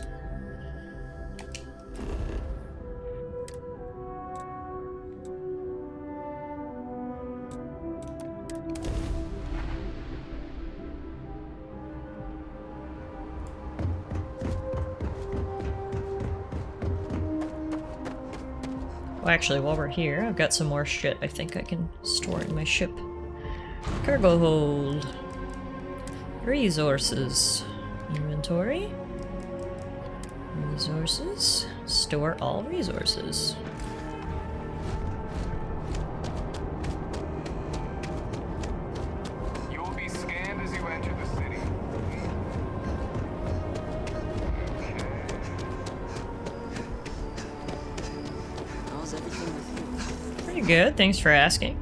Oh, actually, while we're here, I've got some more shit I think I can store in my ship. Cargo hold. Resources. Inventory. Resources. Store all resources. You will be scanned as you enter the city. How's everything with you? Pretty good, thanks for asking.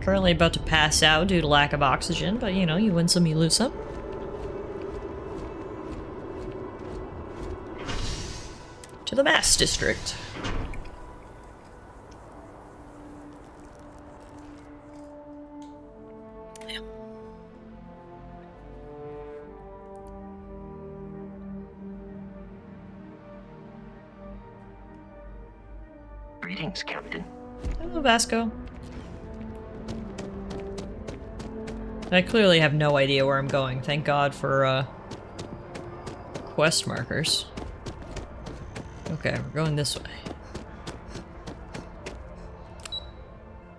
Currently about to pass out due to lack of oxygen, but you know, you win some, you lose some. To the Mass District. Greetings, Captain. Hello, Vasco. I clearly have no idea where I'm going. Thank God for, quest markers. Okay, we're going this way.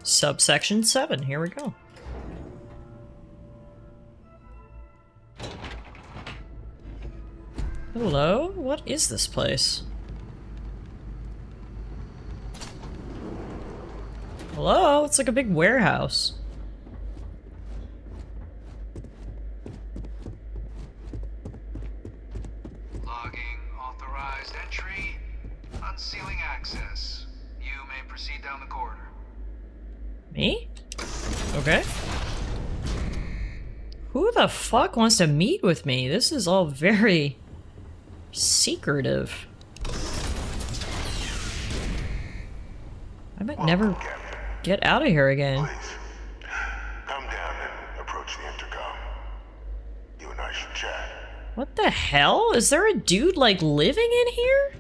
Subsection 7, here we go. Hello? What is this place? Hello? It's like a big warehouse. Logging authorized entry. Unsealing access. You may proceed down the corridor. Me? Okay. Who the fuck wants to meet with me? This is all very secretive. I might never get out of here again. Come down and approach the intercom. You and I should chat. What the hell? Is there a dude, like, living in here?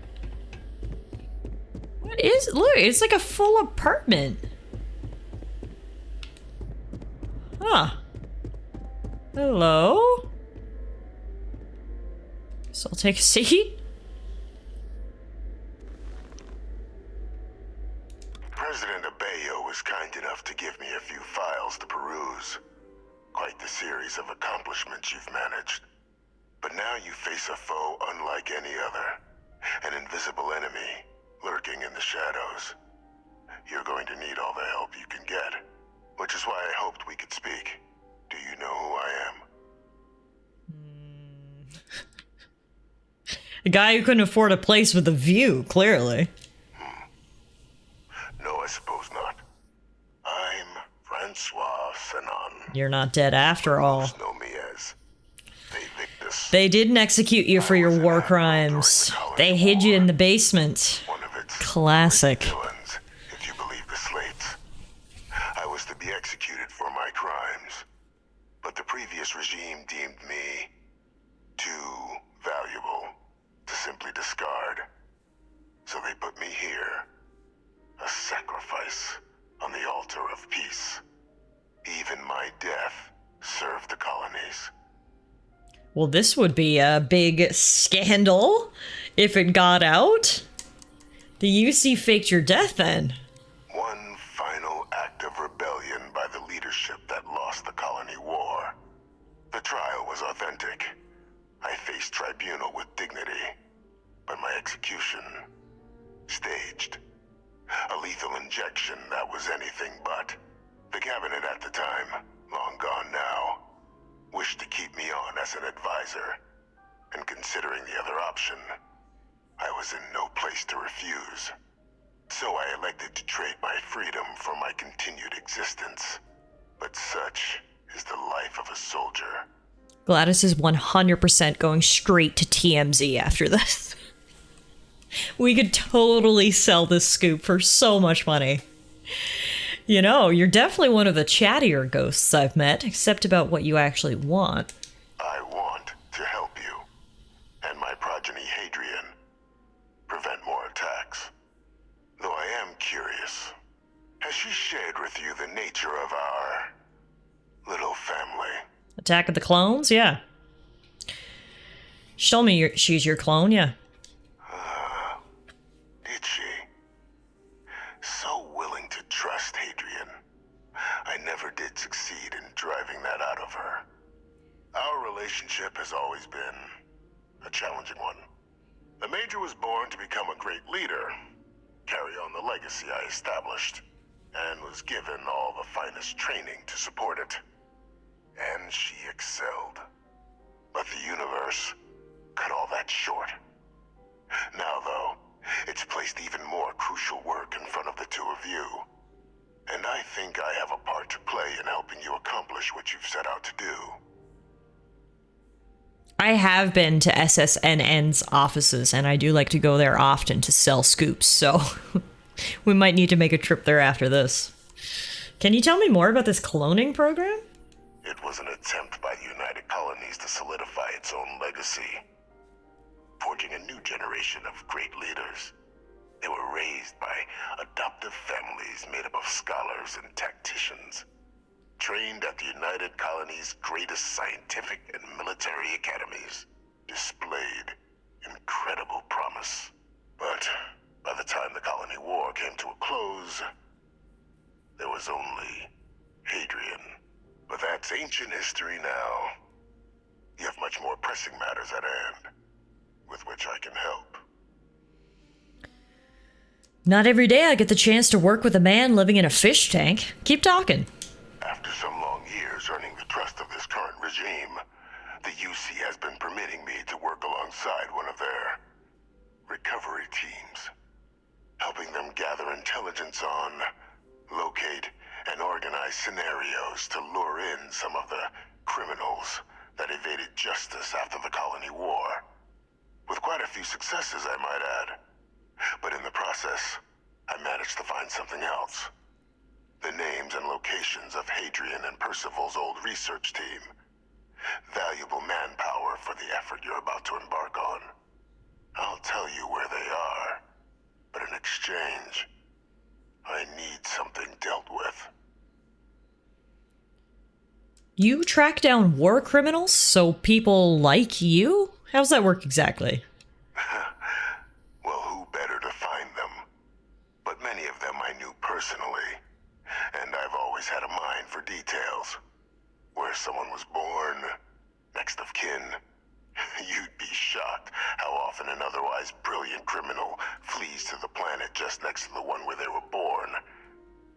What is it? Look, it's like a full apartment. Huh. Hello? So I'll take a seat. President Abeyo was kind enough to give me a few files to peruse. Quite the series of accomplishments you've managed. But now you face a foe unlike any other. An invisible enemy, lurking in the shadows. You're going to need all the help you can get. Which is why I hoped we could speak. Do you know who I am? A guy who couldn't afford a place with a view, clearly. No, I suppose not. I'm Francois Sanon. You're not dead after all. Most know me as Victus. They didn't execute you for your war crimes. They hid you in the basement. Classic. Villains, if you believe the slates. I was to be executed for my crimes. But the previous regime deemed me too valuable to simply discard. So they put me here. A sacrifice on the altar of peace. Even my death served the colonies. Well, this would be a big scandal if it got out. The UC faked your death then. One final act of rebellion by the leadership that lost the colony war. The trial was authentic. I faced tribunal with dignity. But my execution, staged. A lethal injection that was anything but. The cabinet at the time, long gone now, wished to keep me on as an advisor. And considering the other option, I was in no place to refuse. So I elected to trade my freedom for my continued existence. But such is the life of a soldier. Gladys is 100% going straight to TMZ after this. We could totally sell this scoop for so much money. You know, you're definitely one of the chattier ghosts I've met, except about what you actually want. she shared with you the nature of our little family. Attack of the Clones? Yeah. She told me she's your clone, yeah. Did she? So willing to trust Hadrian. I never did succeed in driving that out of her. Our relationship has always been a challenging one. The Major was born to become a great leader, carry on the legacy I established, and was given all the finest training to support it. And she excelled. But the universe cut all that short. Now, though, it's placed even more crucial work in front of the two of you. And I think I have a part to play in helping you accomplish what you've set out to do. I have been to SSNN's offices, and I do like to go there often to sell scoops, so we might need to make a trip there after this. Can you tell me more about this cloning program? It was an attempt by the United Colonies to solidify its own legacy, forging a new generation of great leaders. They were raised by adoptive families made up of scholars and tacticians, trained at the United Colonies' greatest scientific and military academies, displayed incredible promise. But by the time the Colony War came to a close, there was only Hadrian. But that's ancient history now. You have much more pressing matters at hand, with which I can help. Not every day I get the chance to work with a man living in a fish tank. Keep talking. After some long years earning the trust of this current regime, the UC has been permitting me to work alongside one of their recovery teams, helping them gather intelligence on, locate, and organize scenarios to lure in some of the criminals that evaded justice after the Colony War. With quite a few successes, I might add. But in the process, I managed to find something else. The names and locations of Hadrian and Percival's old research team. Valuable manpower for the effort you're about to embark on. I'll tell you where they are, but in exchange, I need something dealt with. You track down war criminals, so people like you? How's that work exactly? Well, who better to find them? But many of them I knew personally, and I've always had a mind for details. Where someone was born, next of kin. You'd be shocked how often an otherwise brilliant criminal flees to the planet just next to the one where they were born,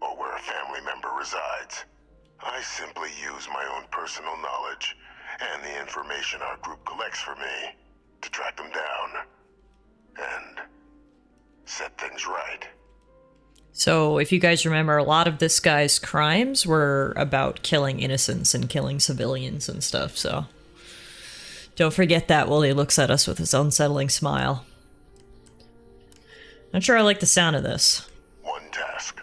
or where a family member resides. I simply use my own personal knowledge and the information our group collects for me to track them down and set things right. So, if you guys remember, a lot of this guy's crimes were about killing innocents and killing civilians and stuff, so don't forget that while he looks at us with his unsettling smile. Not sure I like the sound of this. One task.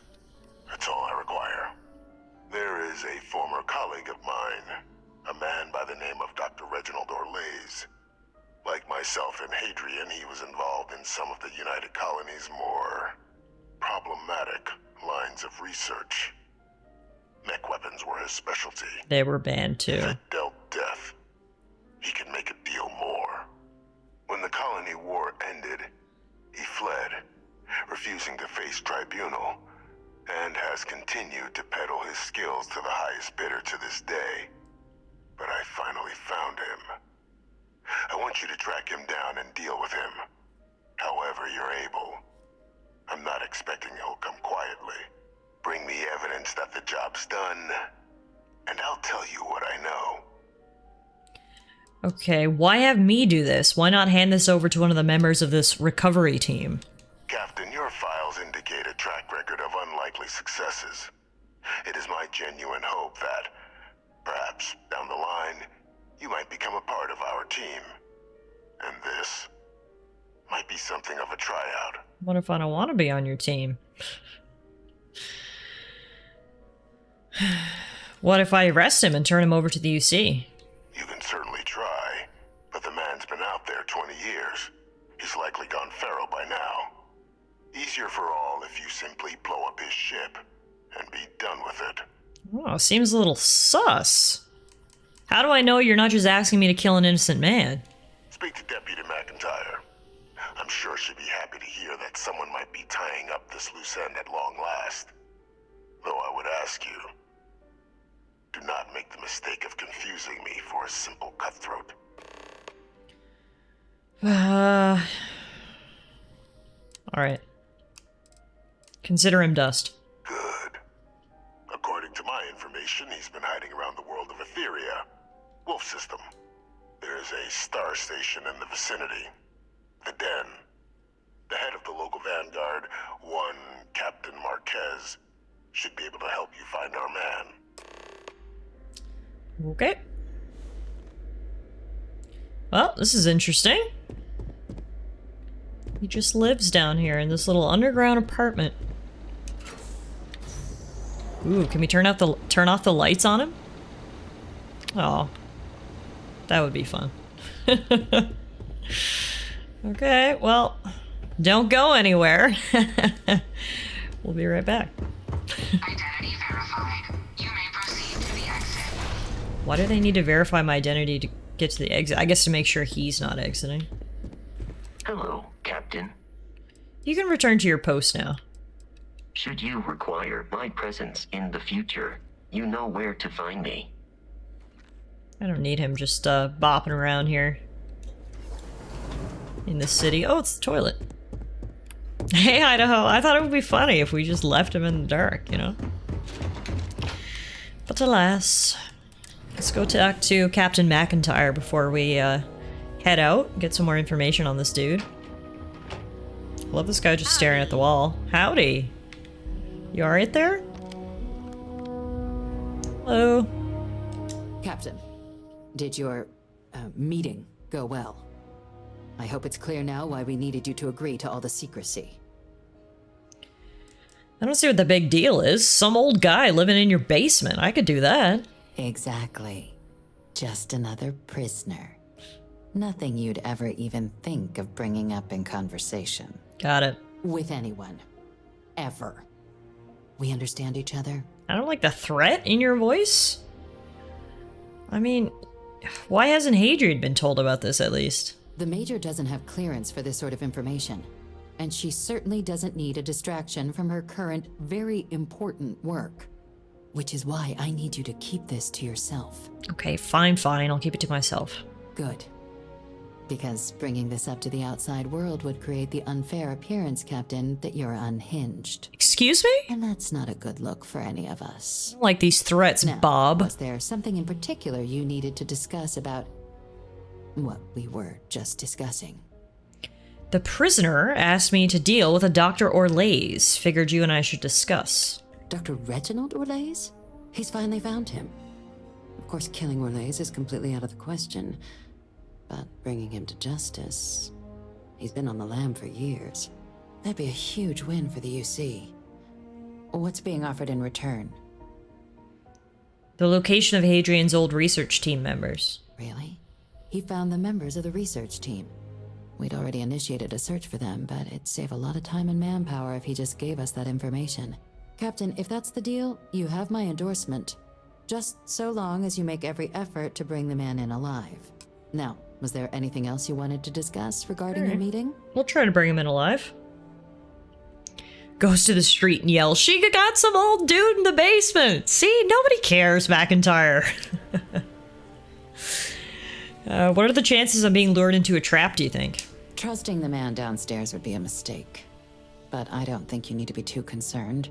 That's all I require. There is a former colleague of mine, a man by the name of Dr. Reginald Orlays. Like myself and Hadrian, he was involved in some of the United Colonies' more problematic lines of research. Mech weapons were his specialty. They were banned too. If it dealt death, he could make a deal more. When the Colony War ended, he fled, refusing to face tribunal, and has continued to peddle his skills to the highest bidder to this day. But I finally found him. I want you to track him down and deal with him, however you're able. I'm not expecting he'll come quietly. Bring me evidence that the job's done, and I'll tell you what I know. Okay, why have me do this? Why not hand this over to one of the members of this recovery team? Captain, your files indicate a track record of unlikely successes. It is my genuine hope that, perhaps down the line, you might become a part of our team. And this might be something of a tryout. What if I don't want to be on your team? What if I arrest him and turn him over to the UC? You can certainly try, but the man's been out there 20 years. He's likely gone feral by now. Easier for all if you simply blow up his ship and be done with it. Oh, seems a little sus. How do I know you're not just asking me to kill an innocent man? Speak to Deputy McIntyre. I'm sure she'd be happy to hear that someone might be tying up this loose end at long last. Though I would ask you, do not make the mistake of confusing me for a simple cutthroat. Alright. Consider him dust. Good. According to my information, he's been hiding around the world of Etheria. Wolf system. There's a star station in the vicinity. The Den. The head of the local vanguard, one Captain Marquez, should be able to help you find our man. Okay. Well, this is interesting. He just lives down here in this little underground apartment. Ooh, can we turn off the lights on him? Oh. That would be fun. Okay, well, don't go anywhere. We'll be right back. Identity verified. You may proceed to the exit. Why do they need to verify my identity to get to the exit? I guess to make sure he's not exiting. Hello, Captain. You can return to your post now. Should you require my presence in the future, you know where to find me. I don't need him just bopping around here in the city. Oh, it's the toilet. Hey, Idaho, I thought it would be funny if we just left him in the dark, you know? But alas. Let's go talk to Captain McIntyre before we head out, get some more information on this dude. I love this guy just staring at the wall. Howdy. You alright there? Hello. Captain, did your meeting go well? I hope it's clear now why we needed you to agree to all the secrecy. I don't see what the big deal is. Some old guy living in your basement. I could do that. Exactly. Just another prisoner. Nothing you'd ever even think of bringing up in conversation. Got it. With anyone. Ever. We understand each other? I don't like the threat in your voice. I mean, why hasn't Hadrian been told about this at least? The Major doesn't have clearance for this sort of information, and she certainly doesn't need a distraction from her current, very important work. Which is why I need you to keep this to yourself. Okay, fine, fine. I'll keep it to myself. Good. Because bringing this up to the outside world would create the unfair appearance, Captain, that you're unhinged. Excuse me? And that's not a good look for any of us. I don't like these threats, now, Bob. Was there something in particular you needed to discuss about what we were just discussing? The prisoner asked me to deal with a Dr. Orlays. Figured you and I should discuss. Dr. Reginald Orlays? He's finally found him. Of course, killing Orlays is completely out of the question. But bringing him to justice... He's been on the lam for years. That'd be a huge win for the UC. What's being offered in return? The location of Hadrian's old research team members. Really? He found the members of the research team. We'd already initiated a search for them, but it'd save a lot of time and manpower if he just gave us that information. Captain, if that's the deal, you have my endorsement. Just so long as you make every effort to bring the man in alive. Now, was there anything else you wanted to discuss regarding your meeting? We'll try to bring him in alive. Goes to the street and yells, "She got some old dude in the basement!" See, nobody cares, McIntyre. What are the chances of being lured into a trap, do you think? Trusting the man downstairs would be a mistake. But I don't think you need to be too concerned.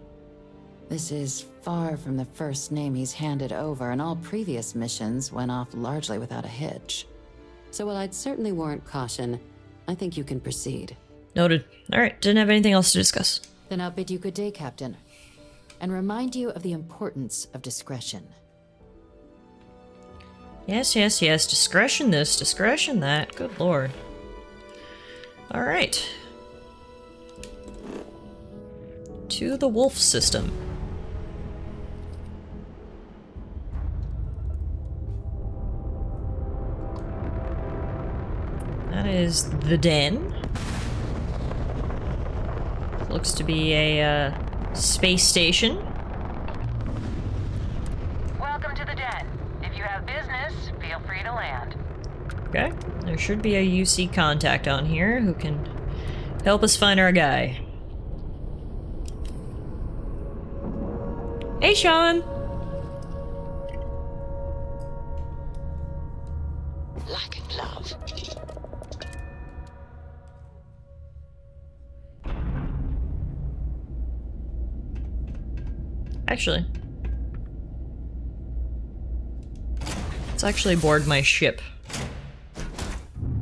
This is far from the first name he's handed over, and all previous missions went off largely without a hitch. So while I'd certainly warrant caution, I think you can proceed. Noted. Alright, didn't have anything else to discuss. Then I'll bid you good day, Captain. And remind you of the importance of discretion. Yes, yes, yes. Discretion this, discretion that. Good lord. Alright. To the wolf system. That is the Den. Looks to be a space station. Den. If you have business, feel free to land. Okay, there should be a UC contact on here who can help us find our guy. Hey, Sean! Like a glove. Actually, let's actually board my ship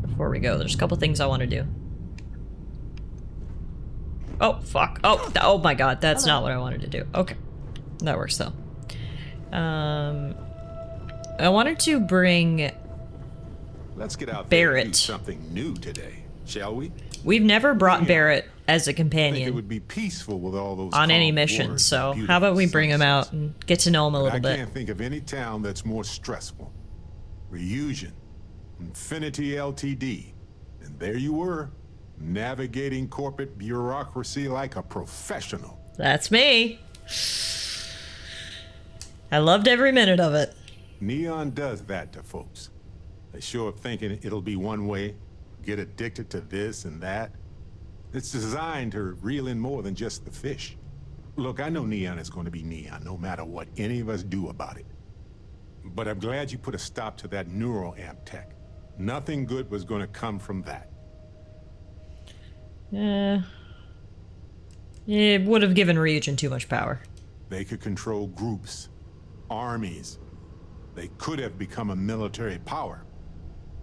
before we go. There's a couple things I want to do. Oh, fuck. Oh my god, that's not what I wanted to do. Okay, that works though. I wanted to bring Let's get out there and do Barrett. something new today, shall we? We've never brought Barrett as a I think it companion would be peaceful with all those on any calm mission, woods so and how about we beautiful bring him out and get to know him a But little I bit. can't think of any town that's more stressful. Reunion, Infinity Ltd. And there you were, navigating corporate bureaucracy like a professional. That's me. I loved every minute of it. Neon does that to folks. They show up thinking it'll be one way, get addicted to this and that. It's designed to reel in more than just the fish. Look, I know Neon is going to be Neon, no matter what any of us do about it. But I'm glad you put a stop to that neural amp tech. Nothing good was going to come from that. It would have given Ryujin too much power. They could control groups, armies. They could have become a military power.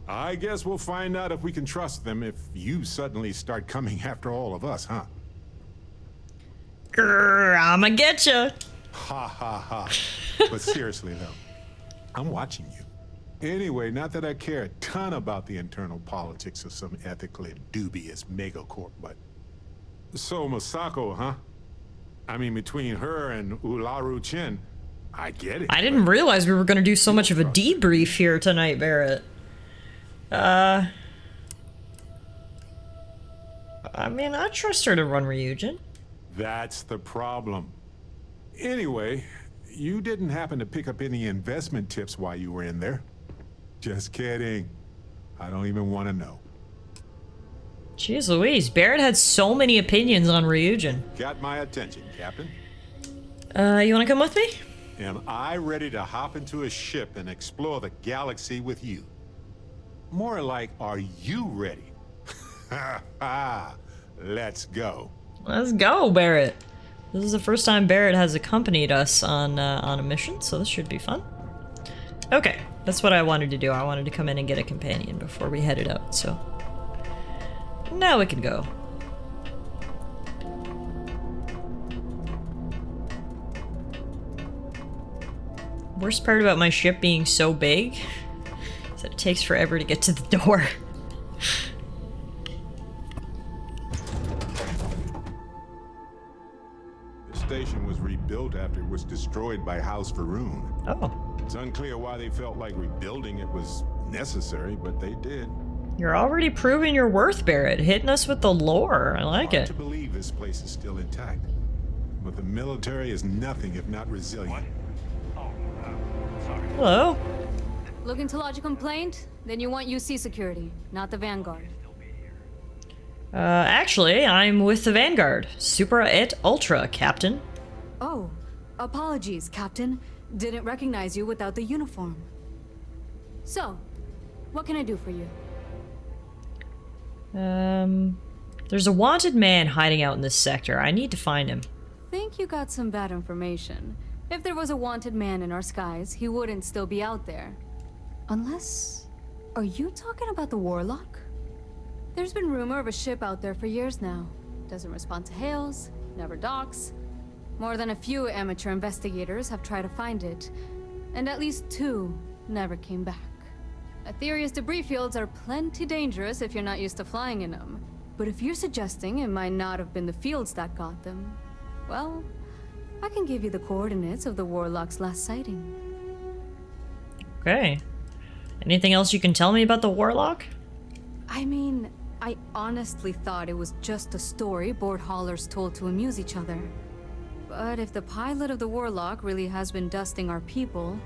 I guess we'll find out if we can trust them if you suddenly start coming after all of us, huh? Grrr, I'ma get ya. Ha ha ha. But seriously though, I'm watching you. Anyway, not that I care a ton about the internal politics of some ethically dubious megacorp, but... So Masako, huh? I mean, between her and Ularu Chin, I get it. I didn't realize we were gonna do so much of a debrief here tonight, Barrett. I mean, I trust her to run Ryujin. That's the problem. Anyway, you didn't happen to pick up any investment tips while you were in there? Just kidding. I don't even want to know. Jeez Louise, Barrett had so many opinions on Ryujin. Got my attention, Captain. You wanna come with me? Am I ready to hop into a ship and explore the galaxy with you? More like, are you ready? Ha ha! Let's go. Let's go, Barrett. This is the first time Barrett has accompanied us on a mission, so this should be fun. Okay, that's what I wanted to do. I wanted to come in and get a companion before we headed out, so... Now we can go. Worst part about my ship being so big is that it takes forever to get to the door. The station was rebuilt after it was destroyed by House Varun. Oh. It's unclear why they felt like rebuilding it was necessary, but they did. You're already proving your worth, Barrett. Hitting us with the lore. I like Hard it. to believe this place is still intact. But the military is nothing if not resilient. Hello? Looking to lodge a complaint? Then you want UC security, not the Vanguard. Actually, I'm with the Vanguard. Supra et Ultra, Captain. Oh, apologies, Captain. Didn't recognize you without the uniform. So, what can I do for you? There's a wanted man hiding out in this sector. I need to find him. Think you got some bad information. If there was a wanted man in our skies, he wouldn't still be out there. Unless... Are you talking about the Warlock? There's been rumor of a ship out there for years now. Doesn't respond to hails, never docks. More than a few amateur investigators have tried to find it, and at least 2 never came back. Aetherius debris fields are plenty dangerous if you're not used to flying in them. But if you're suggesting it might not have been the fields that got them, well, I can give you the coordinates of the Warlock's last sighting. Okay. Anything else you can tell me about the Warlock? I mean, I honestly thought it was just a story board haulers told to amuse each other. But if the pilot of the Warlock really has been dusting our people,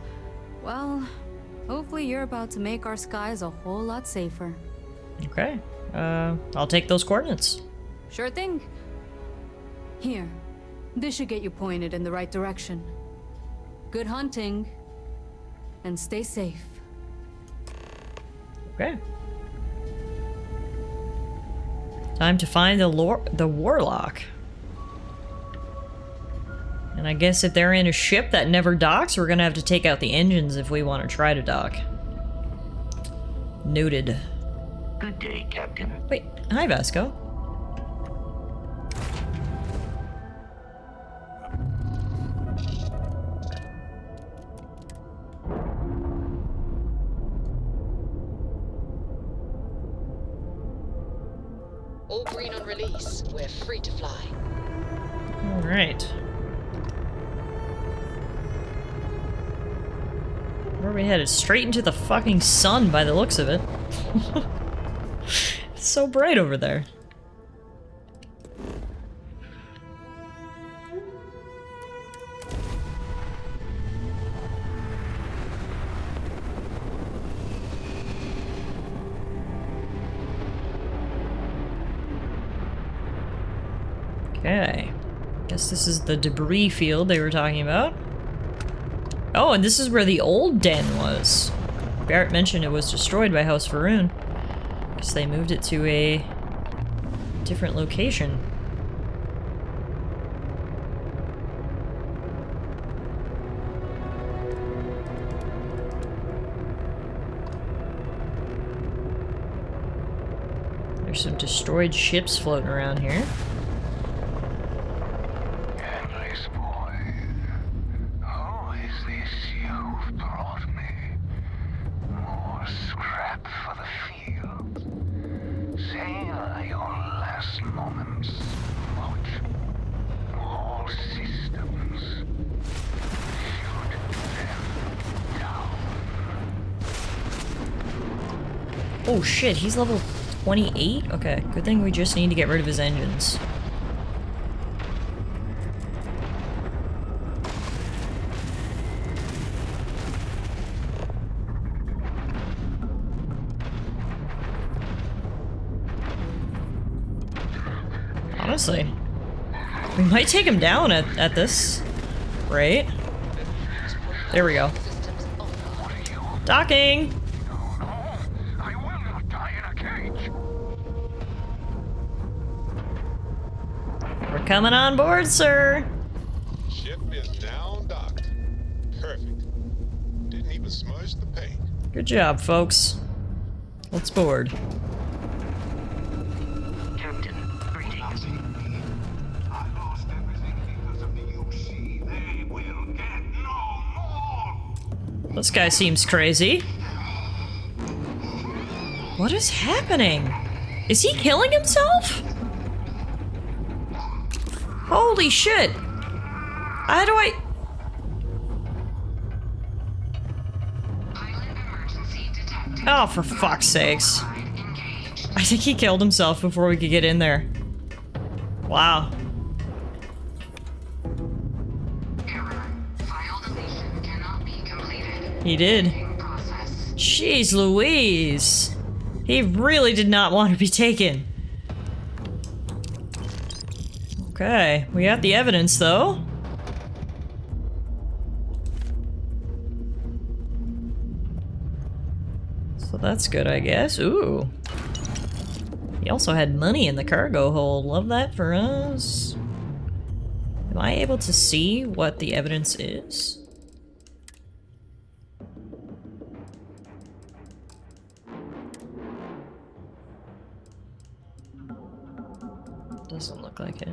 Well, hopefully you're about to make our skies a whole lot safer. Okay. I'll take those coordinates. Sure thing. Here. This should get you pointed in the right direction. Good hunting. And stay safe. Okay. Time to find the warlock. And I guess if they're in a ship that never docks, we're gonna have to take out the engines if we want to try to dock. Noted. Good day, Captain. Wait, hi Vasco. All green on release. We're free to fly. Alright. Where are we headed? Straight into the fucking sun by the looks of it. It's so bright over there. Okay. Guess this is the debris field they were talking about. Oh, and this is where the old den was. Barrett mentioned it was destroyed by House Varun. Guess they moved it to a different location. There's some destroyed ships floating around here. Endless boy, who is this you've brought me? More scrap for the field. Savor your last moments. Watch. All systems. Shoot them down. Oh shit, he's level 28? Okay, good thing we just need to get rid of his engines. Honestly, we might take him down at this rate. There we go. Docking! We're coming on board, sir! Ship is now docked. Perfect. Didn't even smudge the paint. Good job, folks. Let's board. Captain, greetings. I lost everything because of the UC. They will get no more. This guy seems crazy. What is happening? Is he killing himself? Holy shit! How do I... Oh, for fuck's sakes. I think he killed himself before we could get in there. Wow. He did. Jeez Louise. He really did not want to be taken. Okay, we got the evidence though. So that's good, I guess. Ooh. He also had money in the cargo hold. Love that for us. Am I able to see what the evidence is? Doesn't look like it.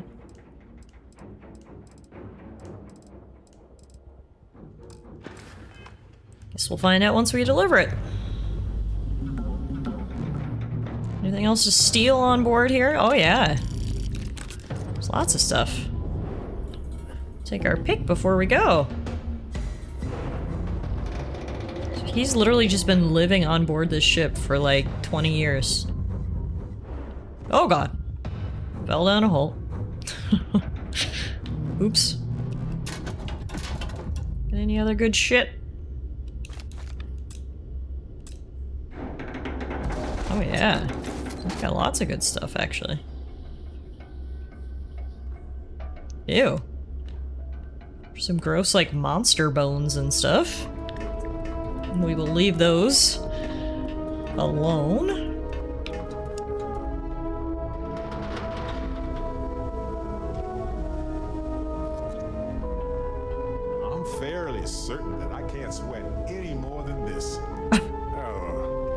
Guess we'll find out once we deliver it. Anything else to steal on board here? Oh yeah. There's lots of stuff. Take our pick before we go. So he's literally just been living on board this ship for like 20 years. Oh god. Fell down a hole. Oops. Got any other good shit? Yeah, we've got lots of good stuff, actually. Ew. Some gross, like, monster bones and stuff. We will leave those alone. I'm fairly certain that I can't sweat any more than this.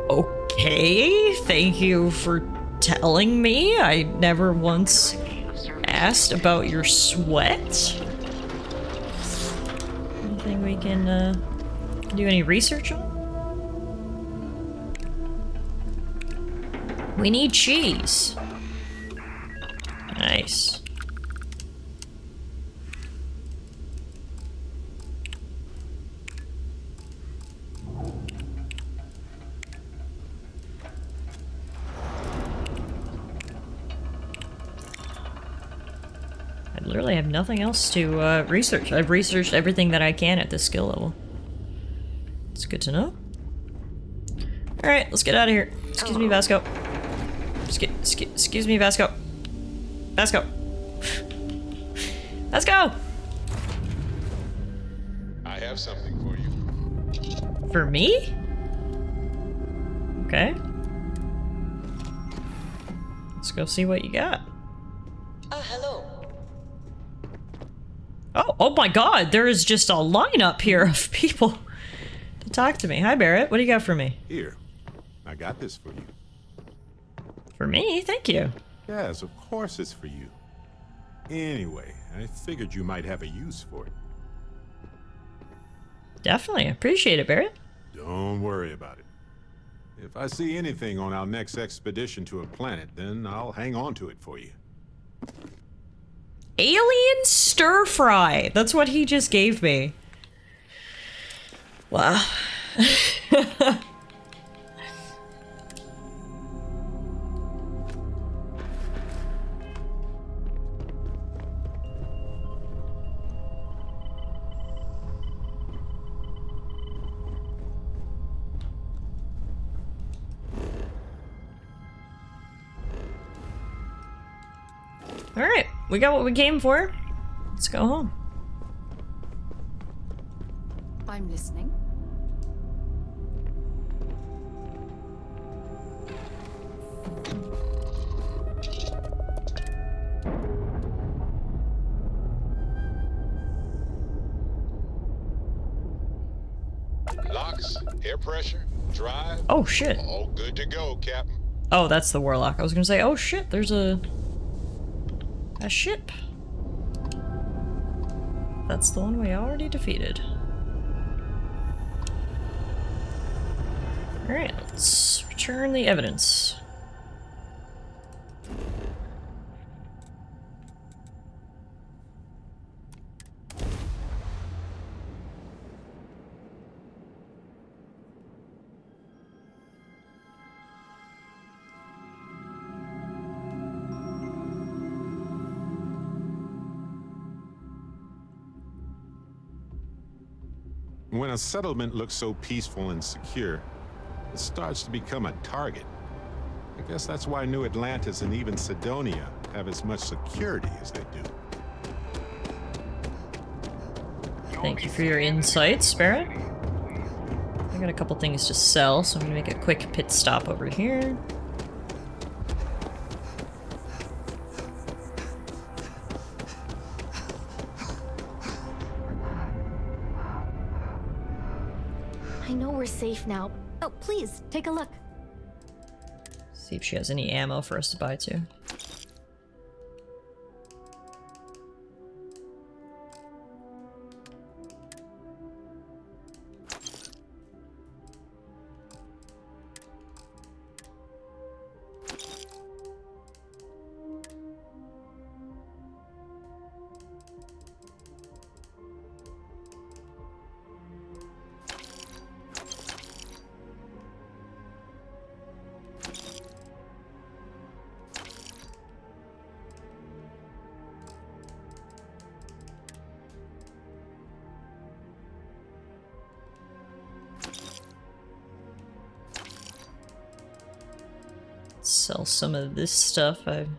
Okay, thank you for telling me. I never once asked about your sweat. Anything we can do any research on? We need cheese. Nice. I literally have nothing else to research. I've researched everything that I can at this skill level. It's good to know. Alright, let's get out of here. Excuse me, Vasco. Excuse me, Vasco. Vasco. Vasco! I have something for you. For me? Okay. Let's go see what you got. Hello. Oh my god, there is just a lineup here of people to talk to me. Hi, Barrett. What do you got for me? Here, I got this for you. For me? Thank you. Yes, of course it's for you. Anyway, I figured you might have a use for it. Definitely. Appreciate it, Barrett. Don't worry about it. If I see anything on our next expedition to a planet, then I'll hang on to it for you. Alien stir fry. That's what he just gave me. Wow. Alright, we got what we came for. Let's go home. I'm listening. Locks, air pressure, drive. Oh shit. All good to go, Captain. Oh, that's the warlock. I was gonna say, oh shit, there's a ship. That's the one we already defeated. Alright, let's return the evidence. When a settlement looks so peaceful and secure, it starts to become a target. I guess that's why New Atlantis and even Sidonia have as much security as they do. Thank you for your insights, Barrett. I got a couple things to sell, so I'm gonna make a quick pit stop over here. I know we're safe now. Oh, please, take a look. See if she has any ammo for us to buy too. sell some of this stuff I've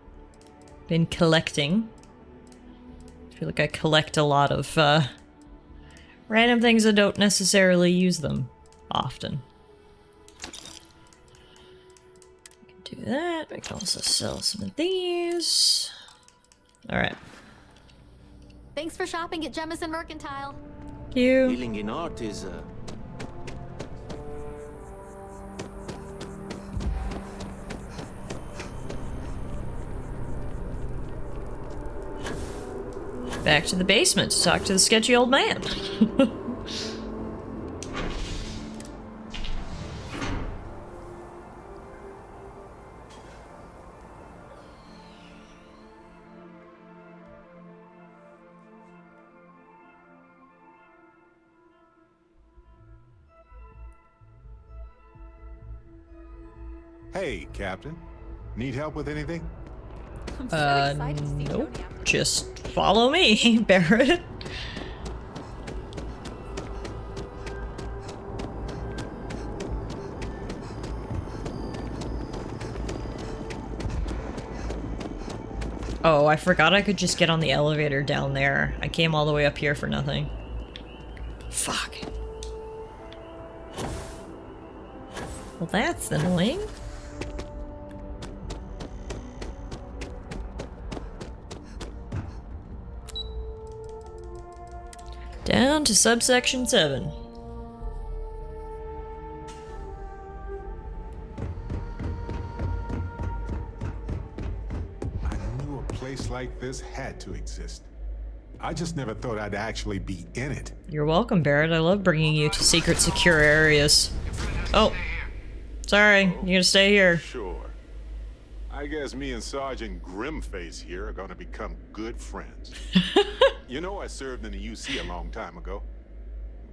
been collecting. I feel like I collect a lot of random things that don't necessarily use them often. We can do that. We can also sell some of these. Alright. Thanks for shopping at Jemison Mercantile. Thank you. Dealing in art is Back to the basement to talk to the sketchy old man. Hey, Captain. Need help with anything? Nope. Just follow me, Barrett. Oh, I forgot I could just get on the elevator down there. I came all the way up here for nothing. Fuck. Well, that's annoying. Down to subsection 7. I knew a place like this had to exist. I just never thought I'd actually be in it. You're welcome, Barrett. I love bringing you to secret, secure areas. Oh. Sorry, you gotta stay here. Sure. I guess me and Sergeant Grimface here are gonna become good friends. You know, I served in the UC a long time ago.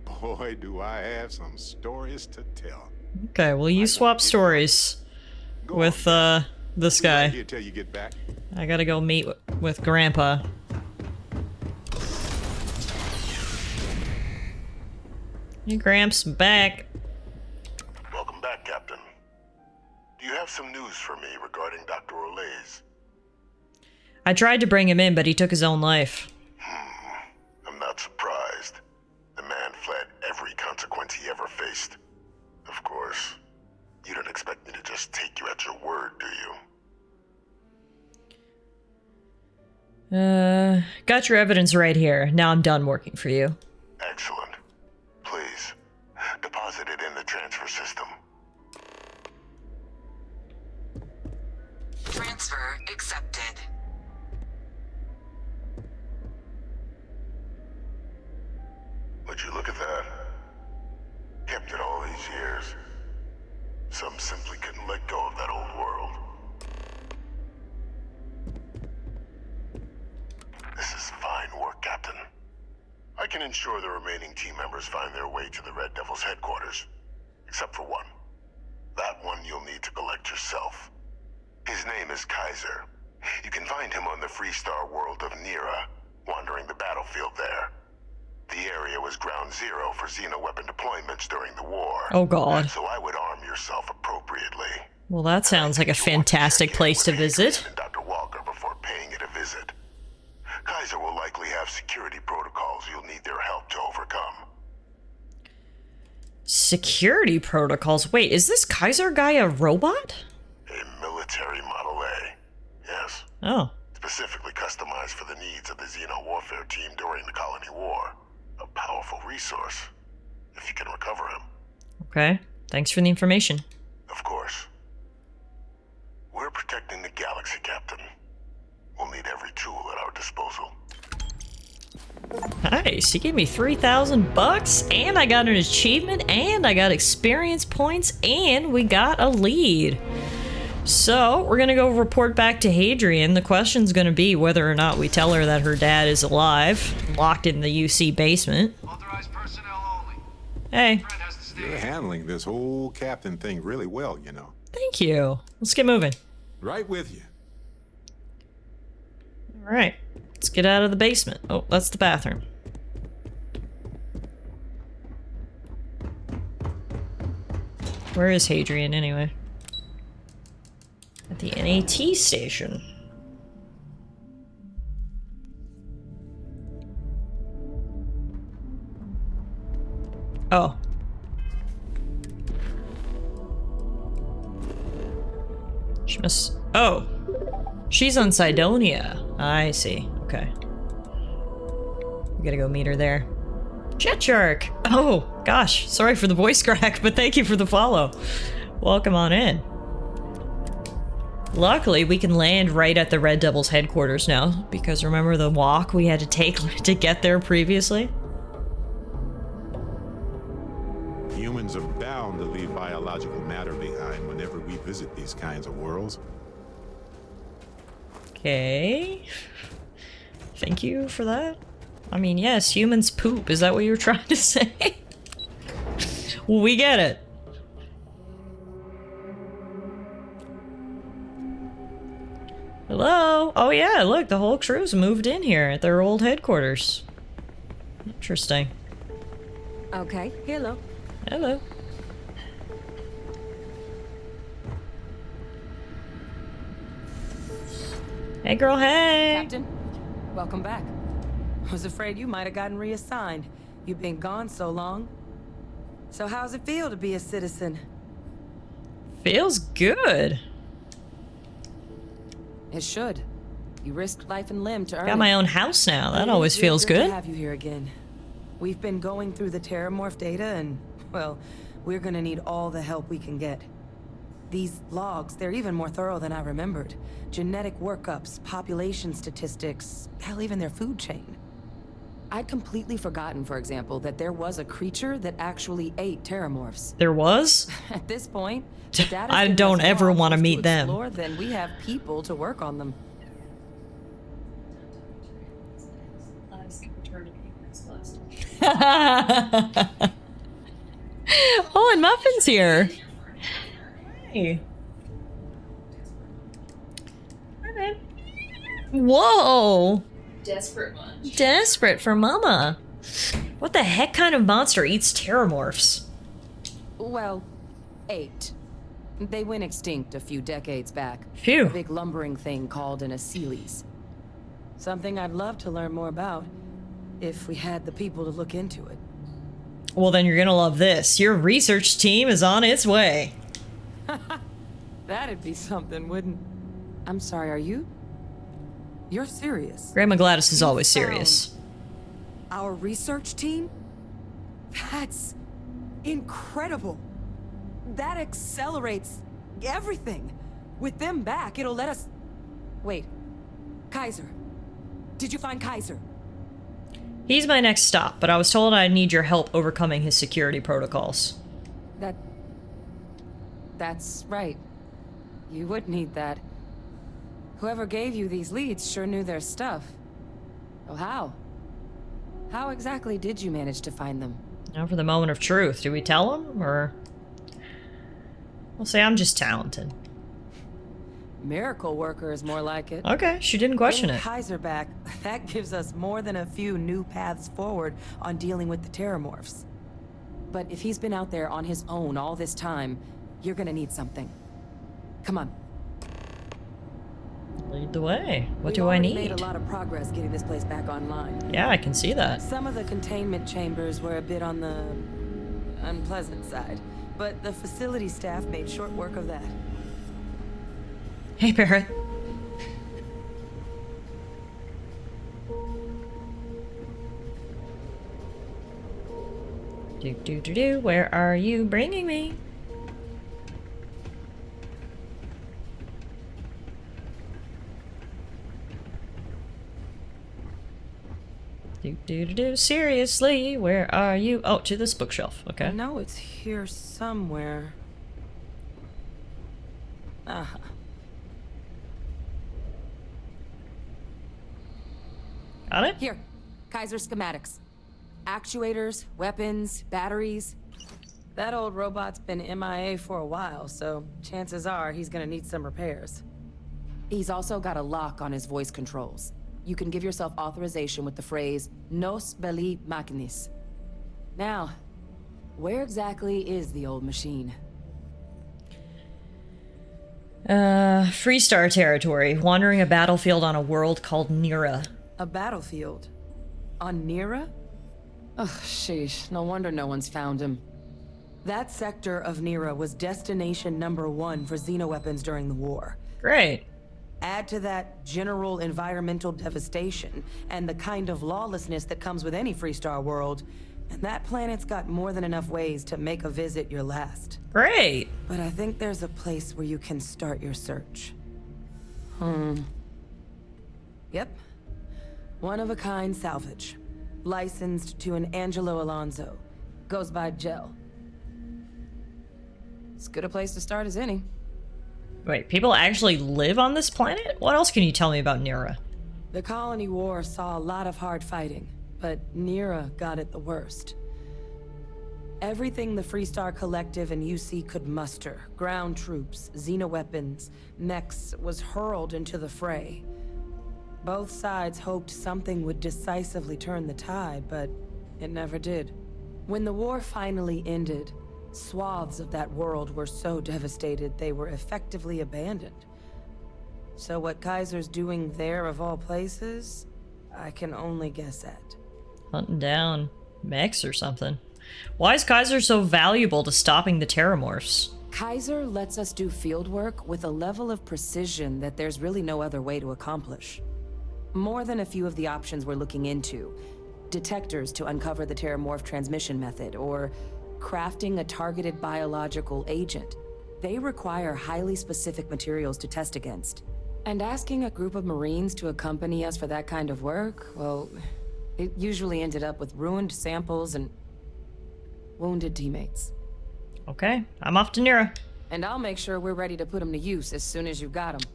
Boy, do I have some stories to tell. Okay, well, you swap stories with this guy. Here till you get back. I gotta go meet with Grandpa. Hey, Gramps, I'm back. Welcome back, Captain. Do you have some news for me regarding Dr. Olays? I tried to bring him in, but he took his own life. I'm not surprised. The man fled every consequence he ever faced. Of course, you don't expect me to just take you at your word, do you? Got your evidence right here. Now I'm done working for you. Excellent. Please, deposit it in the transfer system. Transfer accepted. Would you look at that? Kept it all these years. Some simply couldn't let go of that old world. This is fine work, Captain. I can ensure the remaining team members find their way to the Red Devil's headquarters. Except for one. That one you'll need to collect yourself. His name is Kaiser. You can find him on the Freestar world of Nira, wandering the battlefield there. The area was ground zero for xeno-weapon deployments during the war. Oh, God. So I would arm yourself appropriately. Well, that sounds like a fantastic place to visit. Dr. Walker before paying it a visit. Kaiser will likely have security protocols you'll need their help to overcome. Security protocols? Wait, is this Kaiser guy a robot? A military Model A, yes. Oh. Specifically customized for the needs of the Xeno warfare team during the Colony War. A powerful resource, if you can recover him. Okay, thanks for the information. Of course. We're protecting the galaxy, Captain. We'll need every tool at our disposal. Nice, he gave me $3,000, and I got an achievement, and I got experience points, and we got a lead. So, we're gonna go report back to Hadrian. The question's gonna be whether or not we tell her that her dad is alive, locked in the UC basement. Authorized personnel only. Hey. You're handling this whole captain thing really well, you know. Thank you. Let's get moving. Right with you. Alright, let's get out of the basement. Oh, that's the bathroom. Where is Hadrian, anyway? At the NAT station. Oh. She must... Oh. She's on Cydonia. I see. Okay. We gotta go meet her there. Jet Shark! Oh, gosh. Sorry for the voice crack, but thank you for the follow. Welcome on in. Luckily, we can land right at the Red Devil's headquarters now, because remember the walk we had to take to get there previously? Humans are bound to leave biological matter behind whenever we visit these kinds of worlds. Okay. Thank you for that. I mean, yes, humans poop. Is that what you were trying to say? Well, we get it. Hello? Oh yeah, look, the whole crew's moved in here at their old headquarters. Interesting. Okay, hello. Hello. Hey girl, hey! Captain, welcome back. I was afraid you might have gotten reassigned. You've been gone so long. So how's it feel to be a citizen? Feels good. It should. You risked life and limb to earn Got it. my own house now. That It always is feels good good. to have you here again. We've been going through the Terramorph data and, well, we're gonna need all the help we can get. These logs, they're even more thorough than I remembered. Genetic workups, population statistics, hell, even their food chain. I'd completely forgotten, for example, that there was a creature that actually ate Terramorphs. There was? At this point, the data's I given don't us ever more want to options meet them. explore than we have people to work on them. Oh, and Muffin's here. Hey. Hi, babe. Whoa. Desperate munch. Desperate for mama. What the heck kind of monster eats Terramorphs? Well, 8. They went extinct a few decades back. Phew. A big lumbering thing called an Aceles. Something I'd love to learn more about, if we had the people to look into it. Well, then you're gonna love this. Your research team is on its way. That'd be something, wouldn't... I'm sorry, are you? You're serious? Grandma Gladys is always serious. Our research team? That's incredible. That accelerates everything. With them back, it'll let us... Wait. Kaiser. Did you find Kaiser? He's my next stop, but I was told I'd need your help overcoming his security protocols. That's right. You would need that. Whoever gave you these leads sure knew their stuff. Oh, how? How exactly did you manage to find them? Now for the moment of truth. Do we tell him, or... We'll say I'm just talented. Miracle worker is more like it. Okay, she didn't question Getting it. Kaiser back, that gives us more than a few new paths forward on dealing with the Terramorphs. But if he's been out there on his own all this time, you're gonna need something. Come on. Lead the way. What We've do I already need? made a lot of progress getting this place back online. Yeah, I can see that. Some of the containment chambers were a bit on the unpleasant side, but the facility staff made short work of that. Hey, Barrett. Do, where are you bringing me? Seriously, where are you? Oh, to this bookshelf. Okay. I know it's here somewhere. Ah. Got it? Here, Kaiser schematics. Actuators, weapons, batteries. That old robot's been MIA for a while, so chances are he's gonna need some repairs. He's also got a lock on his voice controls. You can give yourself authorization with the phrase, Nos belli machinis. Now, where exactly is the old machine? Freestar territory, wandering a battlefield on a world called Nira. A battlefield? On Nira? Ugh, sheesh. No wonder no one's found him. That sector of Nira was destination #1 for xenoweapons during the war. Great. Add to that general environmental devastation and the kind of lawlessness that comes with any Freestar world, and that planet's got more than enough ways to make a visit your last. Great. But I think there's a place where you can start your search. Yep. One-of-a-kind salvage. Licensed to an Angelo Alonso. Goes by Gel. As good a place to start as any. Wait, people actually live on this planet? What else can you tell me about Nira? The Colony War saw a lot of hard fighting, but Nira got it the worst. Everything the Freestar Collective and UC could muster, ground troops, xenoweapons, mechs, was hurled into the fray. Both sides hoped something would decisively turn the tide, but it never did. When the war finally ended, swaths of that world were so devastated they were effectively abandoned. So what Kaiser's doing there of all places, I can only guess at. Hunting down mechs or something. Why is Kaiser so valuable to stopping the Terramorphs? Kaiser lets us do field work with a level of precision that there's really no other way to accomplish. More than a few of the options we're looking into. Detectors to uncover the Terramorph transmission method, or crafting a targeted biological agent. They require highly specific materials to test against. And asking a group of Marines to accompany us for that kind of work, well, it usually ended up with ruined samples and wounded teammates. Okay, I'm off to Nira. And I'll make sure we're ready to put them to use as soon as you've got them.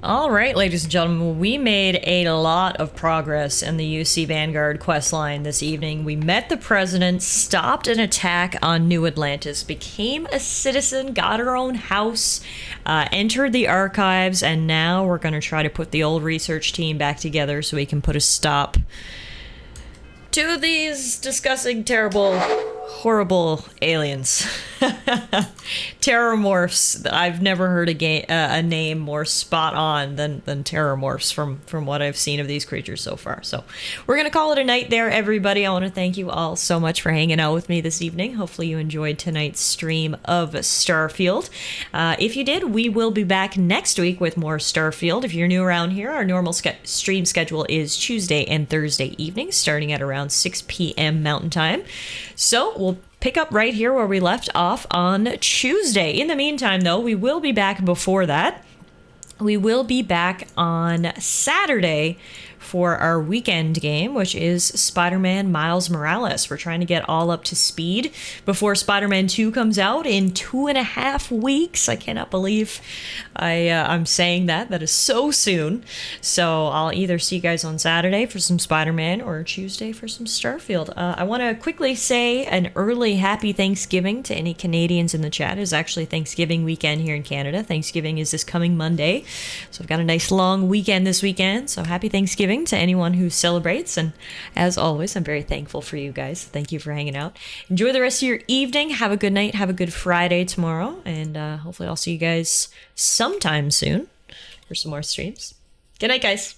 All right, ladies and gentlemen, we made a lot of progress in the UC Vanguard questline this evening. We met the president, stopped an attack on New Atlantis, became a citizen, got our own house, entered the archives, and now we're going to try to put the old research team back together so we can put a stop to these disgusting, terrible, horrible aliens. Terramorphs. I've never heard a name more spot on than Terramorphs from what I've seen of these creatures so far. So we're going to call it a night there, everybody. I want to thank you all so much for hanging out with me this evening. Hopefully you enjoyed tonight's stream of Starfield. If you did, we will be back next week with more Starfield. If you're new around here, our normal stream schedule is Tuesday and Thursday evenings, starting at around 6 p.m. Mountain Time. So we'll pick up right here where we left off on Tuesday. In the meantime, though, we will be back before that. We will be back on Saturday for our weekend game, which is Spider-Man Miles Morales. We're trying to get all up to speed before Spider-Man 2 comes out in 2.5 weeks. I cannot believe I'm saying that. That is so soon. So I'll either see you guys on Saturday for some Spider-Man or Tuesday for some Starfield. I want to quickly say an early happy Thanksgiving to any Canadians in the chat. It's actually Thanksgiving weekend here in Canada. Thanksgiving is this coming Monday. So I've got a nice long weekend this weekend. So happy Thanksgiving to anyone who celebrates, and as always, I'm very thankful for you guys. Thank you for hanging out. Enjoy the rest of your evening. Have a good night. Have a good Friday tomorrow, and hopefully I'll see you guys sometime soon for some more streams. Good night, guys.